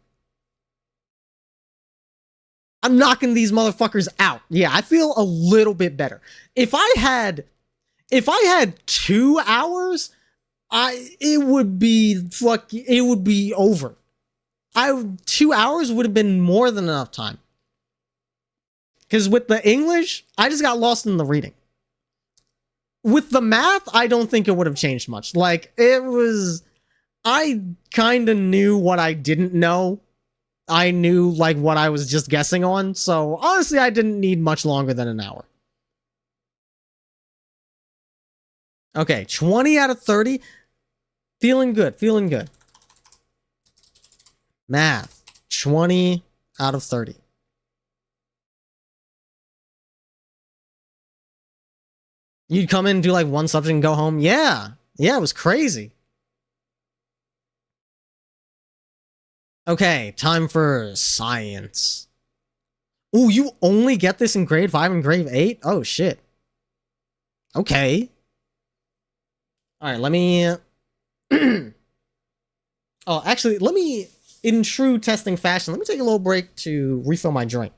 I'm knocking these motherfuckers out. Yeah, I feel a little bit better. If I had 2 hours, it would be over. 2 hours would have been more than enough time. Because with the English, I just got lost in the reading. With the math, I don't think it would have changed much. Like, I kind of knew what I didn't know. I knew, like, what I was just guessing on. So, honestly, I didn't need much longer than an hour. Okay, 20 out of 30. Feeling good. Math. 20 out of 30. You'd come in and do like one subject and go home. Yeah. Yeah, it was crazy. Okay, time for science. Ooh, you only get this in grade 5 and grade 8? Oh, shit. Okay. Alright, let me... oh, actually, let me, in true testing fashion, let me take a little break to refill my drink.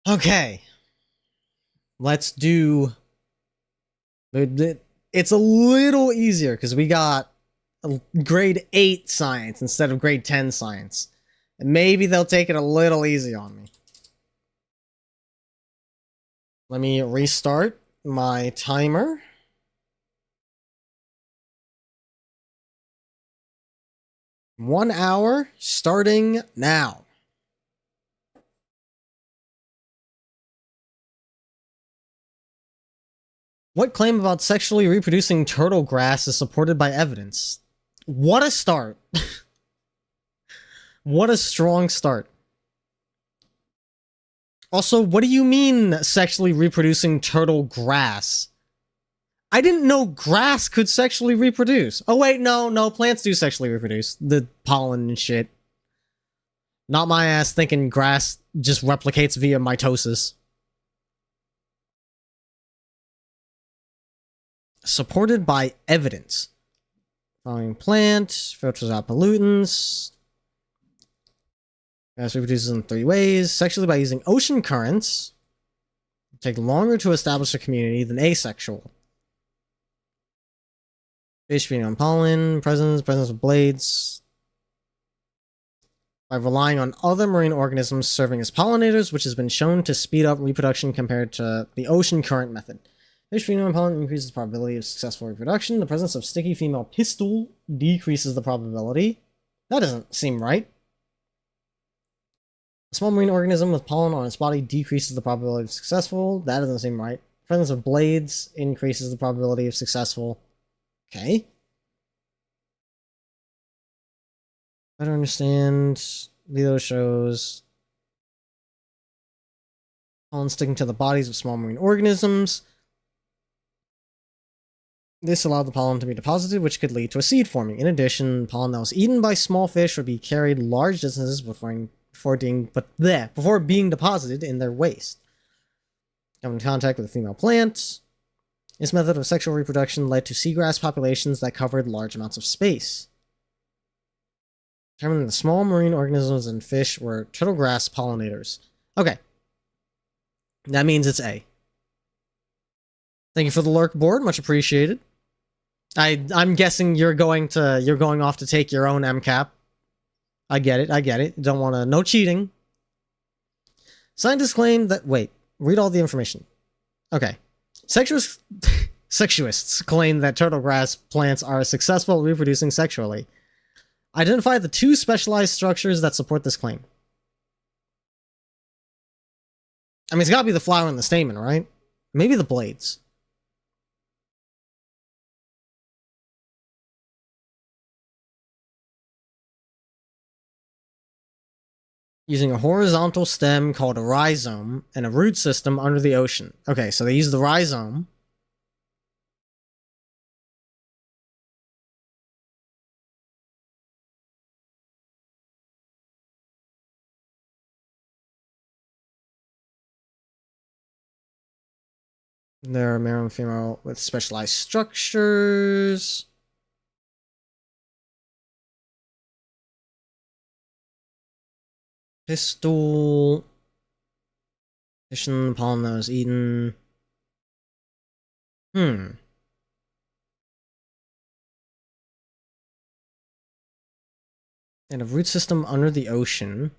Okay. Let's do... It's a little easier because we got grade 8 science instead of grade 10 science. And maybe they'll take it a little easy on me. Let me restart my timer. One hour starting now. What claim about sexually reproducing turtle grass is supported by evidence? What a start. What a strong start. Also, what do you mean sexually reproducing turtle grass? I didn't know grass could sexually reproduce. Oh wait, no, plants do sexually reproduce. The pollen and shit. Not my ass thinking grass just replicates via mitosis. Supported by evidence. Following plant, filters out pollutants. Grass reproduces in 3 ways. Sexually by using ocean currents. Take longer to establish a community than asexual. Fish feeding on pollen, presence of blades. By relying on other marine organisms serving as pollinators, which has been shown to speed up reproduction compared to the ocean current method. Fish feeding on pollen increases the probability of successful reproduction. The presence of sticky female pistil decreases the probability. That doesn't seem right. A small marine organism with pollen on its body decreases the probability of successful. That doesn't seem right. Presence of blades increases the probability of successful. Okay. Better understand. Video shows pollen sticking to the bodies of small marine organisms. This allowed the pollen to be deposited, which could lead to a seed forming. In addition, pollen that was eaten by small fish would be carried large distances before being deposited in their waste. Coming in contact with a female plant. This method of sexual reproduction led to seagrass populations that covered large amounts of space. Determining the small marine organisms and fish were turtlegrass pollinators. Okay. That means it's A. Thank you for the lurk board, much appreciated. I'm guessing you're going off to take your own MCAP. I get it. Don't want to, no cheating. Scientists claim that, wait, read all the information. Okay. Sexuists claim that turtle grass plants are successful at reproducing sexually. Identify the 2 specialized structures that support this claim. I mean, it's gotta be the flower and the stamen, right? Maybe the blades. Using a horizontal stem called a rhizome and a root system under the ocean. Okay, so they use the rhizome. They're male and female with specialized structures. Pistol. Fission, pollen that was eaten. And a root system under the ocean.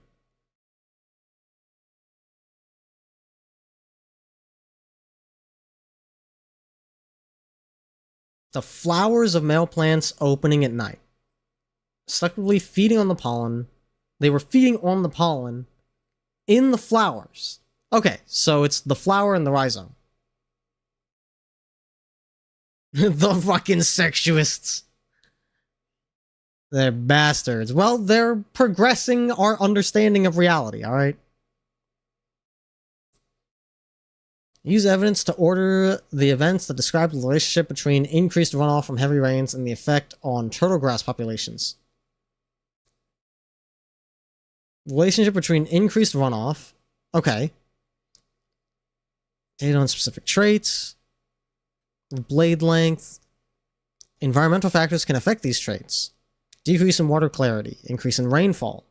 The flowers of male plants opening at night. Selectively feeding on the pollen. They were feeding on the pollen in the flowers. Okay, so it's the flower and the rhizome. The fucking sexuists. They're bastards. Well, they're progressing our understanding of reality, alright? Use evidence to order the events that describe the relationship between increased runoff from heavy rains and the effect on turtle grass populations. Relationship between increased runoff. Okay. Data on specific traits. Blade length. Environmental factors can affect these traits. Decrease in water clarity. Increase in rainfall.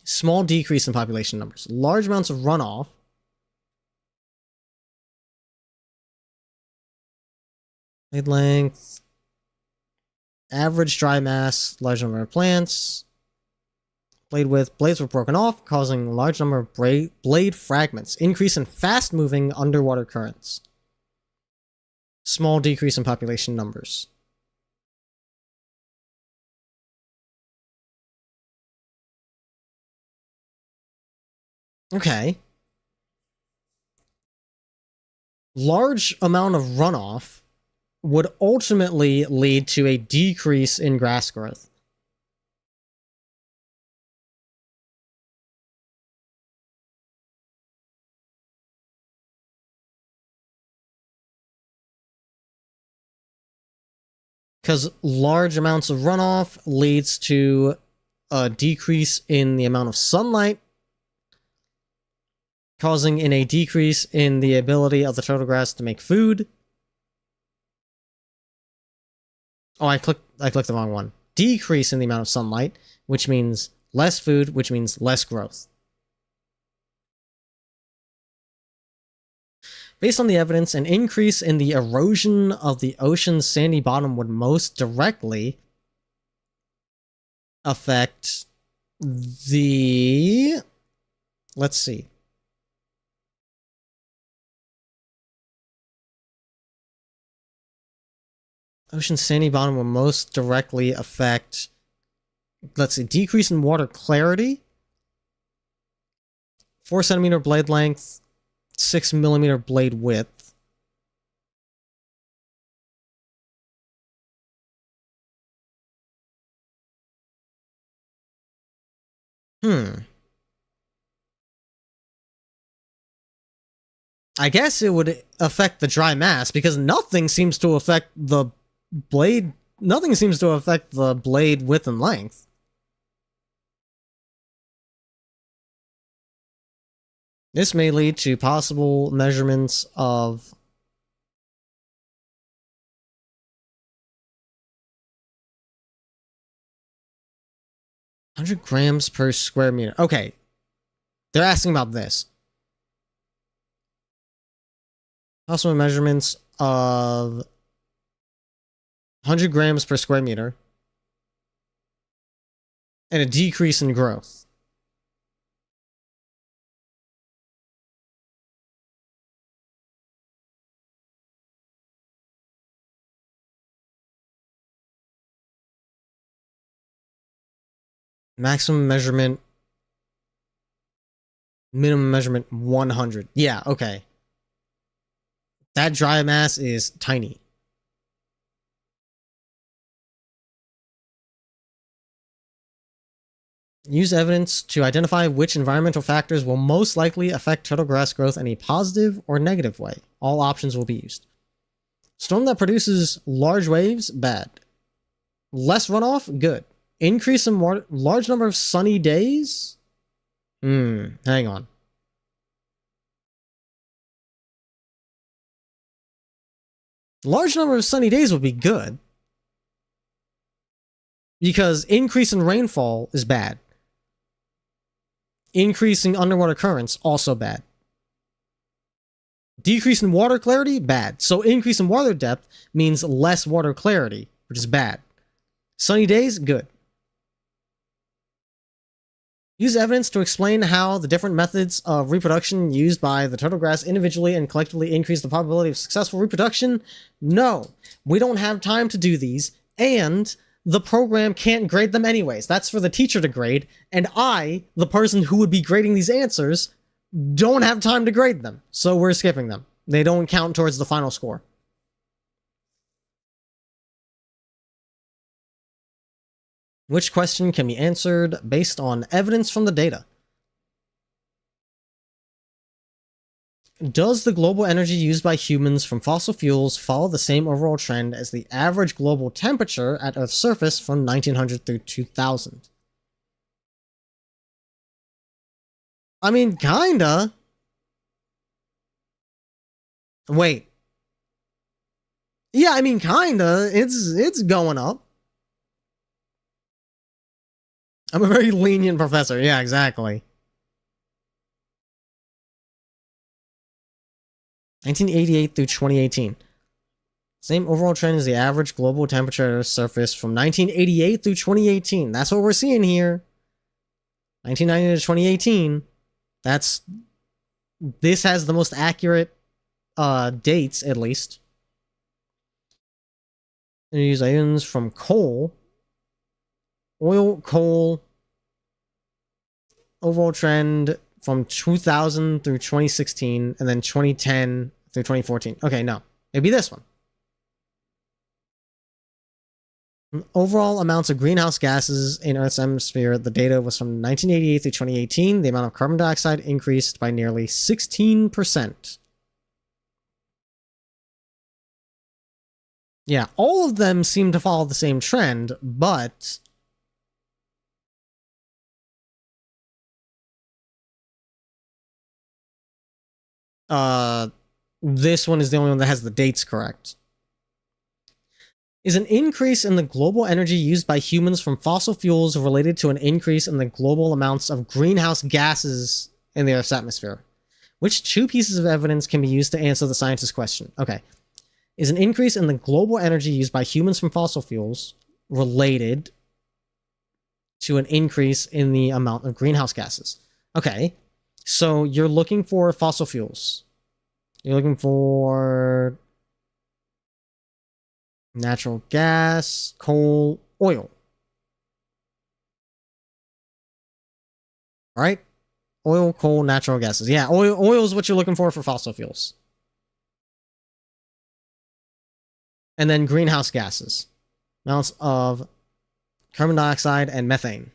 Small decrease in population numbers. Large amounts of runoff. Blade length. Average dry mass. Large number of plants. Blade width. Blades were broken off, causing a large number of blade fragments. Increase in fast-moving underwater currents. Small decrease in population numbers. Okay. Large amount of runoff would ultimately lead to a decrease in grass growth. Because large amounts of runoff leads to a decrease in the amount of sunlight, causing in a decrease in the ability of the turtle grass to make food. Oh, I clicked the wrong one. Decrease in the amount of sunlight, which means less food, which means less growth. Based on the evidence, an increase in the erosion of the ocean's sandy bottom would most directly affect the... Let's see. Ocean's sandy bottom will most directly affect... Let's see. Decrease in water clarity. 4 centimeter blade length. 6 millimeter blade width. I guess it would affect the dry mass because nothing seems to affect the blade. Nothing seems to affect the blade width and length. This may lead to possible measurements of $100 grams per square meter. Okay. They're asking about this. Possible measurements of 100 grams per square meter and a decrease in growth. Maximum measurement, minimum measurement 100. Yeah, okay. That dry mass is tiny. Use evidence to identify which environmental factors will most likely affect turtle grass growth in a positive or negative way. All options will be used. Storm that produces large waves, bad. Less runoff, good. Increase in large number of sunny days? Hang on. Large number of sunny days would be good. Because increase in rainfall is bad. Increasing underwater currents, also bad. Decrease in water clarity, bad. So increase in water depth means less water clarity, which is bad. Sunny days, good. Use evidence to explain how the different methods of reproduction used by the turtle grass individually and collectively increase the probability of successful reproduction. No, we don't have time to do these, and the program can't grade them anyways. That's for the teacher to grade, and I, the person who would be grading these answers, don't have time to grade them, so we're skipping them. They don't count towards the final score. Which question can be answered based on evidence from the data? Does the global energy used by humans from fossil fuels follow the same overall trend as the average global temperature at Earth's surface from 1900 through 2000? I mean, kinda. Wait. Yeah, I mean, kinda. It's going up. I'm a very lenient professor. Yeah, exactly. 1988 through 2018. Same overall trend as the average global temperature surface from 1988 through 2018. That's what we're seeing here. 1990 to 2018. This has the most accurate dates, at least. They use items from coal, oil, coal, overall trend from 2000 through 2016, and then 2010 through 2014. Okay, no. Maybe this one. Overall amounts of greenhouse gases in Earth's atmosphere, the data was from 1988 through 2018. The amount of carbon dioxide increased by nearly 16%. Yeah, all of them seem to follow the same trend, but this one is the only one that has the dates correct. Is an increase in the global energy used by humans from fossil fuels related to an increase in the global amounts of greenhouse gases in the Earth's atmosphere? Which two pieces of evidence can be used to answer the scientist's question? Okay. Is an increase in the global energy used by humans from fossil fuels related to an increase in the amount of greenhouse gases? Okay. So you're looking for fossil fuels. You're looking for natural gas, coal, oil. All right? Oil, coal, natural gases. Yeah, oil is what you're looking for fossil fuels. And then greenhouse gases. Amounts of carbon dioxide and methane.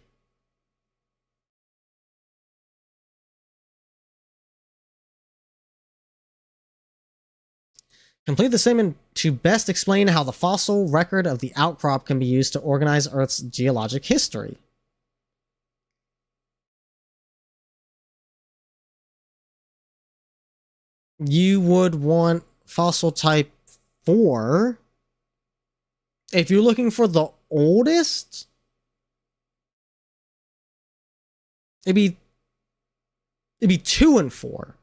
Complete the statement to best explain how the fossil record of the outcrop can be used to organize Earth's geologic history. You would want fossil type 4. If you're looking for the oldest, it'd be 2 and 4.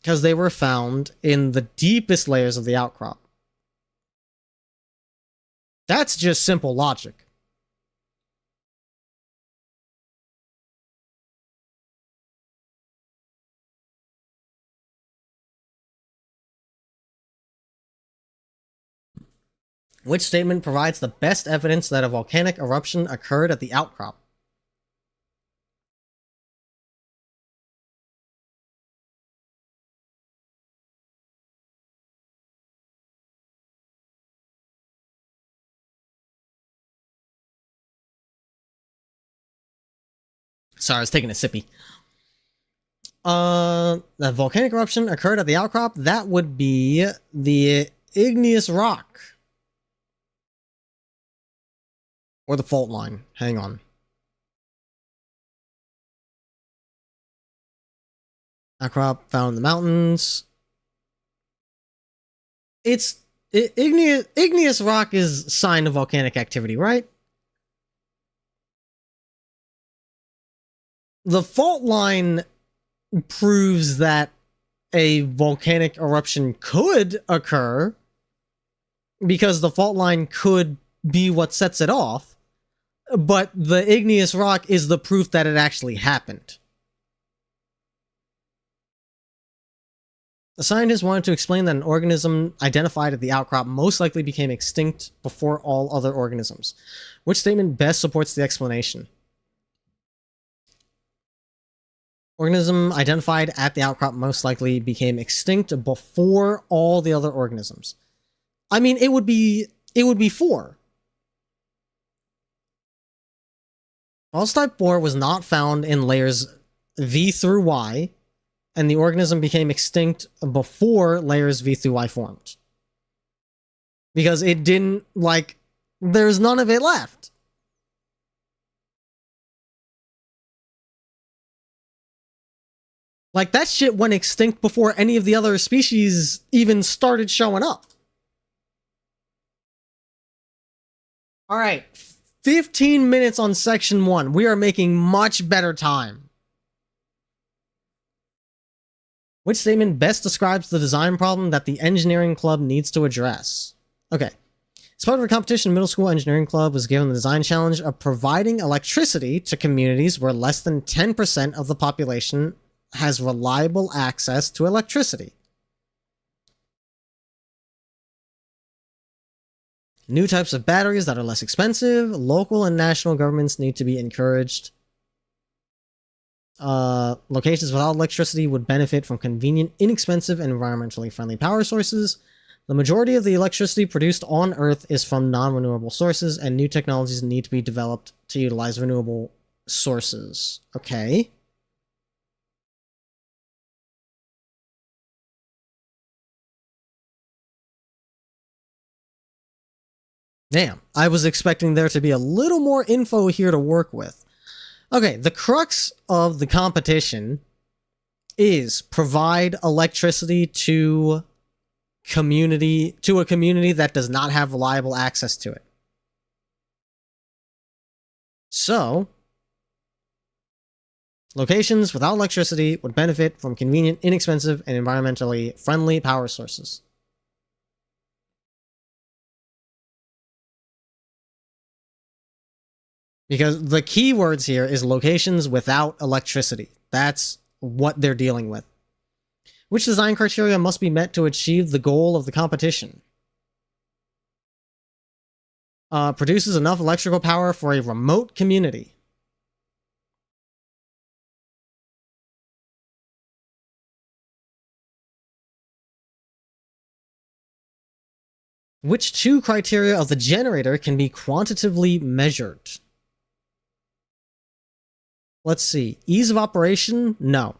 Because they were found in the deepest layers of the outcrop. That's just simple logic. Which statement provides the best evidence that a volcanic eruption occurred at the outcrop? Sorry, I was taking a sippy. The volcanic eruption occurred at the outcrop. That would be the igneous rock. Or the fault line. Hang on. Outcrop found in the mountains. Igneous rock is sign of volcanic activity, right? The fault line proves that a volcanic eruption could occur because the fault line could be what sets it off, but the igneous rock is the proof that it actually happened. The scientists wanted to explain that an organism identified at the outcrop most likely became extinct before all other organisms. Which statement best supports the explanation? Organism identified at the outcrop most likely became extinct before all the other organisms. I mean, it would be 4. False type 4 was not found in layers V through Y, and the organism became extinct before layers V through Y formed. Because it didn't, there's none of it left. That shit went extinct before any of the other species even started showing up. Alright, 15 minutes on section 1. We are making much better time. Which statement best describes the design problem that the engineering club needs to address? Okay. As part of a competition, middle school engineering club was given the design challenge of providing electricity to communities where less than 10% of the population has reliable access to electricity. New types of batteries that are less expensive. Local and national governments need to be encouraged. Locations without electricity would benefit from convenient, inexpensive, and environmentally friendly power sources. The majority of the electricity produced on Earth is from non-renewable sources, and new technologies need to be developed to utilize renewable sources. Okay. Damn, I was expecting there to be a little more info here to work with. Okay, the crux of the competition is provide electricity to a community that does not have reliable access to it. So, locations without electricity would benefit from convenient, inexpensive, and environmentally friendly power sources. Because the key words here is locations without electricity. That's what they're dealing with. Which design criteria must be met to achieve the goal of the competition? Produces enough electrical power for a remote community. Which 2 criteria of the generator can be quantitatively measured? Let's see. Ease of operation? No.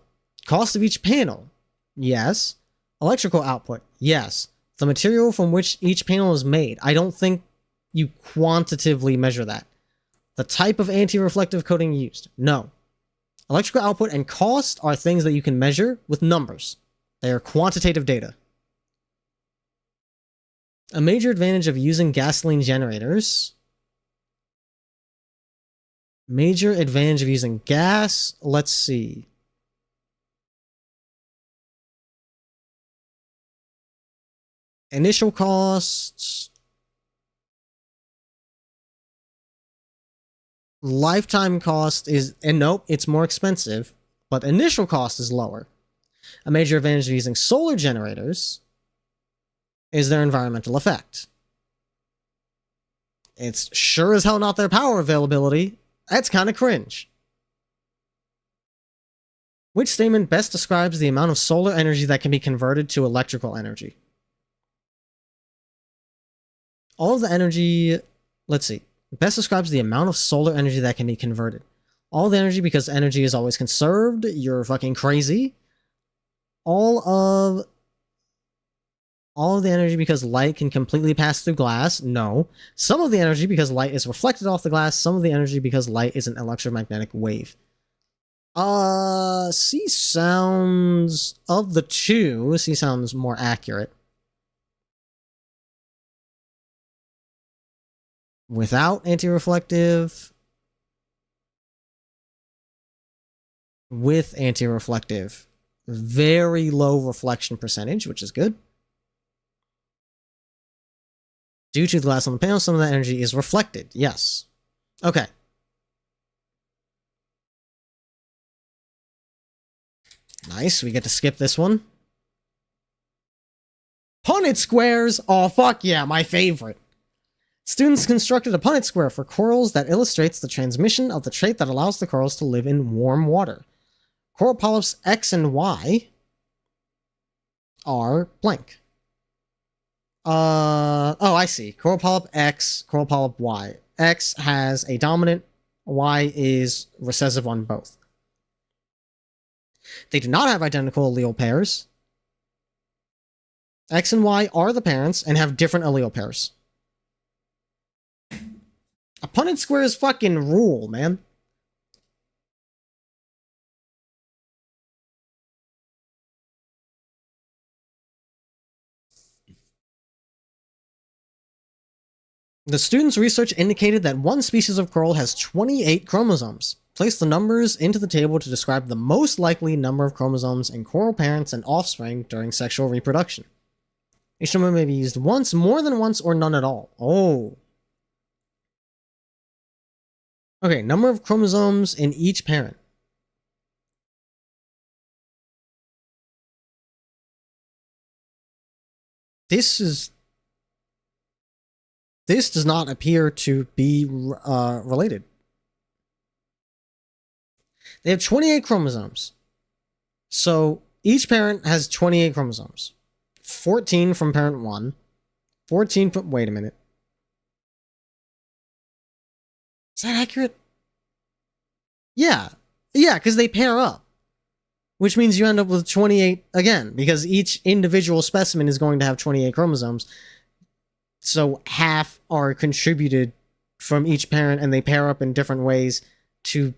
Cost of each panel? Yes. Electrical output? Yes. The material from which each panel is made? I don't think you quantitatively measure that. The type of anti-reflective coating used? No. Electrical output and cost are things that you can measure with numbers. They are quantitative data. A major advantage of using gasoline generators. Major advantage of using gas. Let's see. Initial costs. Lifetime cost is, and nope, it's more expensive, but initial cost is lower. A major advantage of using solar generators is their environmental effect. It's sure as hell not their power availability. That's kind of cringe. Which statement best describes the amount of solar energy that can be converted to electrical energy? All of the energy, let's see, best describes the amount of solar energy that can be converted. All the energy because energy is always conserved. You're fucking crazy. All of the energy because light can completely pass through glass. No. Some of the energy because light is reflected off the glass. Some of the energy because light is an electromagnetic wave. C sounds, of the two, C sounds more accurate. Without anti-reflective. With anti-reflective. Very low reflection percentage, which is good. Due to the glass on the panel, some of that energy is reflected. Yes. Okay. Nice, we get to skip this one. Punnett squares! Oh, fuck yeah, my favorite. Students constructed a Punnett square for corals that illustrates the transmission of the trait that allows the corals to live in warm water. Coral polyps X and Y are blank. Oh, I see. Coral polyp X, coral polyp Y. X has a dominant, Y is recessive on both. They do not have identical allele pairs. X and Y are the parents and have different allele pairs. A Punnett square is fucking rule, man. The students' research indicated that one species of coral has 28 chromosomes. Place the numbers into the table to describe the most likely number of chromosomes in coral parents and offspring during sexual reproduction. Each number may be used once, more than once, or none at all. Oh. Okay, number of chromosomes in each parent. This does not appear to be related. They have 28 chromosomes. So each parent has 28 chromosomes. 14 from parent 1. 14 from... Wait a minute. Is that accurate? Yeah. Yeah, because they pair up. Which means you end up with 28 again, because each individual specimen is going to have 28 chromosomes. So half are contributed from each parent, and they pair up in different ways to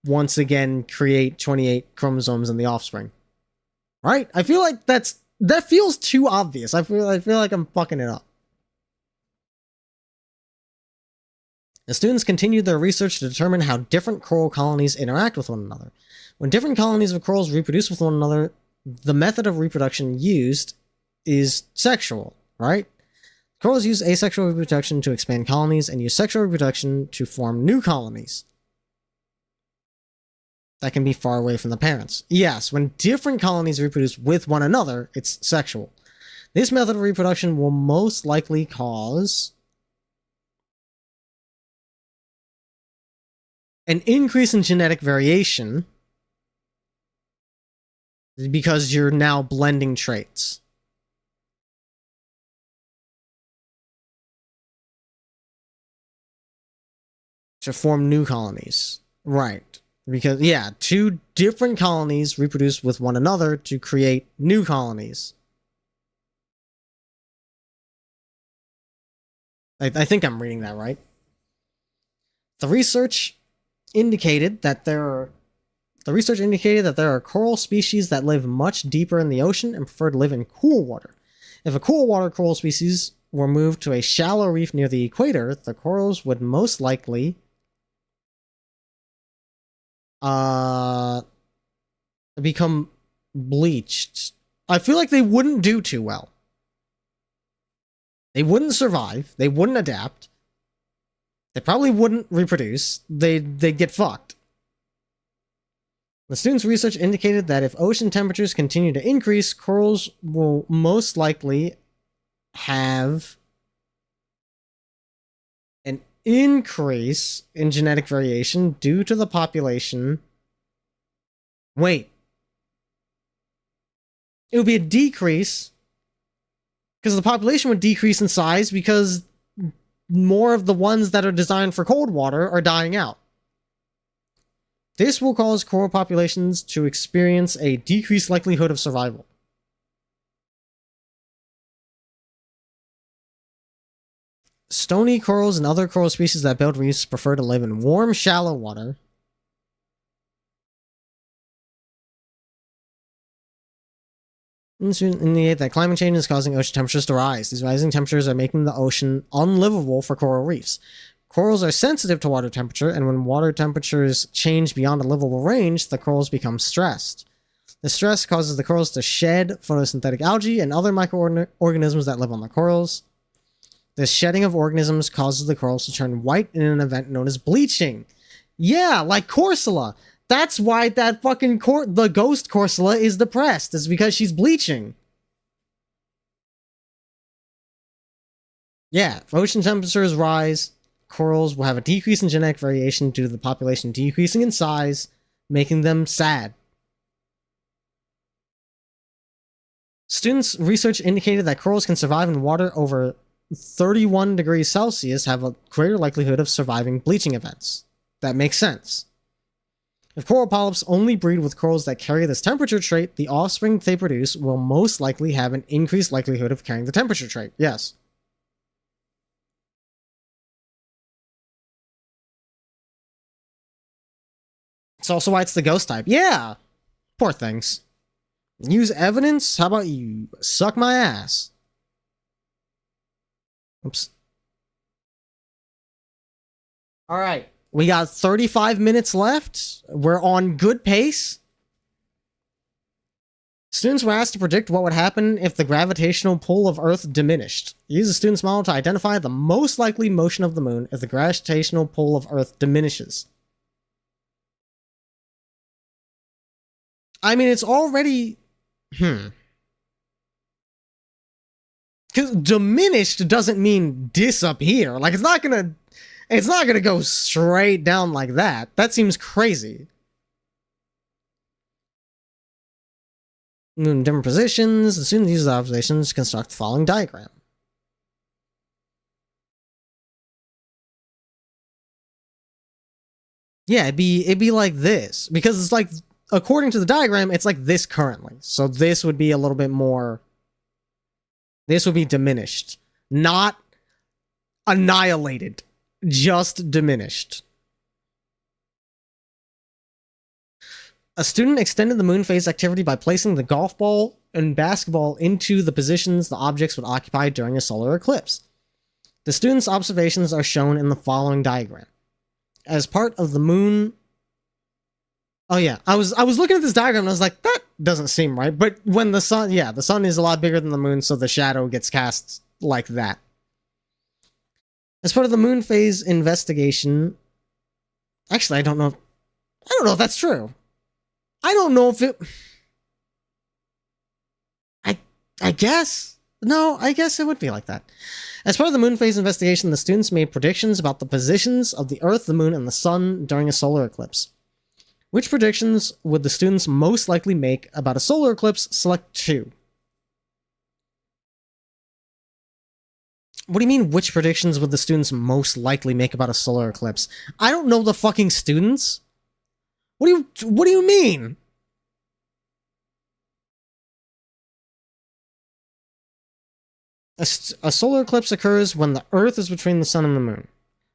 once again create 28 chromosomes in the offspring. Right? I feel like that feels too obvious. I feel like I'm fucking it up. The students continued their research to determine how different coral colonies interact with one another. When different colonies of corals reproduce with one another, the method of reproduction used is sexual, right? Corals use asexual reproduction to expand colonies and use sexual reproduction to form new colonies that can be far away from the parents. Yes, when different colonies reproduce with one another, it's sexual. This method of reproduction will most likely cause an increase in genetic variation because you're now blending traits. To form new colonies. Right. Because, yeah, two different colonies reproduce with one another to create new colonies. I think I'm reading that right. The research indicated that there are coral species that live much deeper in the ocean and prefer to live in cool water. If a cool water coral species were moved to a shallow reef near the equator, the corals would most likely become bleached. I feel like they wouldn't do too well. They wouldn't survive. They wouldn't adapt. They probably wouldn't reproduce. They'd get fucked. The students' research indicated that if ocean temperatures continue to increase, corals will most likely have increase in genetic variation due to the population. Wait. It would be a decrease because the population would decrease in size because more of the ones that are designed for cold water are dying out. This will cause coral populations to experience a decreased likelihood of survival. Stony corals and other coral species that build reefs prefer to live in warm, shallow water. Indicate that climate change is causing ocean temperatures to rise. These rising temperatures are making the ocean unlivable for coral reefs. Corals are sensitive to water temperature, and when water temperatures change beyond a livable range, the corals become stressed. The stress causes the corals to shed photosynthetic algae and other microorganisms that live on the corals. This shedding of organisms causes the corals to turn white in an event known as bleaching. Yeah, like Corsola. That's why that fucking the ghost Corsola is depressed. It's because she's bleaching. Yeah, if ocean temperatures rise, corals will have a decrease in genetic variation due to the population decreasing in size, making them sad. Students' research indicated that corals can survive in water over 31 degrees Celsius have a greater likelihood of surviving bleaching events. That makes sense. If coral polyps only breed with corals that carry this temperature trait, the offspring they produce will most likely have an increased likelihood of carrying the temperature trait. Yes. It's also why it's the ghost type. Yeah! Poor things. Use evidence? How about you suck my ass? Oops. Alright. We got 35 minutes left. We're on good pace. Students were asked to predict what would happen if the gravitational pull of Earth diminished. Use a student's model to identify the most likely motion of the moon if the gravitational pull of Earth diminishes. I mean, it's already... Because diminished doesn't mean disappear. Like, it's not gonna go straight down like that. That seems crazy. In different positions, the student uses observations to construct the following diagram. Yeah, it'd be like this. Because it's like, according to the diagram, it's like this currently. So this would be a little bit more... This would be diminished. Not annihilated. Just diminished. A student extended the moon phase activity by placing the golf ball and basketball into the positions the objects would occupy during a solar eclipse. The student's observations are shown in the following diagram. As part of the moon... Oh yeah, I was looking at this diagram and I was like, that doesn't seem right. But when the sun... Yeah, the sun is a lot bigger than the moon, so the shadow gets cast like that. As part of the moon phase investigation... Actually, I don't know if that's true. I don't know if it... I guess? No, I guess it would be like that. As part of the moon phase investigation, the students made predictions about the positions of the Earth, the moon, and the sun during a solar eclipse. Which predictions would the students most likely make about a solar eclipse? Select 2. What do you mean, which predictions would the students most likely make about a solar eclipse? I don't know the fucking students. What do you mean? A solar eclipse occurs when the Earth is between the sun and the moon.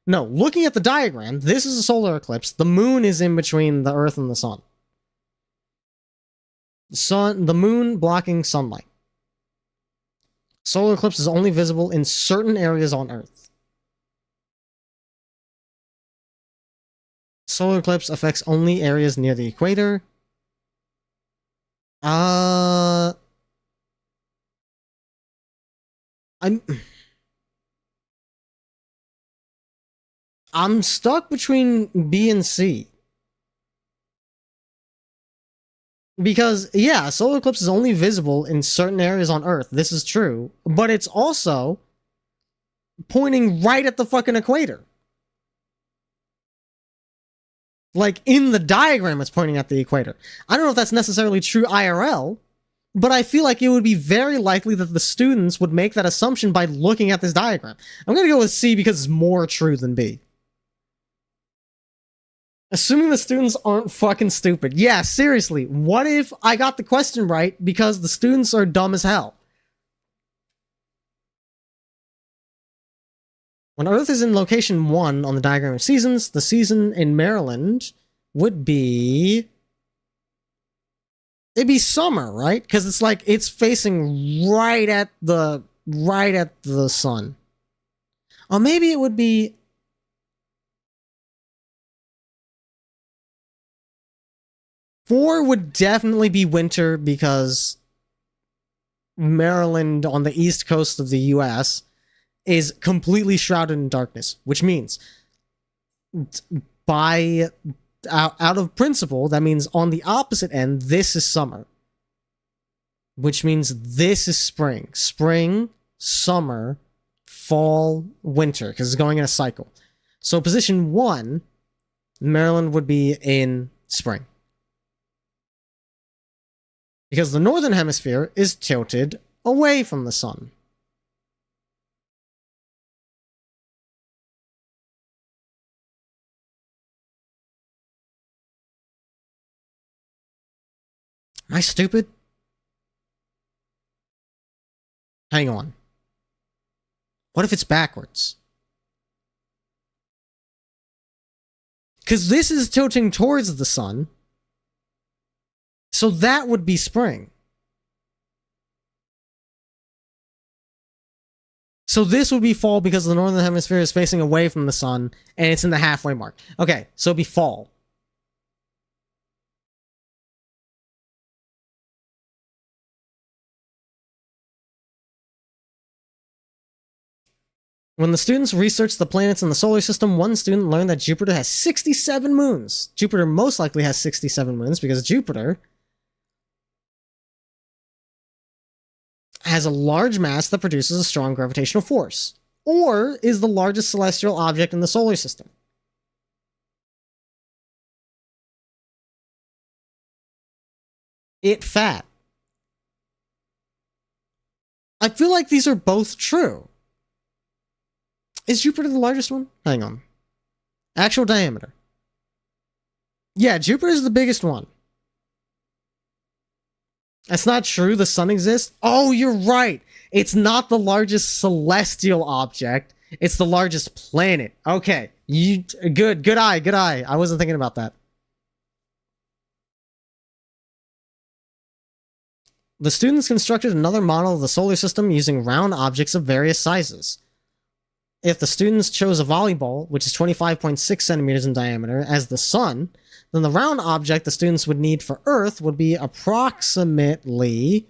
No, looking at the diagram, this is a solar eclipse. The moon is in between the Earth and the sun. The moon blocking sunlight. Solar eclipse is only visible in certain areas on Earth. Solar eclipse affects only areas near the equator. I'm stuck between B and C. Because, yeah, solar eclipse is only visible in certain areas on Earth. This is true. But it's also pointing right at the fucking equator. Like, in the diagram, it's pointing at the equator. I don't know if that's necessarily true IRL, but I feel like it would be very likely that the students would make that assumption by looking at this diagram. I'm going to go with C because it's more true than B. Assuming the students aren't fucking stupid. Yeah, seriously, what if I got the question right because the students are dumb as hell? When Earth is in location 1 on the diagram of seasons, the season in Maryland would be... It'd be summer, right? Because it's like it's facing right at the sun. Or maybe it would be... Four would definitely be winter because Maryland on the east coast of the US is completely shrouded in darkness, which means by out of principle, that means on the opposite end, this is summer, which means this is spring. Spring, summer, fall, winter, because it's going in a cycle. So position 1, Maryland would be in spring. Because the northern hemisphere is tilted away from the sun. Am I stupid? Hang on. What if it's backwards? Because this is tilting towards the sun. So that would be spring. So this would be fall because the northern hemisphere is facing away from the sun and it's in the halfway mark. Okay, so it'd be fall. When the students researched the planets in the solar system, one student learned that Jupiter has 67 moons. Jupiter most likely has 67 moons because Jupiter has a large mass that produces a strong gravitational force, or is the largest celestial object in the solar system. It fat. I feel like these are both true. Is Jupiter the largest one? Hang on. Actual diameter. Yeah, Jupiter is the biggest one. That's not true. The sun exists. Oh, you're right. It's not the largest celestial object. It's the largest planet. Okay. Good eye. I wasn't thinking about that. The students constructed another model of the solar system using round objects of various sizes. If the students chose a volleyball, which is 25.6 centimeters in diameter, as the sun, then the round object the students would need for Earth would be approximately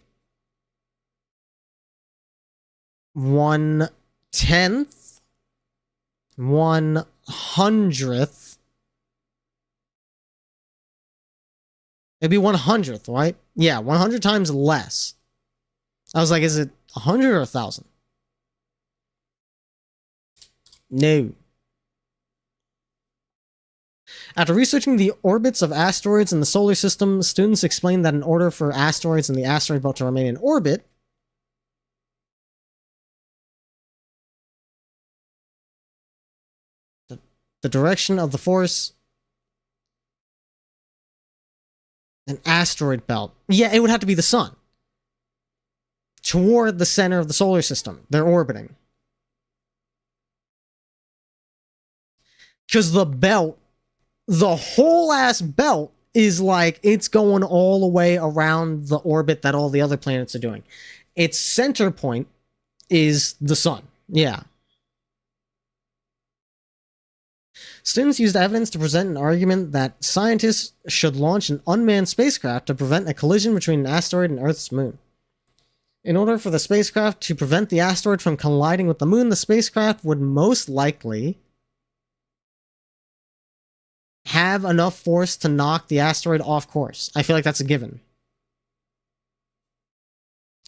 1/10, 1/100th. It'd be 1/100th, right? Yeah, 100 times less. I was like, is it 100 or 1,000? No. After researching the orbits of asteroids in the solar system, students explained that in order for asteroids in the asteroid belt to remain in orbit, the direction of the force... An asteroid belt. Yeah, it would have to be the sun. Toward the center of the solar system. They're orbiting. Because the belt, the whole ass belt is like, it's going all the way around the orbit that all the other planets are doing. Its center point is the sun. Yeah. Students used evidence to present an argument that scientists should launch an unmanned spacecraft to prevent a collision between an asteroid and Earth's moon. In order for the spacecraft to prevent the asteroid from colliding with the moon, the spacecraft would most likely have enough force to knock the asteroid off course. I feel like that's a given.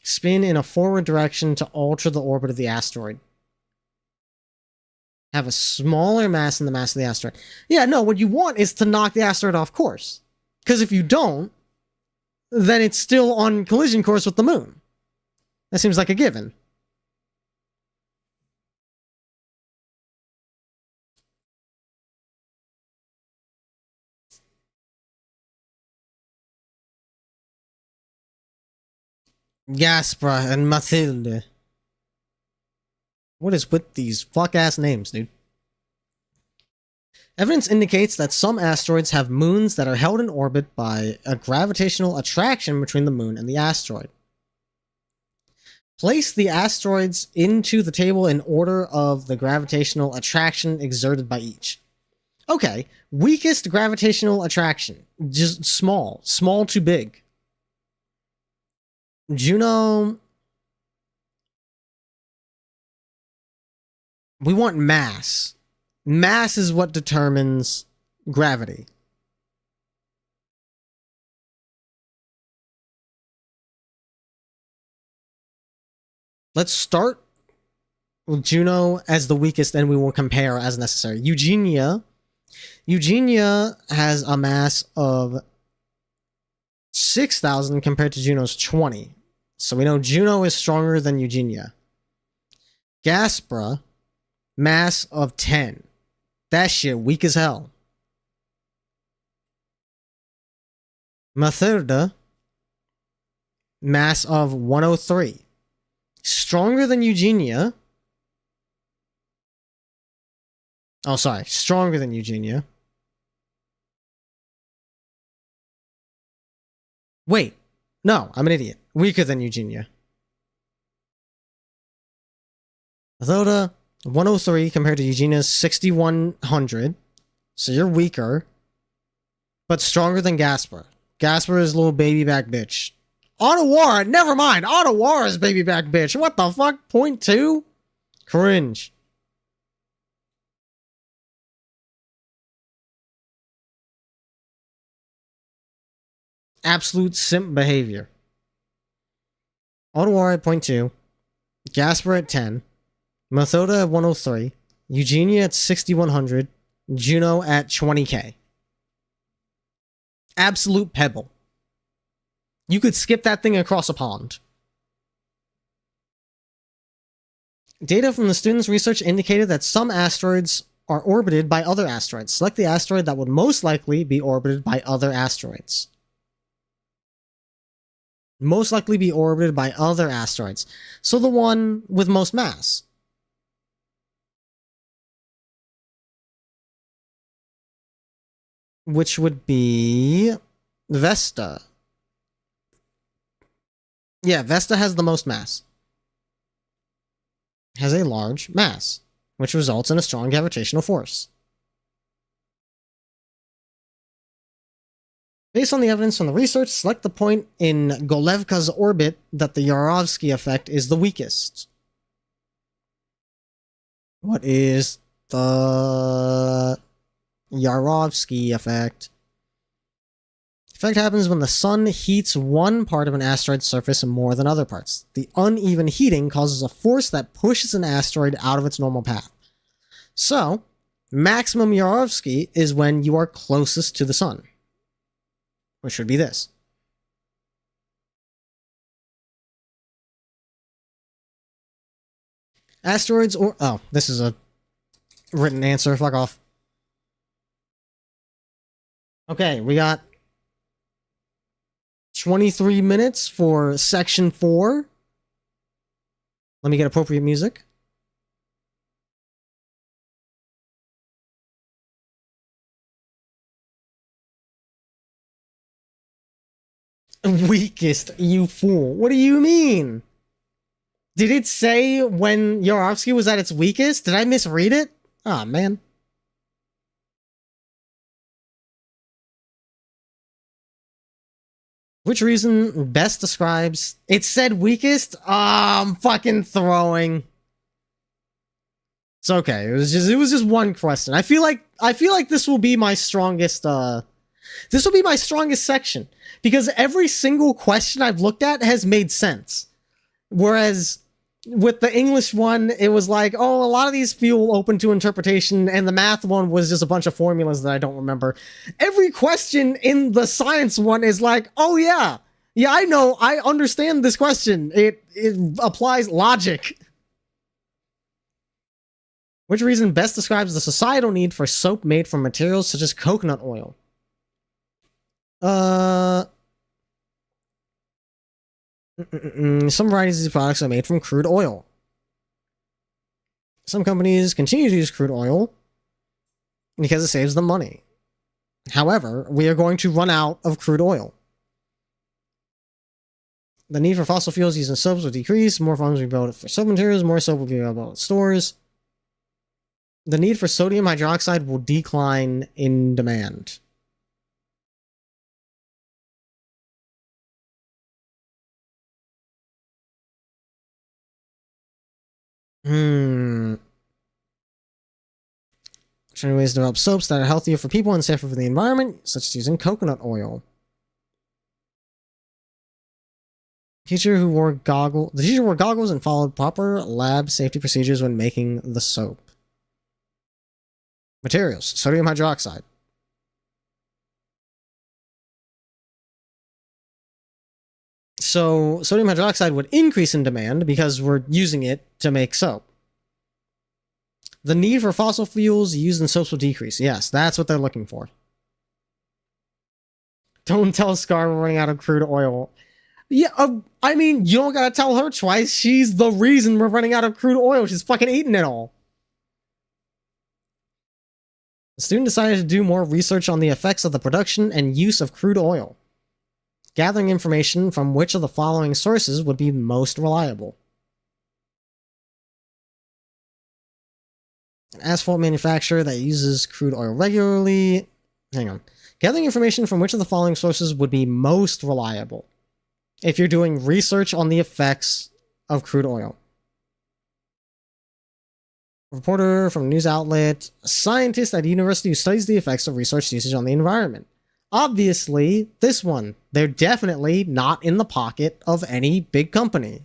Spin in a forward direction to alter the orbit of the asteroid. have a smaller mass than the mass of the asteroid. Yeah, no, what you want is to knock the asteroid off course. Because if you don't, then it's still on collision course with the moon. That seems like a given. Gaspra and Mathilde. What is with these fuck-ass names, dude? Evidence indicates that some asteroids have moons that are held in orbit by a gravitational attraction between the moon and the asteroid. Place the asteroids into the table in order of the gravitational attraction exerted by each. Okay, weakest gravitational attraction. Just small. Small to big. Juno... We want mass. Mass is what determines gravity. Let's start with Juno as the weakest, and we will compare as necessary. Eugenia has a mass of 6,000 compared to Juno's 20. So we know Juno is stronger than Eugenia. Gaspra, mass of 10. That shit weak as hell. Mathilda, mass of 103. Stronger than Eugenia. Oh, sorry. Stronger than Eugenia. Wait. No, I'm an idiot. Weaker than Eugenia. Mathilda, 103 compared to Eugenia's 6,100. So you're weaker. But stronger than Gaspar. Gaspar is a little baby back bitch. Ottawara, never mind. Ottawara's baby back bitch. What the fuck? 0.2? Cringe. Absolute simp behavior. Ottawara at 0.2. Gaspar at 10. Mathilda at 103. Eugenia at 6,100. Juno at 20k. Absolute pebble. You could skip that thing across a pond. Data from the students' research indicated that some asteroids are orbited by other asteroids. Select the asteroid that would most likely be orbited by other asteroids. Most likely be orbited by other asteroids. So the one with most mass. Which would be Vesta. Yeah, Vesta has the most mass. Has a large mass, which results in a strong gravitational force. Based on the evidence from the research, select the point in Golevka's orbit that the Yarovsky effect is the weakest. What is the Yarovsky effect? The effect happens when the sun heats one part of an asteroid's surface more than other parts. The uneven heating causes a force that pushes an asteroid out of its normal path. So, maximum Yarovsky is when you are closest to the sun, which would be this. Asteroids or... Oh, this is a written answer. Fuck off. Okay, we got 23 minutes for section 4. Let me get appropriate music. Weakest, you fool. What do you mean? Did it say when Yarovsky was at its weakest? Did I misread it? Ah, man. Which reason best describes... It said weakest? I'm fucking throwing. It's okay. It was just one question. I feel like this will be my strongest this will be my strongest section because every single question I've looked at has made sense. Whereas with the English one, it was like, oh, a lot of these feel open to interpretation, and the math one was just a bunch of formulas that I don't remember. Every question in the science one is like, oh yeah, I know, I understand this question. It applies logic. Which reason best describes the societal need for soap made from materials such as coconut oil? Some varieties of these products are made from crude oil. Some companies continue to use crude oil because it saves them money. However, we are going to run out of crude oil. The need for fossil fuels used in soaps will decrease. More farms will be built for soap materials. More soap will be available at stores. The need for sodium hydroxide will decline in demand. Trying ways to develop soaps that are healthier for people and safer for the environment, such as using coconut oil. The teacher wore goggles and followed proper lab safety procedures when making the soap. Materials: sodium hydroxide. So sodium hydroxide would increase in demand because we're using it to make soap. The need for fossil fuels used in soaps will decrease. Yes, that's what they're looking for. Don't tell Scar we're running out of crude oil. Yeah, I mean, you don't gotta tell her twice. She's the reason we're running out of crude oil. She's fucking eating it all. The student decided to do more research on the effects of the production and use of crude oil, gathering information from which of the following sources would be most reliable. An asphalt manufacturer that uses crude oil regularly. Hang on. Gathering information from which of the following sources would be most reliable if you're doing research on the effects of crude oil. A reporter from a news outlet. A scientist at a university who studies the effects of research usage on the environment. Obviously, this one. They're definitely not in the pocket of any big company.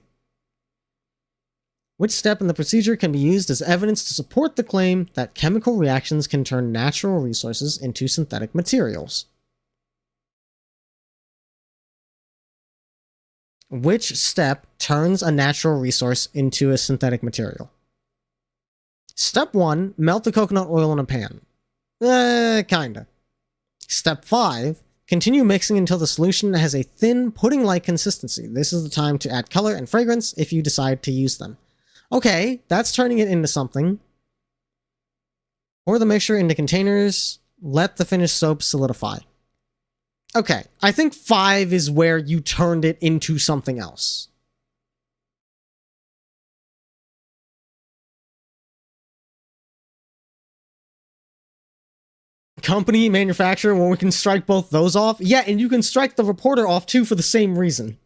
Which step in the procedure can be used as evidence to support the claim that chemical reactions can turn natural resources into synthetic materials? Which step turns a natural resource into a synthetic material? Step 1, melt the coconut oil in a pan. Kinda. Step 5, continue mixing until the solution has a thin, pudding-like consistency. This is the time to add color and fragrance if you decide to use them. Okay, that's turning it into something. Pour the mixture into containers. Let the finished soap solidify. Okay, I think 5 is where you turned it into something else. Company, manufacturer, well, we can strike both those off. Yeah, and you can strike the reporter off too for the same reason.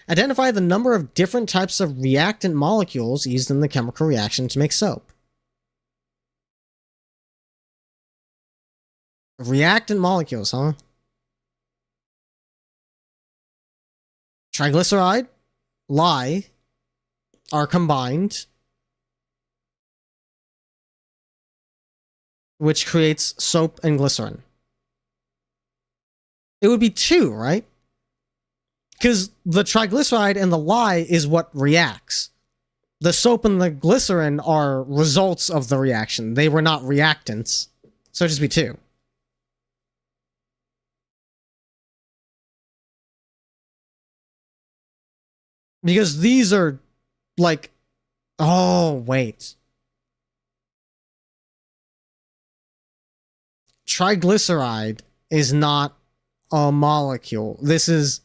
Identify the number of different types of reactant molecules used in the chemical reaction to make soap. Reactant molecules, huh? Triglyceride, lye are combined, which creates soap and glycerin. It would be 2, right? Because the triglyceride and the lye is what reacts. The soap and the glycerin are results of the reaction. They were not reactants. So it'd just be 2. Because these are, like... Oh, wait. Triglyceride is not a molecule. This is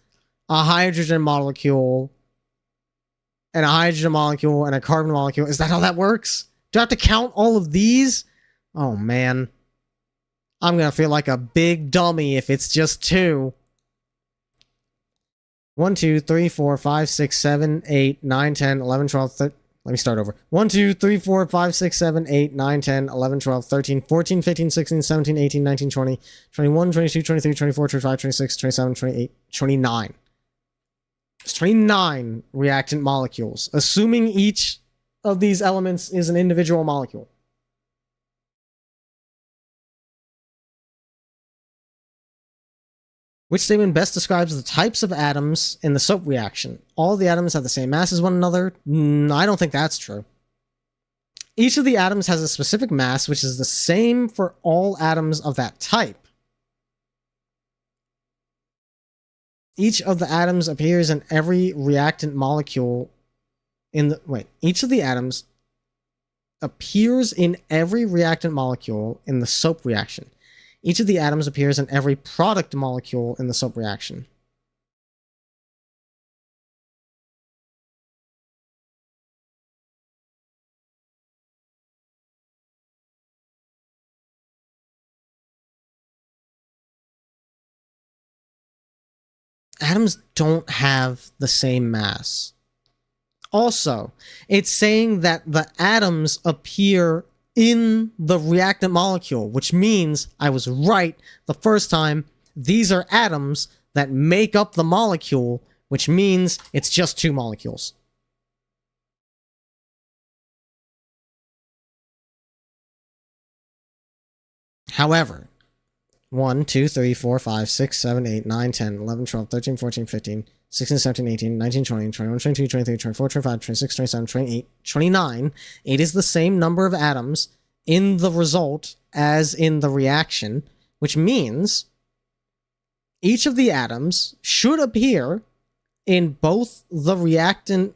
a hydrogen molecule and a hydrogen molecule and a carbon molecule. Is that how that works? Do I have to count all of these? Oh, man. I'm going to feel like a big dummy if it's just 2. 1, 2, 3, 4, 5, 6, 7, 8, 9, 10, 11, 12, 13. Let me start over. 1, 2, 3, 4, 5, 6, 7, 8, 9, 10, 11, 12, 13, 14, 15, 16, 17, 18, 19, 20, 21, 22, 23, 24, 25, 26, 27, 28, 29. It's 29 reactant molecules, assuming each of these elements is an individual molecule. Which statement best describes the types of atoms in the soap reaction? All the atoms have the same mass as one another? I don't think that's true. Each of the atoms has a specific mass, which is the same for all atoms of that type. Each of the atoms appears in every reactant molecule each of the atoms appears in every reactant molecule in the soap reaction. Each of the atoms appears in every product molecule in the soap reaction. Atoms don't have the same mass. Also, it's saying that the atoms appear in the reactant molecule, which means I was right the first time. These are atoms that make up the molecule, which means it's just two molecules. However, 1, 2, 3, 4, 5, 6, 7, 8, 9, 10, 11, 12, 13, 14, 15, 16, 17, 18, 19, 20, 21, 22, 23, 24, 25, 26, 27, 28, 29. 8 is the same number of atoms in the result as in the reaction, which means each of the atoms should appear in both the reactant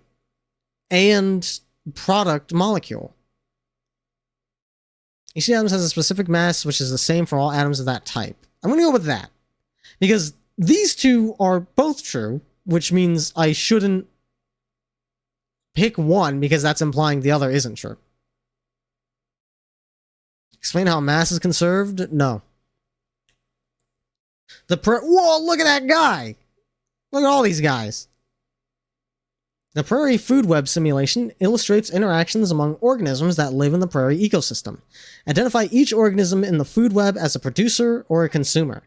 and product molecule. Each of the atoms has a specific mass, which is the same for all atoms of that type. I'm going to go with that. Because these two are both true, which means I shouldn't pick one, because that's implying the other isn't true. Explain how mass is conserved? No. Whoa, look at that guy! Look at all these guys. The prairie food web simulation illustrates interactions among organisms that live in the prairie ecosystem. Identify each organism in the food web as a producer or a consumer.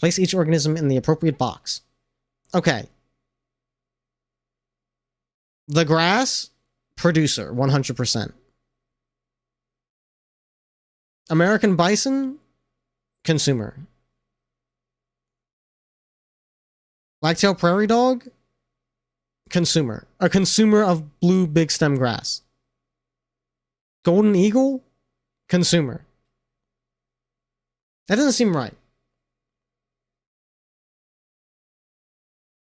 Place each organism in the appropriate box. Okay. The grass, producer, 100%. American bison, consumer. Black-tailed prairie dog, consumer. A consumer of blue big stem grass. Golden eagle, consumer. That doesn't seem right.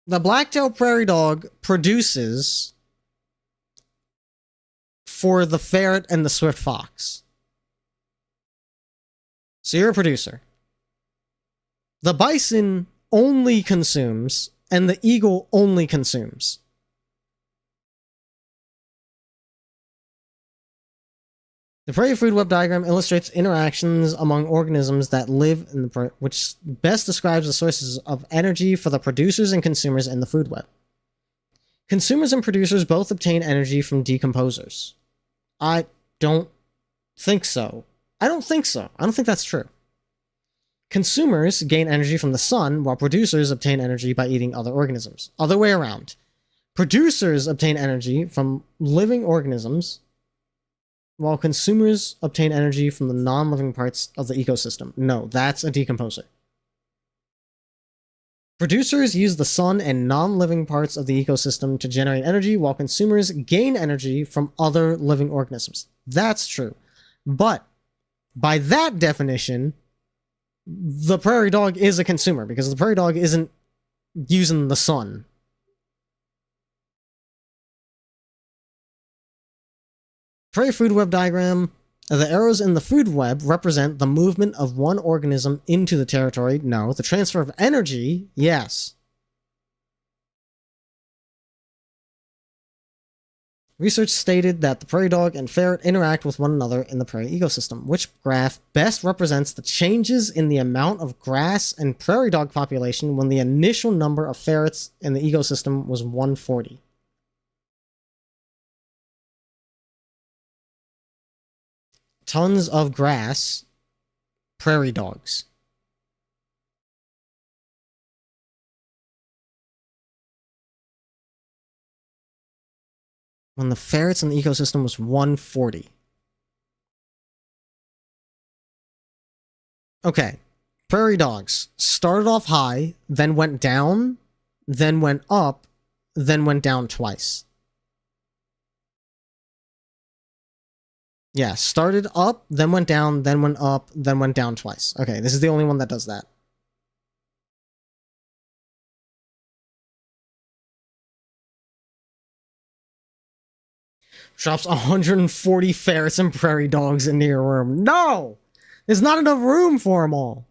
The black-tailed prairie dog produces for the ferret and the swift fox. So you're a producer. The bison only consumes, and the eagle only consumes. The prairie food web diagram illustrates interactions among organisms that live in the prairie, which best describes the sources of energy for the producers and consumers in the food web. Consumers and producers both obtain energy from decomposers. I don't think so. I don't think that's true. Consumers gain energy from the sun, while producers obtain energy by eating other organisms. Other way around. Producers obtain energy from living organisms, while consumers obtain energy from the non-living parts of the ecosystem. No, that's a decomposer. Producers use the sun and non-living parts of the ecosystem to generate energy, while consumers gain energy from other living organisms. That's true. But by that definition, the prairie dog is a consumer, because the prairie dog isn't using the sun. Prairie food web diagram. The arrows in the food web represent the movement of one organism into the territory. No. The transfer of energy. Yes. Research stated that the prairie dog and ferret interact with one another in the prairie ecosystem. Which graph best represents the changes in the amount of grass and prairie dog population when the initial number of ferrets in the ecosystem was 140? Tons of grass, prairie dogs. when the ferrets in the ecosystem was 140. Okay. Prairie dogs started off high, then went down, then went up, then went down twice. Yeah, started up, then went down, then went up, then went down twice. Okay, this is the only one that does that. Drops 140 ferrets and prairie dogs into your room. No! There's not enough room for them all.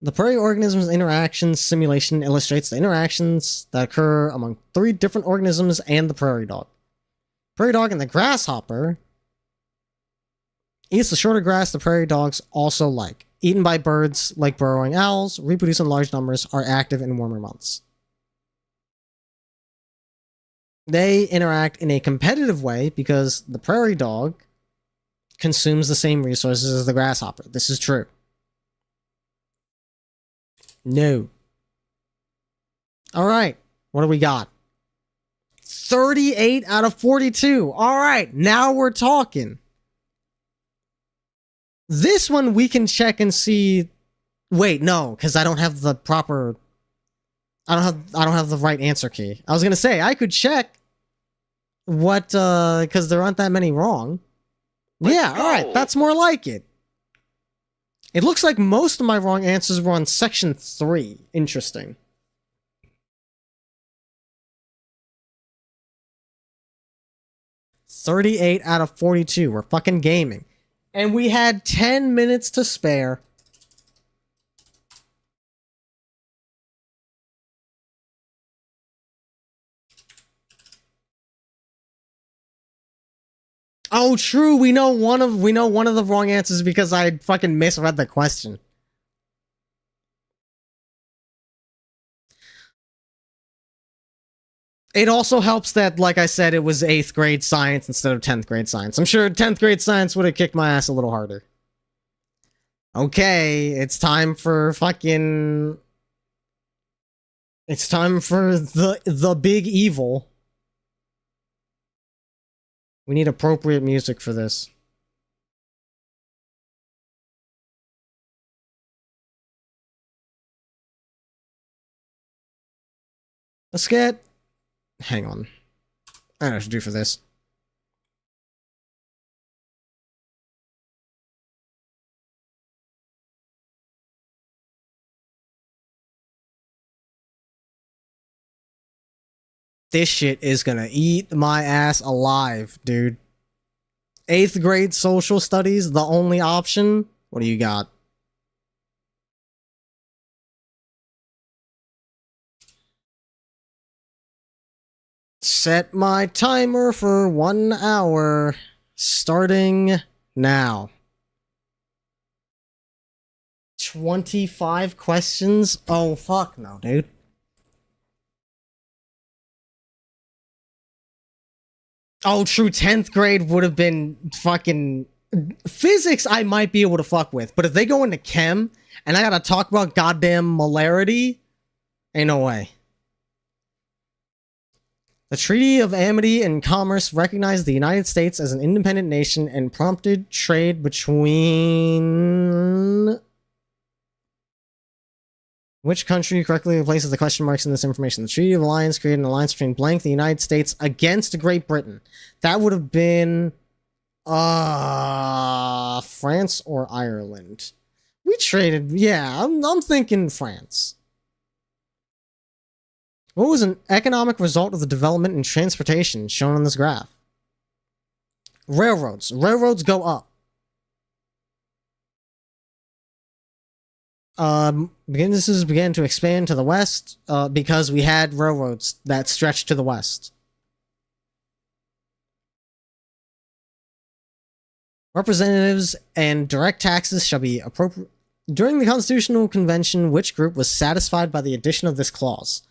The prairie organisms interaction simulation illustrates the interactions that occur among 3 different organisms and the prairie dog. Prairie dog and the grasshopper eats the shorter grass the prairie dogs also like. Eaten by birds like burrowing owls, reproduce in large numbers, are active in warmer months. They interact in a competitive way because the prairie dog consumes the same resources as the grasshopper. This is true. No. Alright, what do we got? 38 out of 42. Alright, now we're talking. This one we can check and see. Wait, no, because I don't have the proper. I don't have the right answer key. I was gonna say I could check what because there aren't that many wrong. Yeah, alright, that's more like it. It looks like most of my wrong answers were on section 3. Interesting. $38 out of 42. We're fucking gaming. And we had 10 minutes to spare. Oh, true. We know one of the wrong answers because I fucking misread the question. It also helps that, like I said, it was 8th grade science instead of 10th grade science. I'm sure 10th grade science would have kicked my ass a little harder. Okay, it's time for fucking... It's time for the big evil. We need appropriate music for this. Let's get... Hang on. I don't know what to do for this. This shit is gonna eat my ass alive, dude. 8th grade social studies, the only option? What do you got? Set my timer for 1 hour, starting now. 25 questions? Oh, fuck no, dude. Oh, true, 10th grade would have been fucking... Physics I might be able to fuck with, but if they go into chem, and I gotta talk about goddamn molarity, ain't no way. The Treaty of Amity and Commerce recognized the United States as an independent nation and prompted trade between... Which country correctly replaces the question marks in this information? The Treaty of Alliance created an alliance between blank, the United States, against Great Britain. That would have been... France or Ireland? We traded... Yeah, I'm thinking France. What was an economic result of the development in transportation shown on this graph? Railroads. Railroads go up. Businesses began to expand to the west because we had railroads that stretched to the west. Representatives and direct taxes shall be appropriate. During the Constitutional Convention, which group was satisfied by the addition of this clause?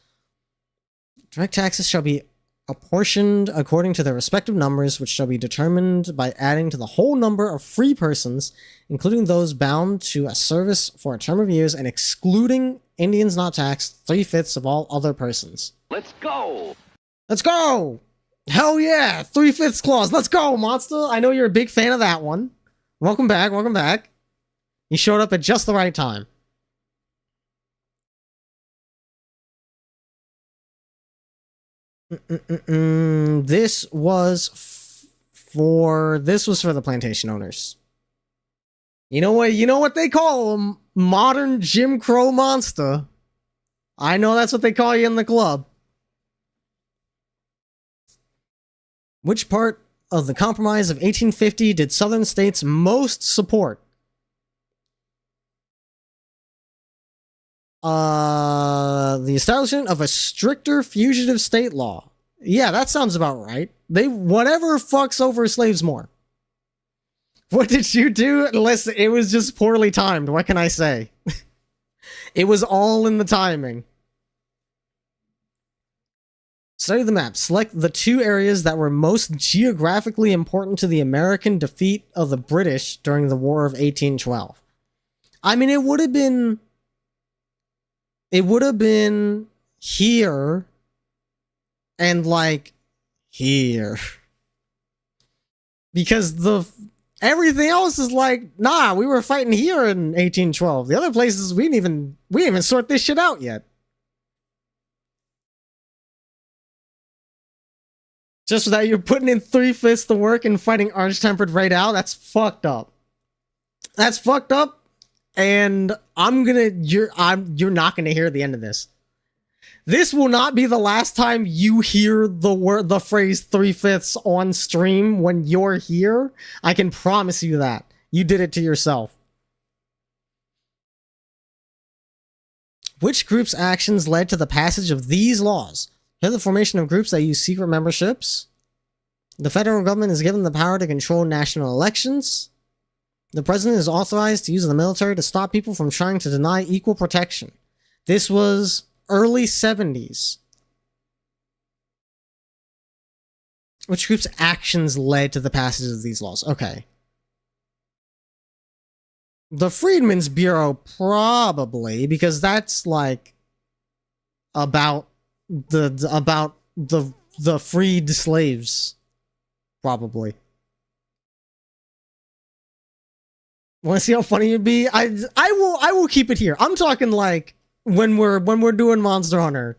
Direct taxes shall be apportioned according to their respective numbers, which shall be determined by adding to the whole number of free persons, including those bound to a service for a term of years, and excluding Indians not taxed, 3/5 of all other persons. Let's go! Let's go! Hell yeah! 3/5 clause. Let's go, monster. I know you're a big fan of that one. Welcome back. Welcome back. You showed up at just the right time. This was for the plantation owners. You know what? You know what they call them? Modern Jim Crow monster. I know that's what they call you in the club. Which part of the Compromise of 1850 did Southern states most support? The establishment of a stricter fugitive state law. Yeah, that sounds about right. They whatever fucks over slaves more. What did you do? Listen, it was just poorly timed. What can I say? It was all in the timing. Study the map. Select the 2 areas that were most geographically important to the American defeat of the British during the War of 1812. I mean, it would have been here and like here. Because everything else is like, nah, we were fighting here in 1812. The other places we didn't even sort this shit out yet. Just so that you're putting in 3/5 the work and fighting Arch-Tempered right out, that's fucked up. That's fucked up. And you're not gonna hear the end of this. This will not be the last time you hear the phrase 3/5 on stream when you're here. I can promise you that. You did it to yourself. Which group's actions led to the passage of these laws? Here the formation of groups that use secret memberships. The federal government is given the power to control national elections. The president is authorized to use the military to stop people from trying to deny equal protection. This was early 70s. Which group's actions led to the passage of these laws? Okay. The Freedmen's Bureau, probably, because that's like about the freed slaves, probably. Want to see how funny it'd be? I will keep it here. I'm talking like when we're doing Monster Hunter,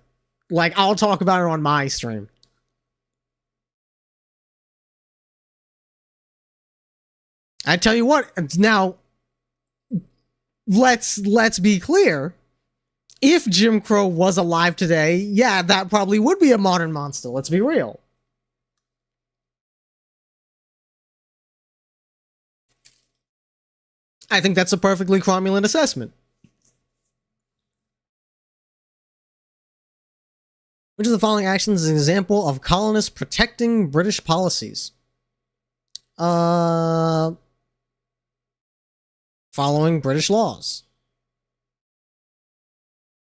like I'll talk about it on my stream. I tell you what, now let's be clear. If Jim Crow was alive today, yeah, that probably would be a modern monster. Let's be real. I think that's a perfectly cromulent assessment. Which of the following actions is an example of colonists protecting British policies? Following British laws.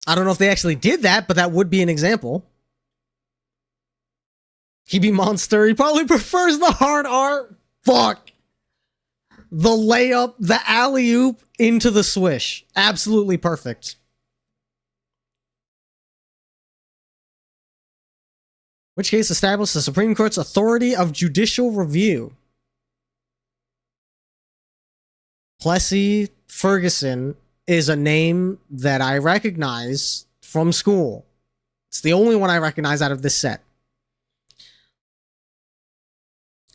I don't know if they actually did that, but that would be an example. He be monster. He probably prefers the hard art. Fuck. The layup, the alley-oop into the swish. Absolutely perfect. Which case established the Supreme Court's authority of judicial review? Plessy Ferguson is a name that I recognize from school. It's the only one I recognize out of this set.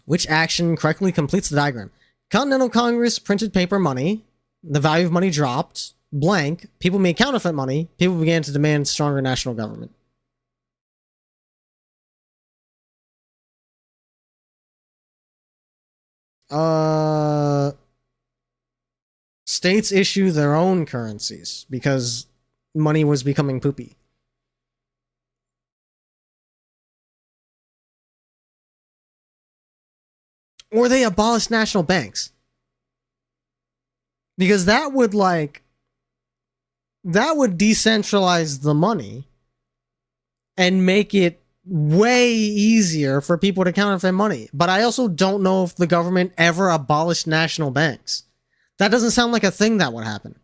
Which action correctly completes the diagram? Continental Congress printed paper money. The value of money dropped. Blank. People made counterfeit money. People began to demand stronger national government. States issue their own currencies because money was becoming poopy. Or they abolished national banks. Because that would decentralize the money and make it way easier for people to counterfeit money. But I also don't know if the government ever abolished national banks. That doesn't sound like a thing that would happen.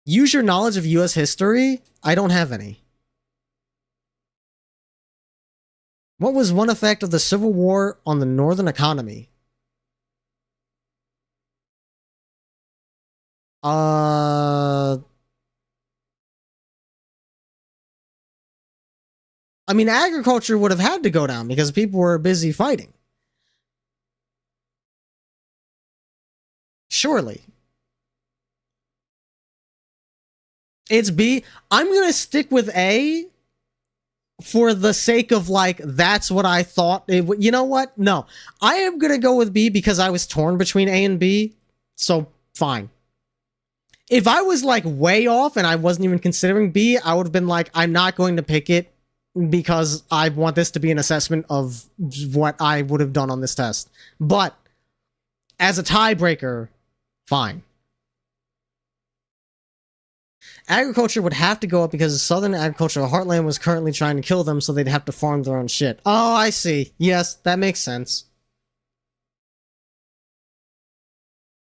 Use your knowledge of US history. I don't have any. What was one effect of the Civil War on the Northern economy? I mean, agriculture would have had to go down because people were busy fighting. Surely. It's B. I'm going to stick with A for the sake of, like, that's what I thought. You know what? No. I am going to go with B because I was torn between A and B. So, fine. If I was, like, way off and I wasn't even considering B, I would have been like, I'm not going to pick it because I want this to be an assessment of what I would have done on this test. But, as a tiebreaker, fine. Agriculture would have to go up because the southern agricultural heartland was currently trying to kill them, so they'd have to farm their own shit. Oh, I see. Yes, that makes sense.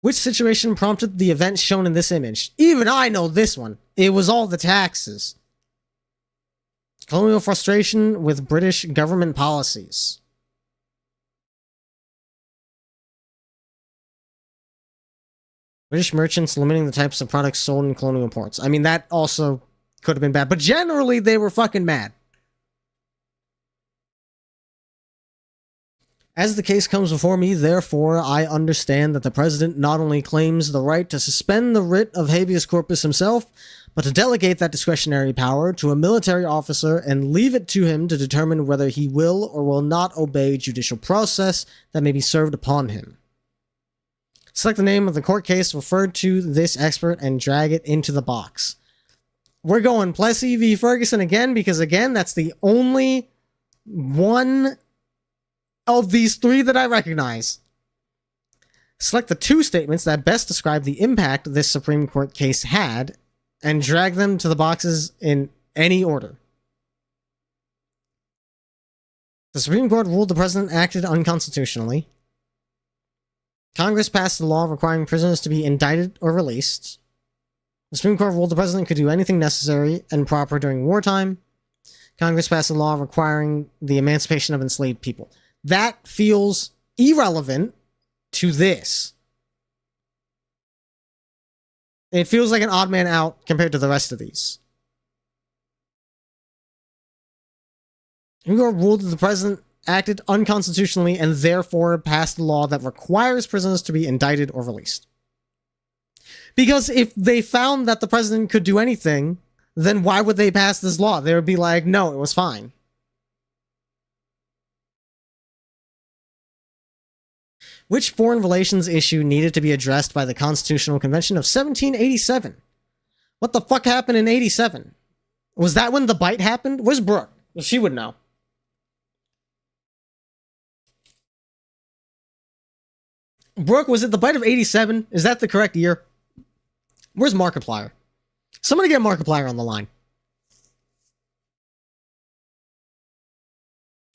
Which situation prompted the events shown in this image? Even I know this one. It was all the taxes. Colonial frustration with British government policies. British merchants limiting the types of products sold in colonial ports. I mean, that also could have been bad, but generally they were fucking mad. As the case comes before me, therefore, I understand that the president not only claims the right to suspend the writ of habeas corpus himself, but to delegate that discretionary power to a military officer and leave it to him to determine whether he will or will not obey judicial process that may be served upon him. Select the name of the court case referred to this expert and drag it into the box. We're going Plessy v. Ferguson again, because again, that's the only one of these three that I recognize. Select the two statements that best describe the impact this Supreme Court case had, and drag them to the boxes in any order. The Supreme Court ruled the president acted unconstitutionally. Congress passed a law requiring prisoners to be indicted or released. The Supreme Court ruled the president could do anything necessary and proper during wartime. Congress passed a law requiring the emancipation of enslaved people. That feels irrelevant to this. It feels like an odd man out compared to the rest of these. Supreme Court ruled that the president acted unconstitutionally and therefore passed a law that requires prisoners to be indicted or released. Because if they found that the president could do anything, then why would they pass this law? They would be like, no, it was fine. Which foreign relations issue needed to be addressed by the Constitutional Convention of 1787? What the fuck happened in 87? Was that when the bite happened? Where's Brooke? Well, she would know. Brooke, was it the bite of 87? Is that the correct year? Where's Markiplier? Somebody get Markiplier on the line.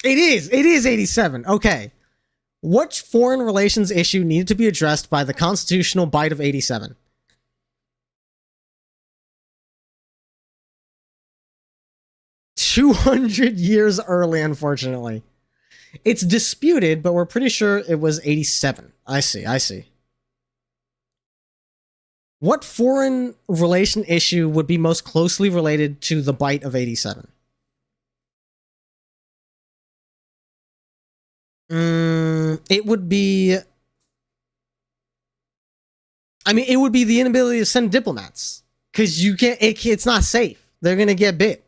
It is 87. Okay. What foreign relations issue needed to be addressed by the constitutional bite of 87? $200 early, unfortunately. It's disputed, but we're pretty sure it was 87. I see. What foreign relation issue would be most closely related to the bite of 87? It would be... I mean, it would be the inability to send diplomats. Because you can't... It's not safe. They're gonna get bit.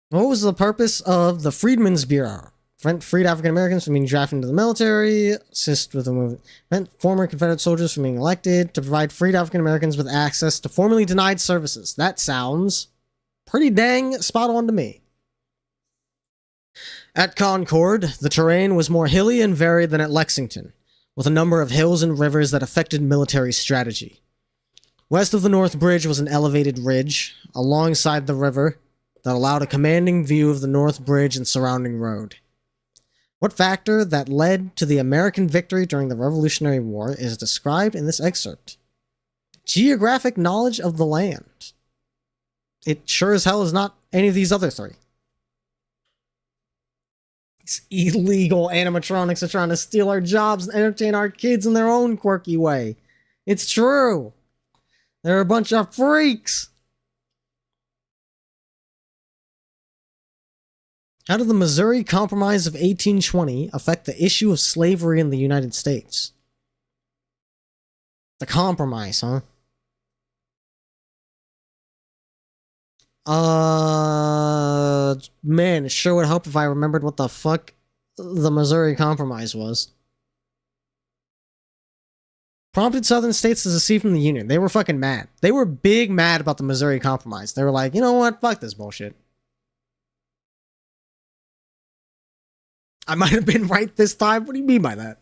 What was the purpose of the Freedmen's Bureau? Freed African Americans from being drafted into the military, assist with the movement, former Confederate soldiers from being elected, to provide freed African Americans with access to formerly denied services. That sounds pretty dang spot on to me. At Concord, the terrain was more hilly and varied than at Lexington, with a number of hills and rivers that affected military strategy. West of the North Bridge was an elevated ridge, alongside the river, that allowed a commanding view of the North Bridge and surrounding road. What factor that led to the American victory during the Revolutionary War is described in this excerpt? Geographic knowledge of the land. It sure as hell is not any of these other three. These illegal animatronics are trying to steal our jobs and entertain our kids in their own quirky way. It's true. They're a bunch of freaks. How did the Missouri Compromise of 1820 affect the issue of slavery in the United States? The compromise, huh? Man, it sure would help if I remembered what the fuck the Missouri Compromise was. Prompted Southern states to secede from the Union. They were fucking mad. They were big mad about the Missouri Compromise. They were like, you know what? Fuck this bullshit. I might have been right this time. What do you mean by that?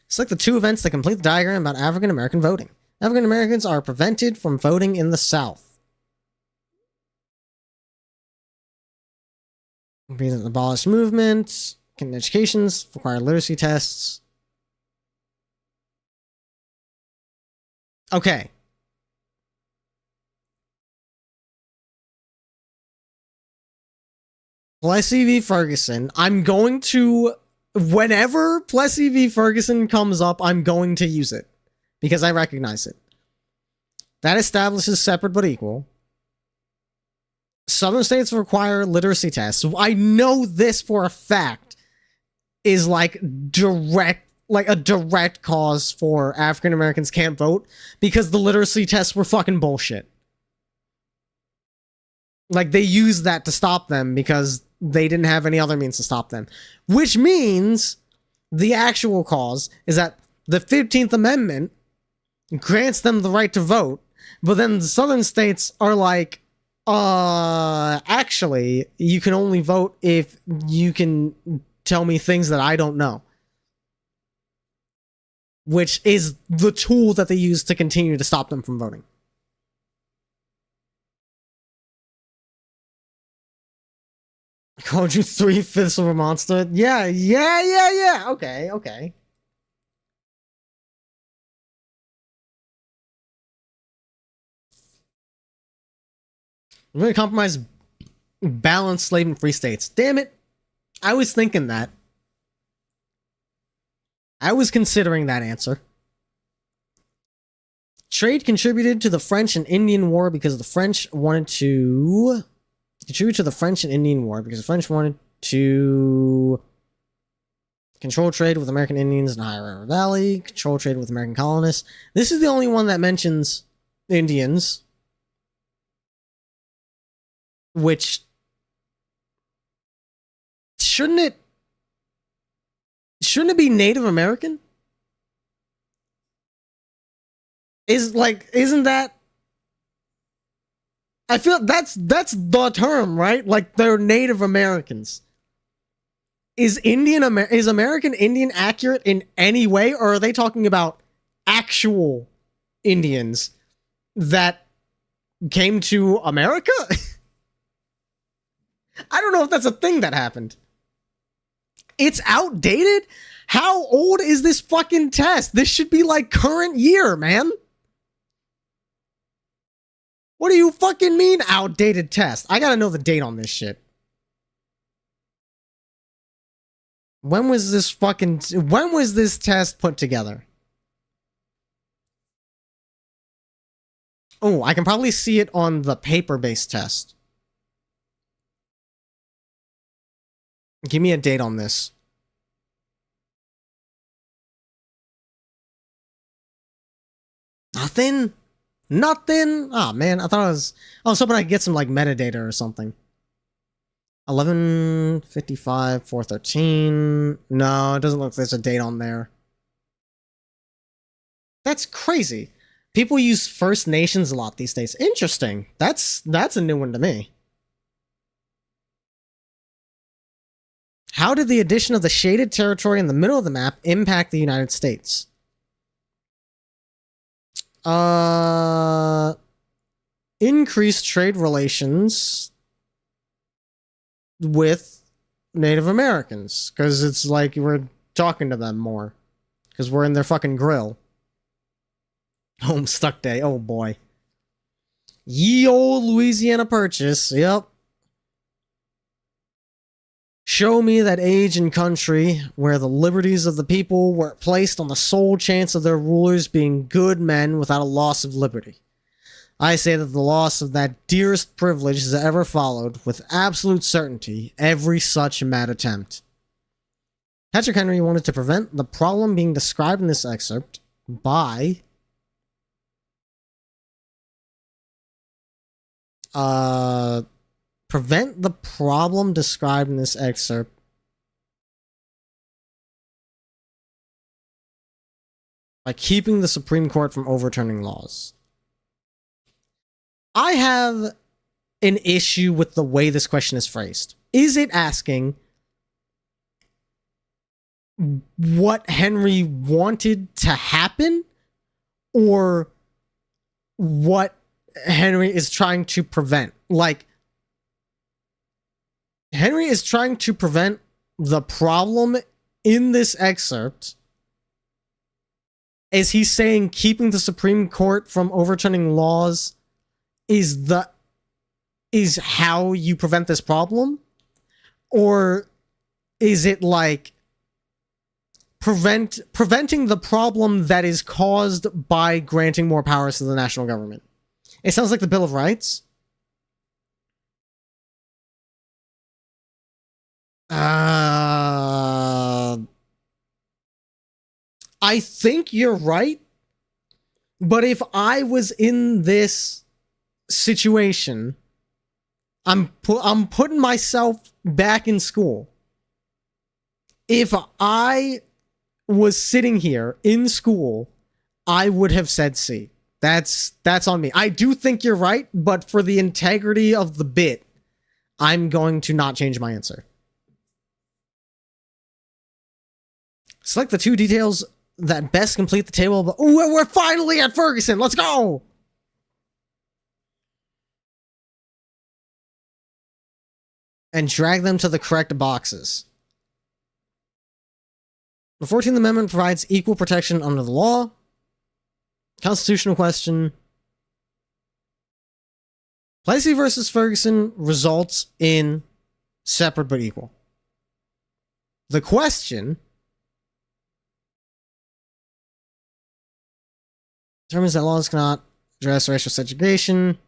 Select the two events that complete the diagram about African American voting. African Americans are prevented from voting in the South. Abolish movement. Educations. Require literacy tests. Okay. Plessy v. Ferguson. I'm going to... Whenever Plessy v. Ferguson comes up, I'm going to use it. Because I recognize it. That establishes separate but equal. Southern states require literacy tests. I know this for a fact is like a direct cause for African Americans can't vote because the literacy tests were fucking bullshit. Like, they used that to stop them because they didn't have any other means to stop them. Which means the actual cause is that the 15th Amendment grants them the right to vote, but then the southern states are like, actually, you can only vote if you can tell me things that I don't know. Which is the tool that they use to continue to stop them from voting. I called you 3/5 of a monster? Yeah. Okay. Really compromise balanced slave and free states. Damn it. I was thinking that. I was considering that answer. Trade contributed to the French and Indian War because the French wanted to... Contribute to the French and Indian War because the French wanted to control trade with American Indians in the Ohio River Valley, control trade with American colonists. This is the only one that mentions Indians, which shouldn't it be Native American? Isn't that? I feel that's the term, right? Like, they're Native Americans. Is American Indian accurate in any way, or are they talking about actual Indians that came to America? I don't know if that's a thing that happened. It's outdated? How old is this fucking test? This should be like current year, man. What do you fucking mean, outdated test? I gotta know the date on this shit. When was this test put together? Oh, I can probably see it on the paper-based test. Give me a date on this. Nothing? Oh man, I was hoping I could get some like metadata or something. 11:55, 4:13. No, it doesn't look like there's a date on there. That's crazy. People use First Nations a lot these days. Interesting. That's a new one to me. How did the addition of the shaded territory in the middle of the map impact the United States? Increased trade relations with Native Americans. Because it's like we're talking to them more. Because we're in their fucking grill. Homestuck Day. Oh boy. Ye old Louisiana Purchase. Yep. Show me that age and country where the liberties of the people were placed on the sole chance of their rulers being good men without a loss of liberty. I say that the loss of that dearest privilege has ever followed, with absolute certainty, every such mad attempt. Patrick Henry wanted to prevent the problem being described in this excerpt by prevent the problem described in this excerpt by keeping the Supreme Court from overturning laws. I have an issue with the way this question is phrased. Is it asking what Henry wanted to happen, or what Henry is trying to prevent? Like, Henry is trying to prevent the problem in this excerpt. Is he saying keeping the Supreme Court from overturning laws is how you prevent this problem? Or is it like preventing the problem that is caused by granting more powers to the national government? It sounds like the Bill of Rights. I think you're right, but if I was in this situation, I'm putting myself back in school. If I was sitting here in school, I would have said C. That's on me. I do think you're right, but for the integrity of the bit, I'm going to not change my answer. Select the two details that best complete the table. But we're finally at Ferguson. Let's go. And drag them to the correct boxes. The 14th Amendment provides equal protection under the law. Constitutional question. Plessy versus Ferguson results in separate but equal. The question determines that laws cannot address racial segregation.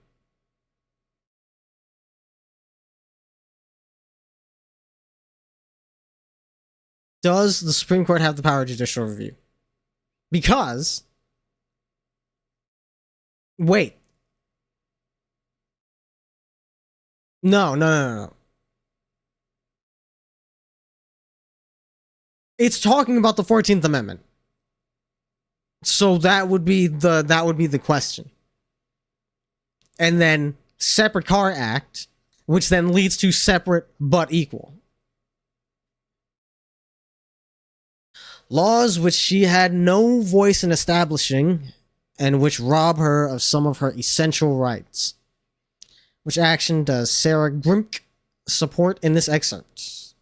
Does the Supreme Court have the power of judicial review? Because... Wait. No. It's talking about the 14th Amendment. So that would be the question. And then separate car act, which then leads to separate but equal. Laws which she had no voice in establishing and which rob her of some of her essential rights. Which action does Sarah Grimke support in this excerpt?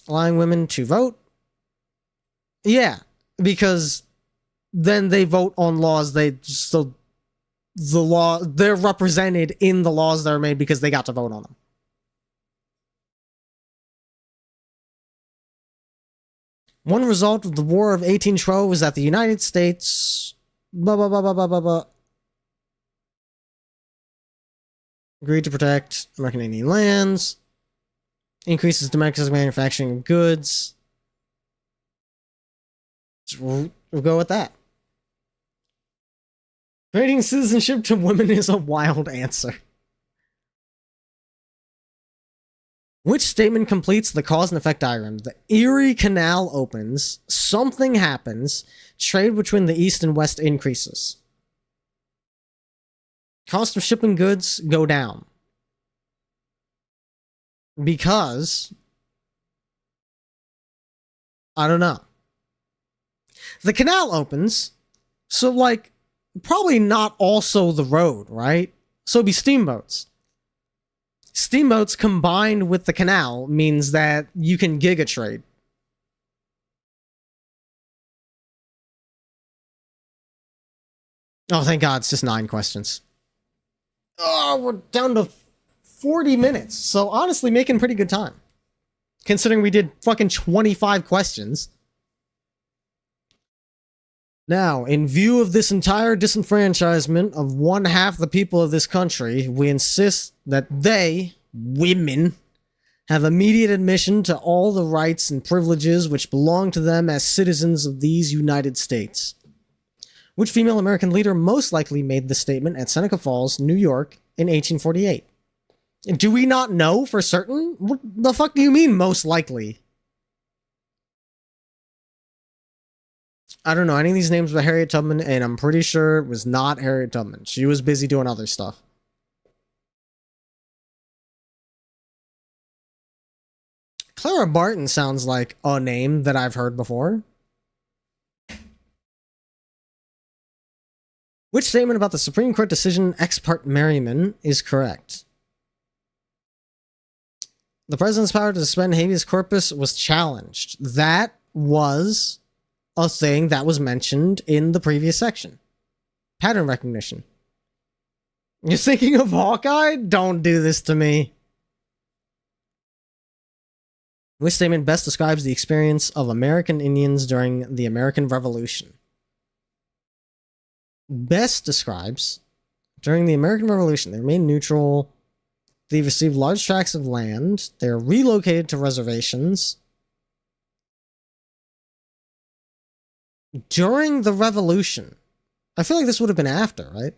Allowing women to vote? Yeah, because then they vote on laws. They're represented in the laws that are made because they got to vote on them. One result of the War of 1812 was that the United States agreed to protect American Indian lands, increases domestic manufacturing of goods. We'll go with that. Granting citizenship to women is a wild answer. Which statement completes the cause and effect diagram? The Erie Canal opens, something happens, trade between the East and West increases. Cost of shipping goods go down. Because... I don't know. The canal opens, so, like, probably not also the road, right? So it'd be steamboats. Steamboats combined with the canal means that you can giga trade. Oh, thank God, it's just 9 questions. Oh, we're down to 40 minutes. So honestly, making pretty good time. Considering we did fucking 25 questions. Now, in view of this entire disenfranchisement of one half the people of this country, we insist that they, women, have immediate admission to all the rights and privileges which belong to them as citizens of these United States. Which female American leader most likely made this statement at Seneca Falls, New York, in 1848? Do we not know for certain? What the fuck do you mean, most likely? I don't know any of these names but Harriet Tubman, and I'm pretty sure it was not Harriet Tubman. She was busy doing other stuff. Clara Barton sounds like a name that I've heard before. Which statement about the Supreme Court decision Ex parte Merriman is correct? The president's power to suspend habeas corpus was challenged. That was a thing that was mentioned in the previous section. Pattern recognition. You're thinking of Hawkeye? Don't do this to me. Which statement best describes the experience of American Indians during the American Revolution? Best describes, during the American Revolution, they remained neutral, they received large tracts of land, they're relocated to reservations. During the Revolution, I feel like this would have been after, right?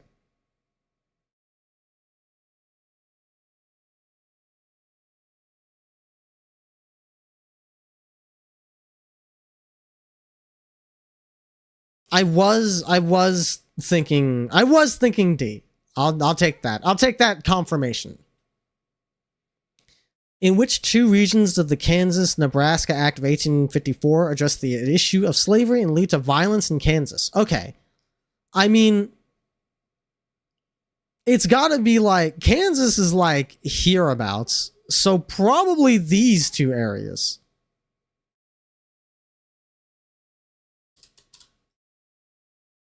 I was thinking D. I'll take that. I'll take that confirmation. In which 2 regions did the Kansas-Nebraska Act of 1854 address the issue of slavery and lead to violence in Kansas? Okay. I mean, it's gotta be like, Kansas is like hereabouts, so probably these 2 areas.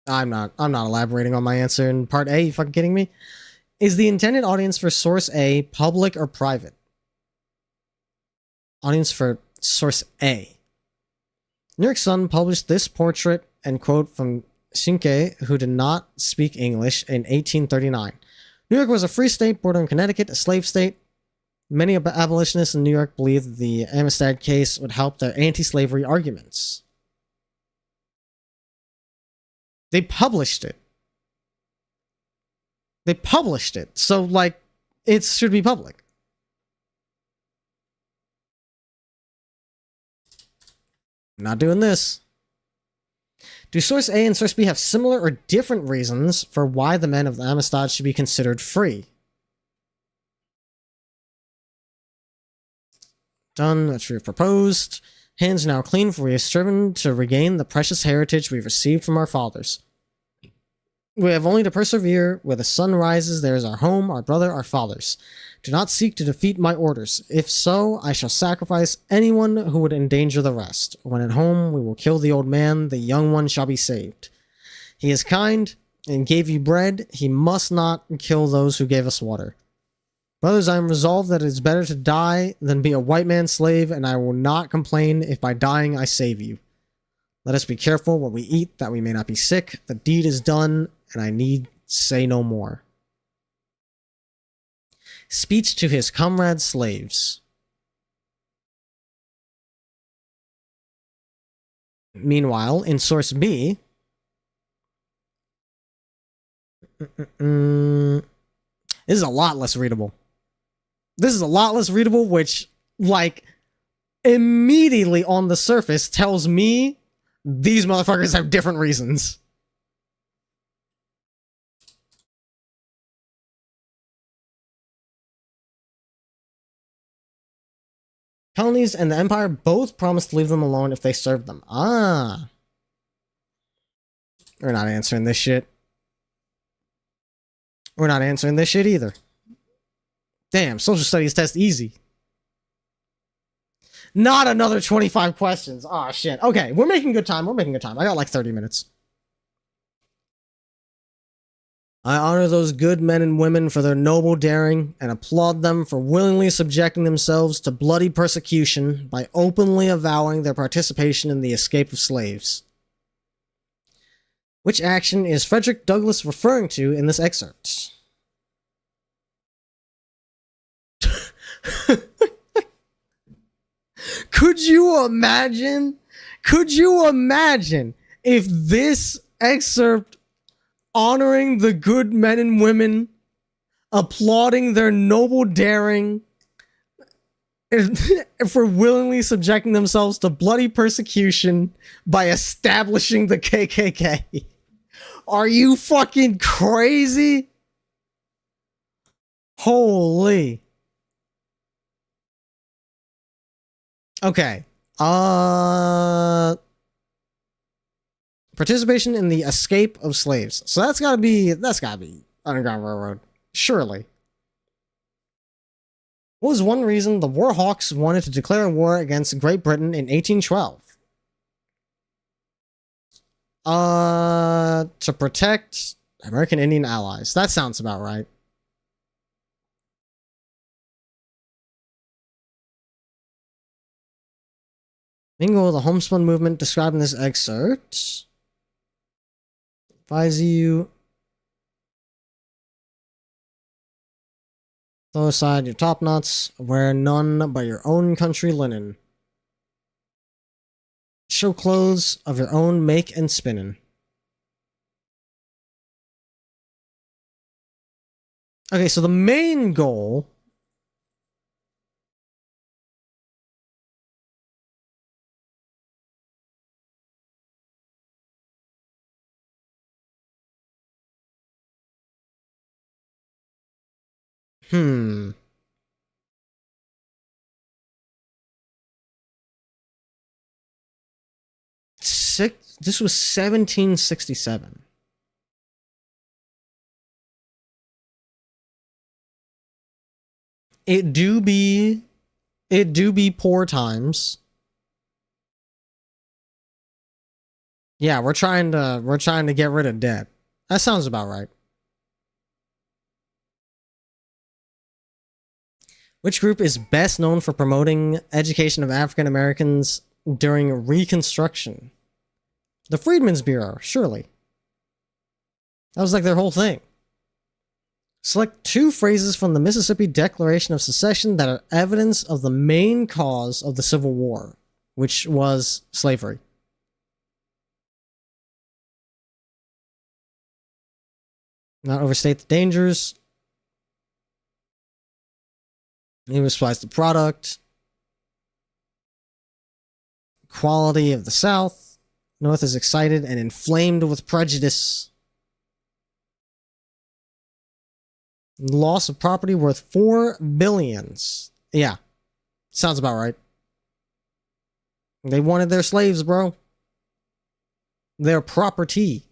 I'm not elaborating on my answer in part A, you fucking kidding me? Is the intended audience for source A public or private? Audience for source A. New York Sun published this portrait and quote from Shinke, who did not speak English, in 1839. New York was a free state bordering Connecticut, a slave state. Many abolitionists in New York believed that the Amistad case would help their anti-slavery arguments. They published it. So, like, it should be public. I'm not doing this. Do source A and source B have similar or different reasons for why the men of the Amistad should be considered free? Done. That's what we've proposed. Hands now clean, for we have striven to regain the precious heritage we've received from our fathers. We have only to persevere. Where the sun rises, there is our home, our brother, our fathers. Do not seek to defeat my orders. If so, I shall sacrifice anyone who would endanger the rest. When at home, we will kill the old man. The young one shall be saved. He is kind and gave you bread. He must not kill those who gave us water. Brothers, I am resolved that it is better to die than be a white man's slave, and I will not complain if by dying I save you. Let us be careful what we eat, that we may not be sick. The deed is done, and I need say no more. Speech to his comrade slaves. Meanwhile, in source B, this is a lot less readable. Which, like, immediately on the surface tells me these motherfuckers have different reasons. Colonies and the Empire both promised to leave them alone if they served them. Ah. We're not answering this shit. We're not answering this shit either. Damn, social studies test easy. Not another 25 questions. Oh shit. Okay, we're making good time. I got like 30 minutes. I honor those good men and women for their noble daring and applaud them for willingly subjecting themselves to bloody persecution by openly avowing their participation in the escape of slaves. Which action is Frederick Douglass referring to in this excerpt? Could you imagine? Could you imagine if this excerpt honoring the good men and women, applauding their noble daring for willingly subjecting themselves to bloody persecution by establishing the KKK? Are you fucking crazy? Holy. Okay. Participation in the escape of slaves. So that's gotta be Underground Railroad. Surely. What was one reason the War Hawks wanted to declare war against Great Britain in 1812? To protect American Indian allies. That sounds about right. Mingle, the homespun movement described in this excerpt. Advise you throw aside your top knots, wear none but your own country linen. Show clothes of your own make and spinning. Okay, so the main goal This was 1767. It do be poor times. Yeah, we're trying to get rid of debt. That sounds about right. Which group is best known for promoting education of African Americans during Reconstruction? The Freedmen's Bureau, surely. That was like their whole thing. Select two phrases from the Mississippi Declaration of Secession that are evidence of the main cause of the Civil War, which was slavery. Not overstate the dangers. He supplies the product. Quality of the South. North is excited and inflamed with prejudice. Loss of property worth $4 billion. Yeah. Sounds about right. They wanted their slaves, bro. Their property.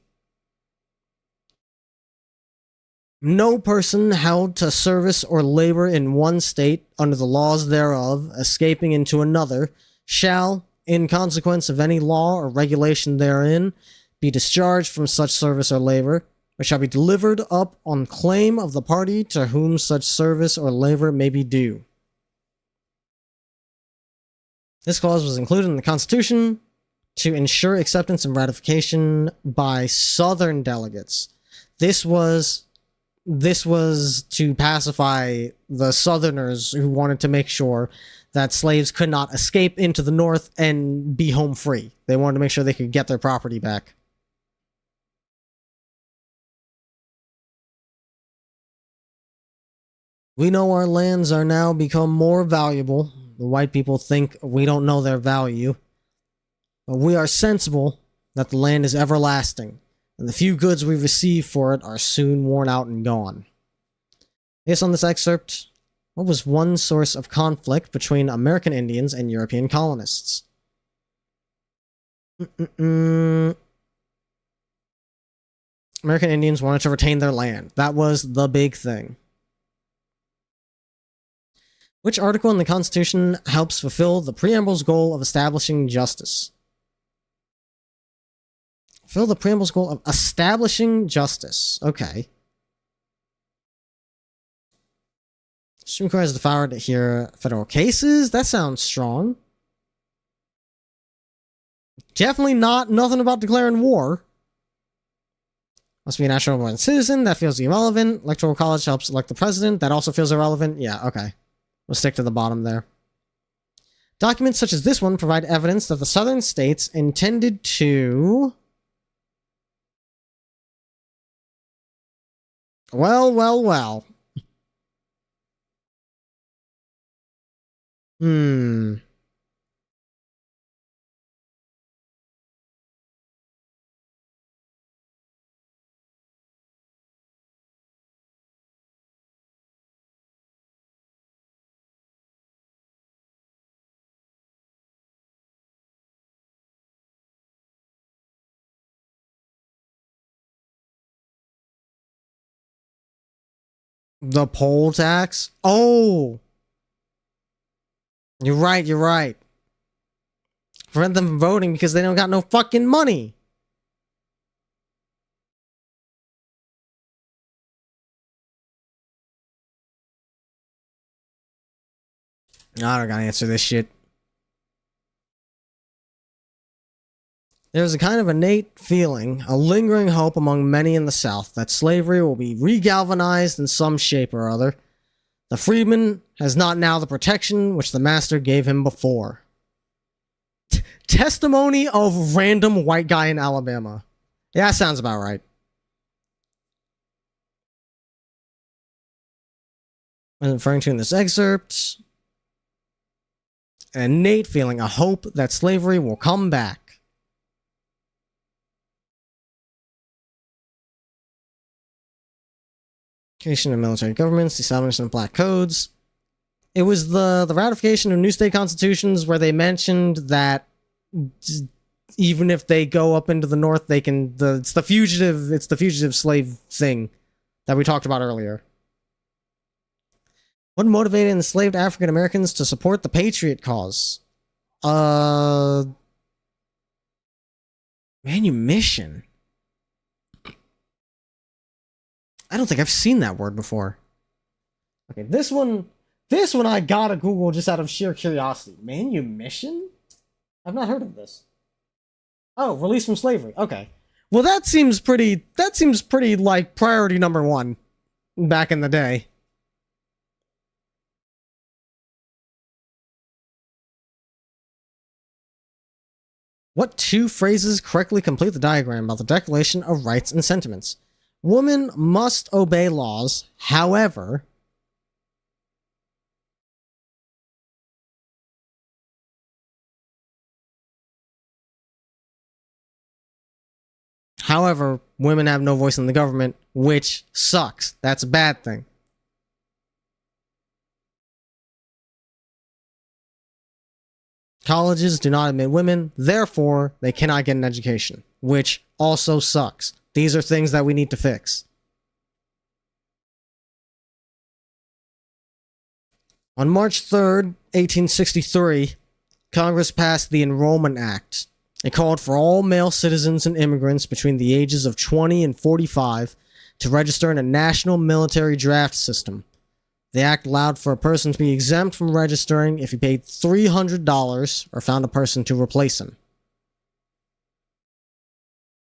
No person held to service or labor in one state under the laws thereof, escaping into another, shall, in consequence of any law or regulation therein, be discharged from such service or labor, or shall be delivered up on claim of the party to whom such service or labor may be due. This clause was included in the Constitution to ensure acceptance and ratification by Southern delegates. This was to pacify the Southerners who wanted to make sure that slaves could not escape into the North and be home free. They wanted to make sure they could get their property back. We know our lands are now become more valuable. The white people think we don't know their value. But we are sensible that the land is everlasting, and the few goods we receive for it are soon worn out and gone. Based on this excerpt, what was one source of conflict between American Indians and European colonists? American Indians wanted to retain their land. That was the big thing. Which article in the Constitution helps fulfill the preamble's goal of establishing justice? Fulfill the preamble's goal of establishing justice. Okay. Supreme Court has the power to hear federal cases. That sounds strong. Definitely not nothing about declaring war. Must be a natural born citizen. That feels irrelevant. Electoral college helps elect the president. That also feels irrelevant. Yeah, okay. We'll stick to the bottom there. Documents such as this one provide evidence that the southern states intended to... Well. The poll tax? Oh! You're right. Prevent them from voting because they don't got no fucking money. I don't gotta answer this shit. There's a kind of innate feeling, a lingering hope among many in the South, that slavery will be regalvanized in some shape or other. The freedman has not now the protection which the master gave him before. Testimony of random white guy in Alabama. Yeah, that sounds about right. I'm referring to in this excerpt, an innate feeling, a hope that slavery will come back. Creation of military governments, the establishment of black codes. It was the ratification of new state constitutions where they mentioned that even if they go up into the north, they can. It's the fugitive slave thing that we talked about earlier. What motivated enslaved African Americans to support the Patriot cause? Manumission. I don't think I've seen that word before. Okay, this one I gotta Google just out of sheer curiosity. Manumission? I've not heard of this. Oh, release from slavery. Okay. Well, that seems pretty like priority number one back in the day. What two phrases correctly complete the diagram about the Declaration of Rights and Sentiments? Women must obey laws, however... However, women have no voice in the government, which sucks. That's a bad thing. Colleges do not admit women, therefore, they cannot get an education, which also sucks. These are things that we need to fix. On March 3rd, 1863, Congress passed the Enrollment Act. It called for all male citizens and immigrants between the ages of 20 and 45 to register in a national military draft system. The act allowed for a person to be exempt from registering if he paid $300 or found a person to replace him.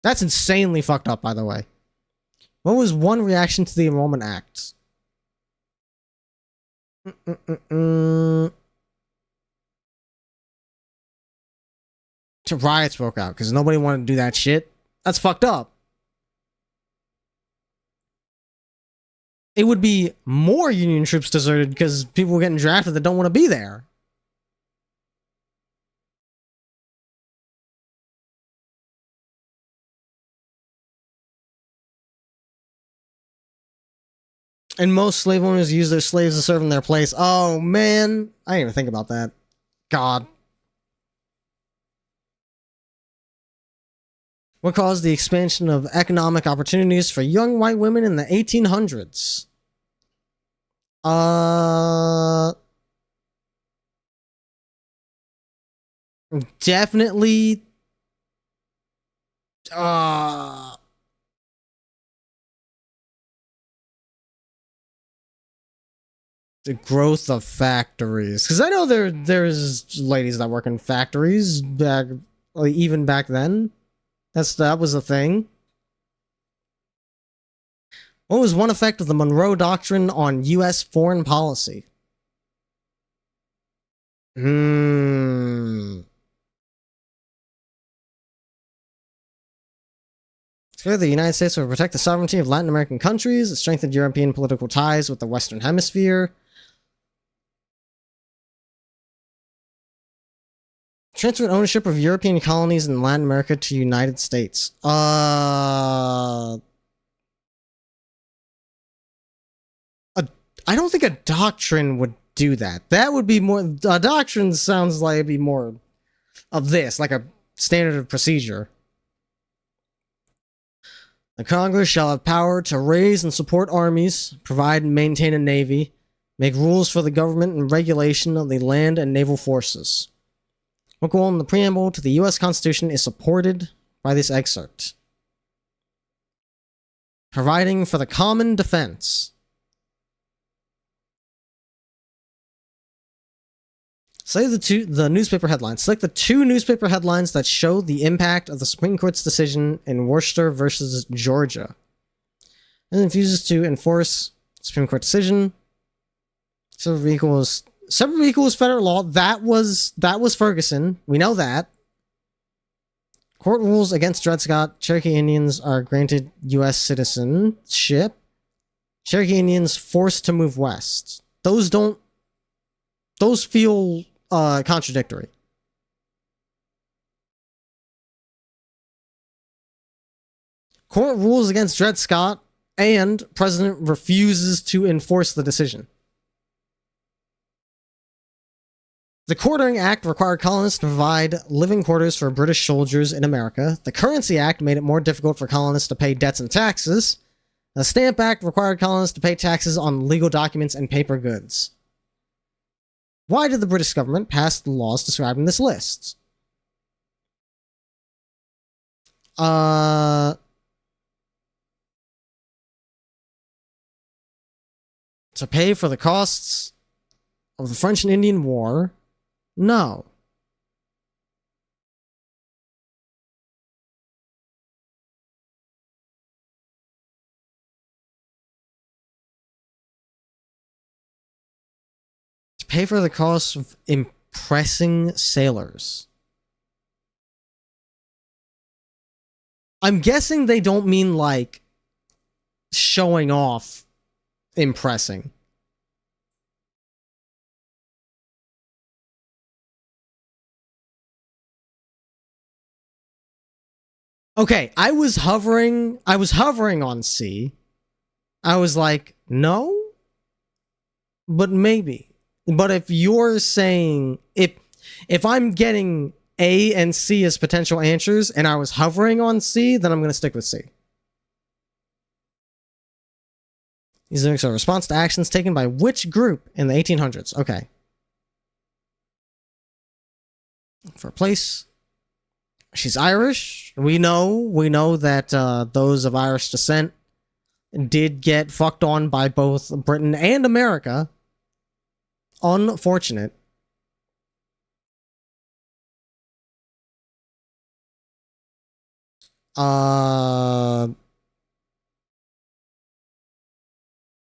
That's insanely fucked up, by the way. What was one reaction to the Enrollment Act? Riots broke out because nobody wanted to do that shit. That's fucked up. It would be more Union troops deserted because people were getting drafted that don't want to be there. And most slave owners use their slaves to serve in their place. Oh, man. I didn't even think about that. God. What caused the expansion of economic opportunities for young white women in the 1800s? Definitely. The growth of factories, because I know there's ladies that work in factories back, like, even back then. That was a thing. What was one effect of the Monroe Doctrine on U.S. foreign policy? The United States will protect the sovereignty of Latin American countries, strengthen European political ties with the Western Hemisphere, transferred ownership of European colonies in Latin America to United States. I don't think a doctrine would do that. That would be more... A doctrine sounds like it'd be more of this, like a standard of procedure. The Congress shall have power to raise and support armies, provide and maintain a navy, make rules for the government and regulation of the land and naval forces. What goal in the preamble to the U.S. Constitution is supported by this excerpt? Providing for the common defense. Select the newspaper headlines. Select the two newspaper headlines that show the impact of the Supreme Court's decision in Worcester versus Georgia. And refuses to enforce Supreme Court decision. Separate equals federal law. That was Ferguson. We know that. Court rules against Dred Scott. Cherokee Indians are granted U.S. citizenship. Cherokee Indians forced to move west. Those feel contradictory. Court rules against Dred Scott, and president refuses to enforce the decision. The Quartering Act required colonists to provide living quarters for British soldiers in America. The Currency Act made it more difficult for colonists to pay debts and taxes. The Stamp Act required colonists to pay taxes on legal documents and paper goods. Why did the British government pass the laws describing this list? To pay for the costs of the French and Indian War? No. To pay for the costs of impressing sailors. I'm guessing they don't mean like showing off impressing. Okay, I was hovering on C. I was like, no, but maybe. But if you're saying, if I'm getting A and C as potential answers and I was hovering on C, then I'm going to stick with C. These lyrics are a response to actions taken by which group in the 1800s? Okay. For a place. She's Irish. We know that those of Irish descent did get fucked on by both Britain and America. Unfortunate.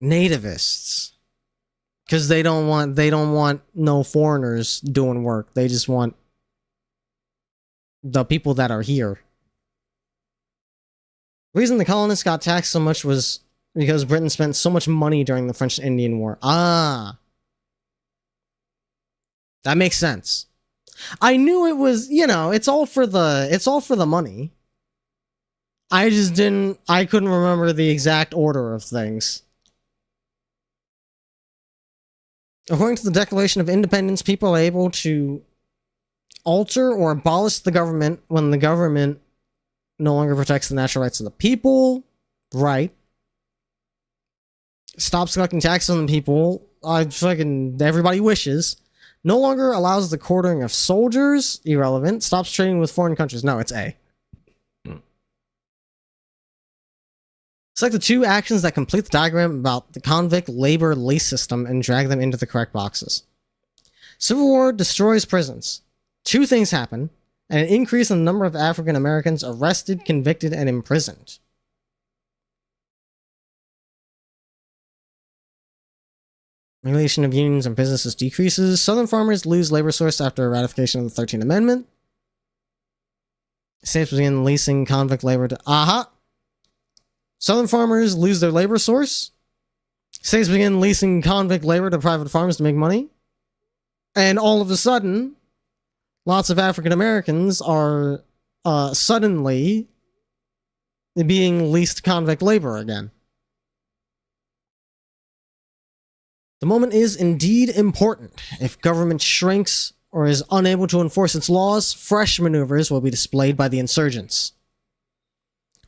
Nativists. Because they don't want no foreigners doing work. They just want the people that are here. The reason the colonists got taxed so much was because Britain spent so much money during the French and Indian War. Ah. That makes sense. I knew it was, it's all for the money. I couldn't remember the exact order of things. According to the Declaration of Independence, people are able to alter or abolish the government when the government no longer protects the natural rights of the people. Right. Stops collecting taxes on the people. Everybody wishes. No longer allows the quartering of soldiers. Irrelevant. Stops trading with foreign countries. No, it's A. Select the 2 actions that complete the diagram about the convict labor lease system and drag them into the correct boxes. Civil War destroys prisons. 2 things happen, and an increase in the number of African Americans arrested, convicted, and imprisoned. Regulation of unions and businesses decreases. Southern farmers lose labor source after ratification of the 13th Amendment. States begin leasing convict labor to... Southern farmers lose their labor source. States begin leasing convict labor to private farms to make money. And all of a sudden, lots of African Americans are suddenly being leased convict labor again. The moment is indeed important. If government shrinks or is unable to enforce its laws, fresh maneuvers will be displayed by the insurgents.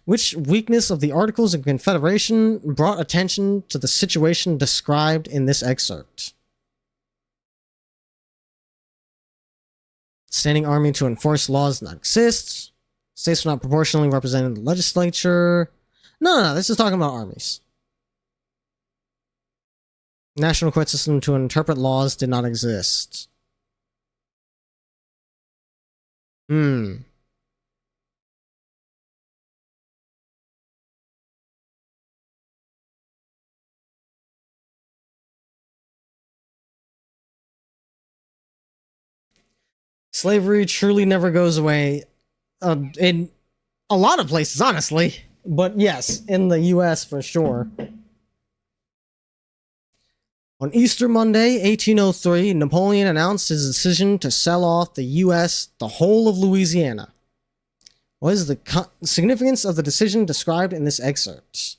Which weakness of the Articles of Confederation brought attention to the situation described in this excerpt? Standing army to enforce laws does not exist. States are not proportionally represented in the legislature. No, this is talking about armies. National court system to interpret laws did not exist. Slavery truly never goes away in a lot of places, honestly. But yes, in the US for sure. On Easter Monday, 1803, Napoleon announced his decision to sell off the US the whole of Louisiana. What is the significance of the decision described in this excerpt?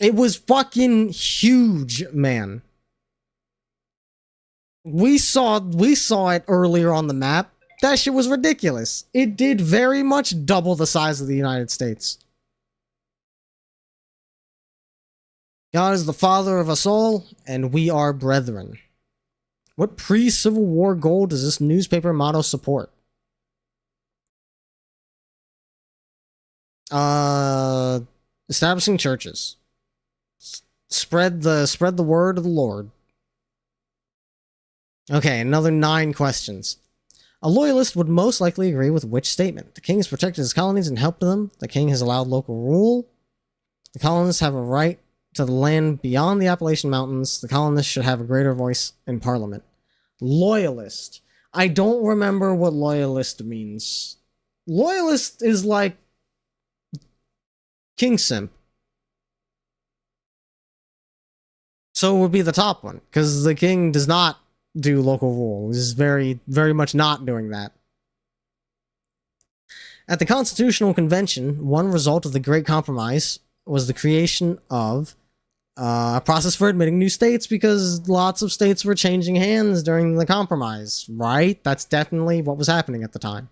It was fucking huge, man. We saw it earlier on the map. That shit was ridiculous. It did very much double the size of the United States. God is the father of us all, and we are brethren. What pre-Civil War goal does this newspaper motto support? Establishing churches. Spread the word of the Lord. Okay, another 9 questions. A loyalist would most likely agree with which statement? The king has protected his colonies and helped them. The king has allowed local rule. The colonists have a right to the land beyond the Appalachian Mountains. The colonists should have a greater voice in Parliament. Loyalist. I don't remember what loyalist means. Loyalist is like king simp. So it would be the top one, because the king does not do local rule. He's very, very much not doing that. At the Constitutional Convention, one result of the Great Compromise was the creation of a process for admitting new states, because lots of states were changing hands during the compromise, right? That's definitely what was happening at the time.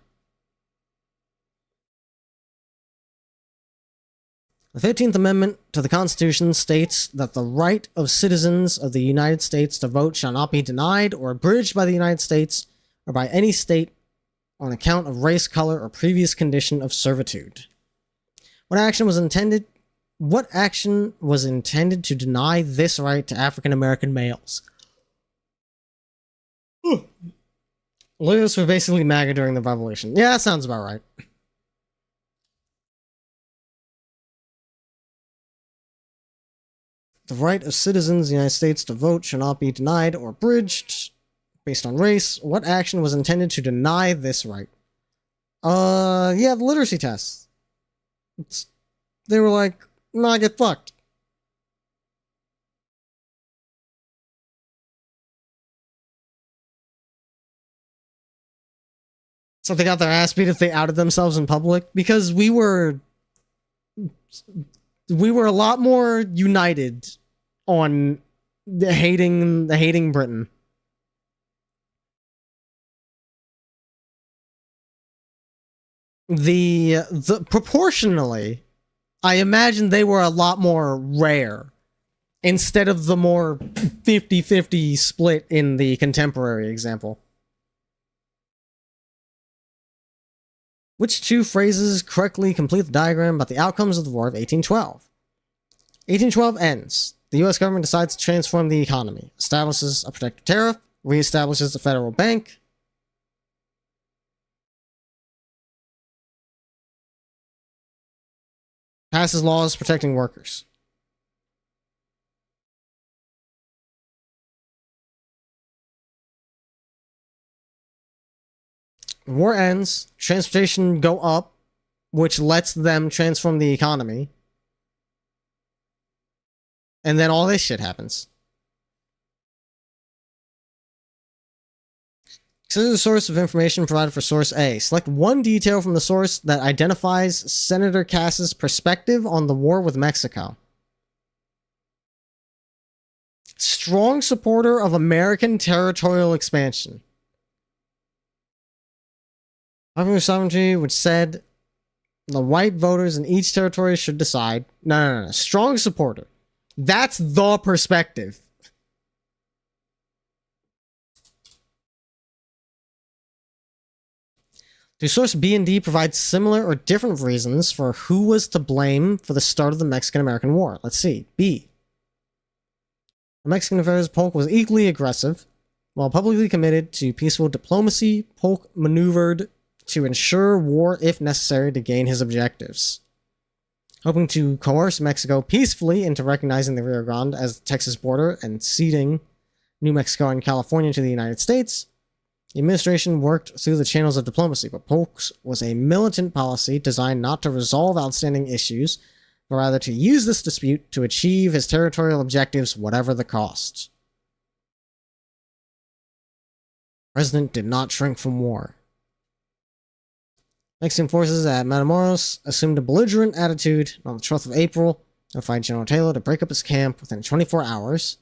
The 15th Amendment to the Constitution states that the right of citizens of the United States to vote shall not be denied or abridged by the United States or by any state on account of race, color, or previous condition of servitude. What action was intended to deny this right to African American males? Loyalists were basically MAGA during the Revolution. Yeah, that sounds about right. The right of citizens of the United States to vote shall not be denied or abridged based on race. What action was intended to deny this right? Yeah, the literacy tests. They were like, nah, get fucked. So they got their ass beat if they outed themselves in public, because we were a lot more united on the hating Britain. The proportionally, I imagine they were a lot more rare instead of the more 50-50 split in the contemporary example. Which two phrases correctly complete the diagram about the outcomes of the War of 1812? 1812 ends. The U.S. government decides to transform the economy, establishes a protective tariff, reestablishes the federal bank, passes laws protecting workers. War ends, transportation go up, which lets them transform the economy. And then all this shit happens. Consider the source of information provided for source A. Select one detail from the source that identifies Senator Cass's perspective on the war with Mexico. Strong supporter of American territorial expansion. Popular sovereignty, which said the white voters in each territory should decide. No. Strong supporter. That's the perspective. Do source B and D provide similar or different reasons for who was to blame for the start of the Mexican-American War? Let's see. B. The Mexican affairs Polk was equally aggressive. While publicly committed to peaceful diplomacy, Polk maneuvered to ensure war if necessary to gain his objectives. Hoping to coerce Mexico peacefully into recognizing the Rio Grande as the Texas border and ceding New Mexico and California to the United States, the administration worked through the channels of diplomacy, but Polk's was a militant policy designed not to resolve outstanding issues, but rather to use this dispute to achieve his territorial objectives, whatever the cost. The president did not shrink from war. Mexican forces at Matamoros assumed a belligerent attitude on the 12th of April, notified General Taylor to break up his camp within 24 hours.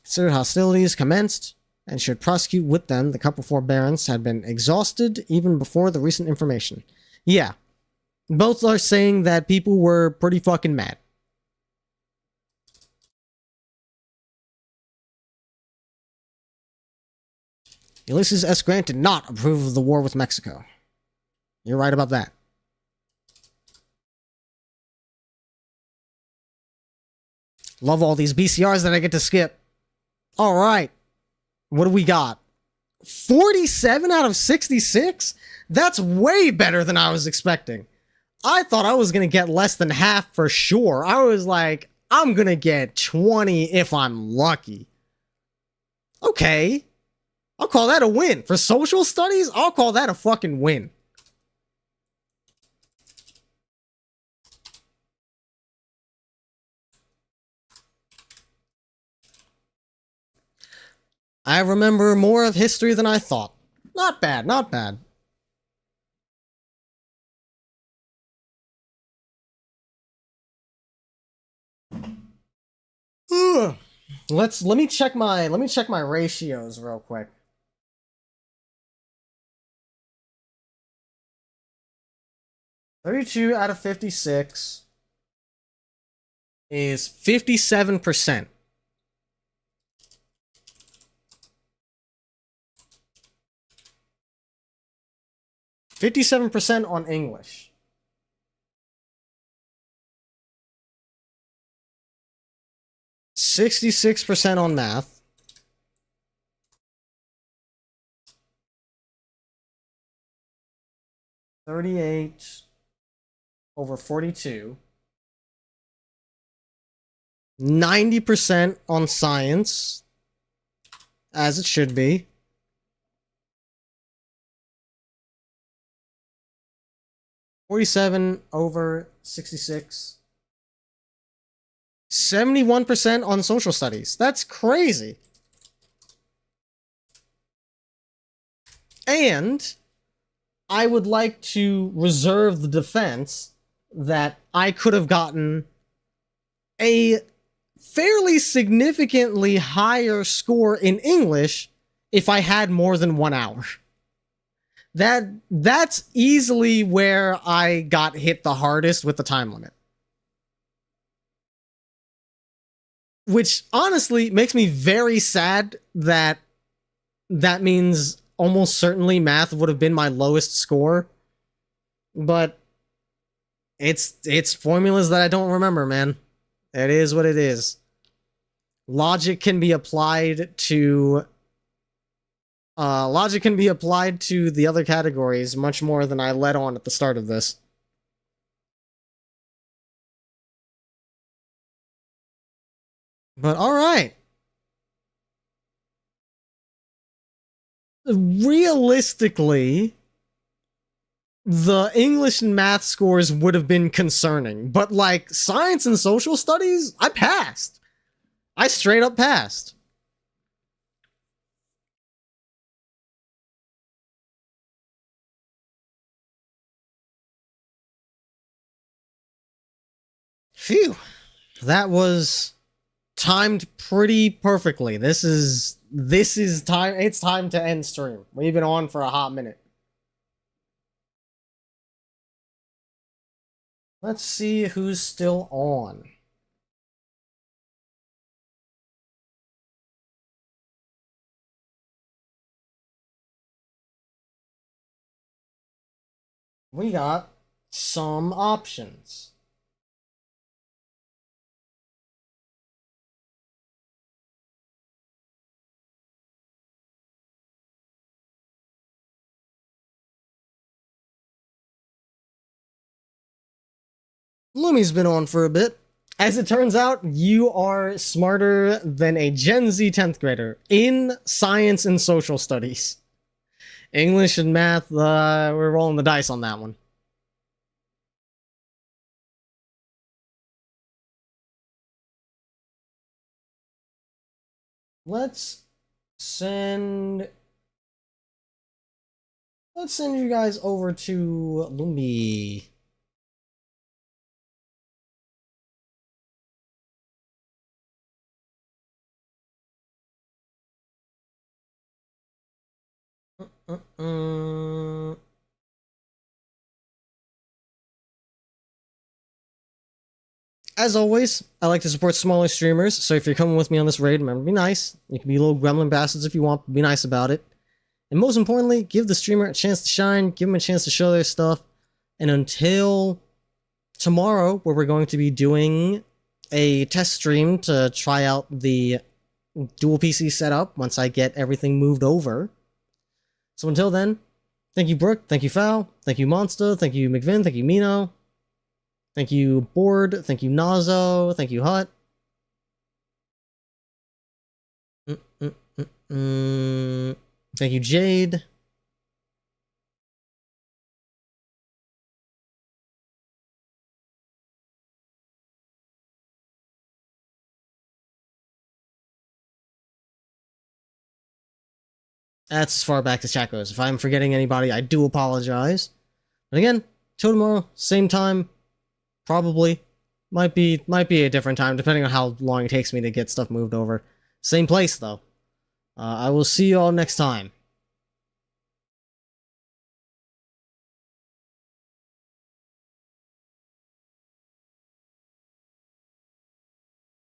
Considered hostilities commenced, and should prosecute with them the couple forbearance had been exhausted even before the recent information. Yeah, both are saying that people were pretty fucking mad. Ulysses S. Grant did not approve of the war with Mexico. You're right about that. Love all these BCRs that I get to skip. All right. What do we got? 47 out of 66? That's way better than I was expecting. I thought I was going to get less than half for sure. I was like, I'm going to get 20 if I'm lucky. Okay. I'll call that a win. For social studies, I'll call that a fucking win. I remember more of history than I thought. Not bad, not bad. Let me check my ratios real quick. $32 out of 56 is 57%. %57% on English. %66% on math. $38 over 42. 90% on science, as it should be. 47 over 66. 71% on social studies. That's crazy. And I would like to reserve the defense that I could have gotten a fairly significantly higher score in English if I had more than 1 hour. That's easily where I got hit the hardest with the time limit. Which honestly makes me very sad that that means almost certainly math would have been my lowest score. But it's formulas that I don't remember, man. It is what it is. Logic can be applied to the other categories much more than I let on at the start of this. But all right. Realistically, the English and math scores would have been concerning, but like science and social studies, I passed. I straight up passed. Phew. That was timed pretty perfectly. This is time. It's time to end stream. We've been on for a hot minute. Let's see who's still on. We got some options. Lumi's been on for a bit. As it turns out, you are smarter than a Gen Z 10th grader in science and social studies. English and math, we're rolling the dice on that one. Let's send you guys over to Lumi. As always, I like to support smaller streamers, so if you're coming with me on this raid, remember, be nice. You can be little gremlin bastards if you want, but be nice about it. And most importantly, give the streamer a chance to shine, give them a chance to show their stuff. And until tomorrow, where we're going to be doing a test stream to try out the dual PC setup once I get everything moved over. So until then, thank you, Brooke, thank you, Foul, thank you, Monster, thank you, McVin, thank you, Mino, thank you, Board, thank you, Nazo, thank you, Hut. Thank you, Jade. That's as far back as chat goes. If I'm forgetting anybody, I do apologize. But again, till tomorrow, same time, probably. Might be a different time, depending on how long it takes me to get stuff moved over. Same place, though. I will see you all next time.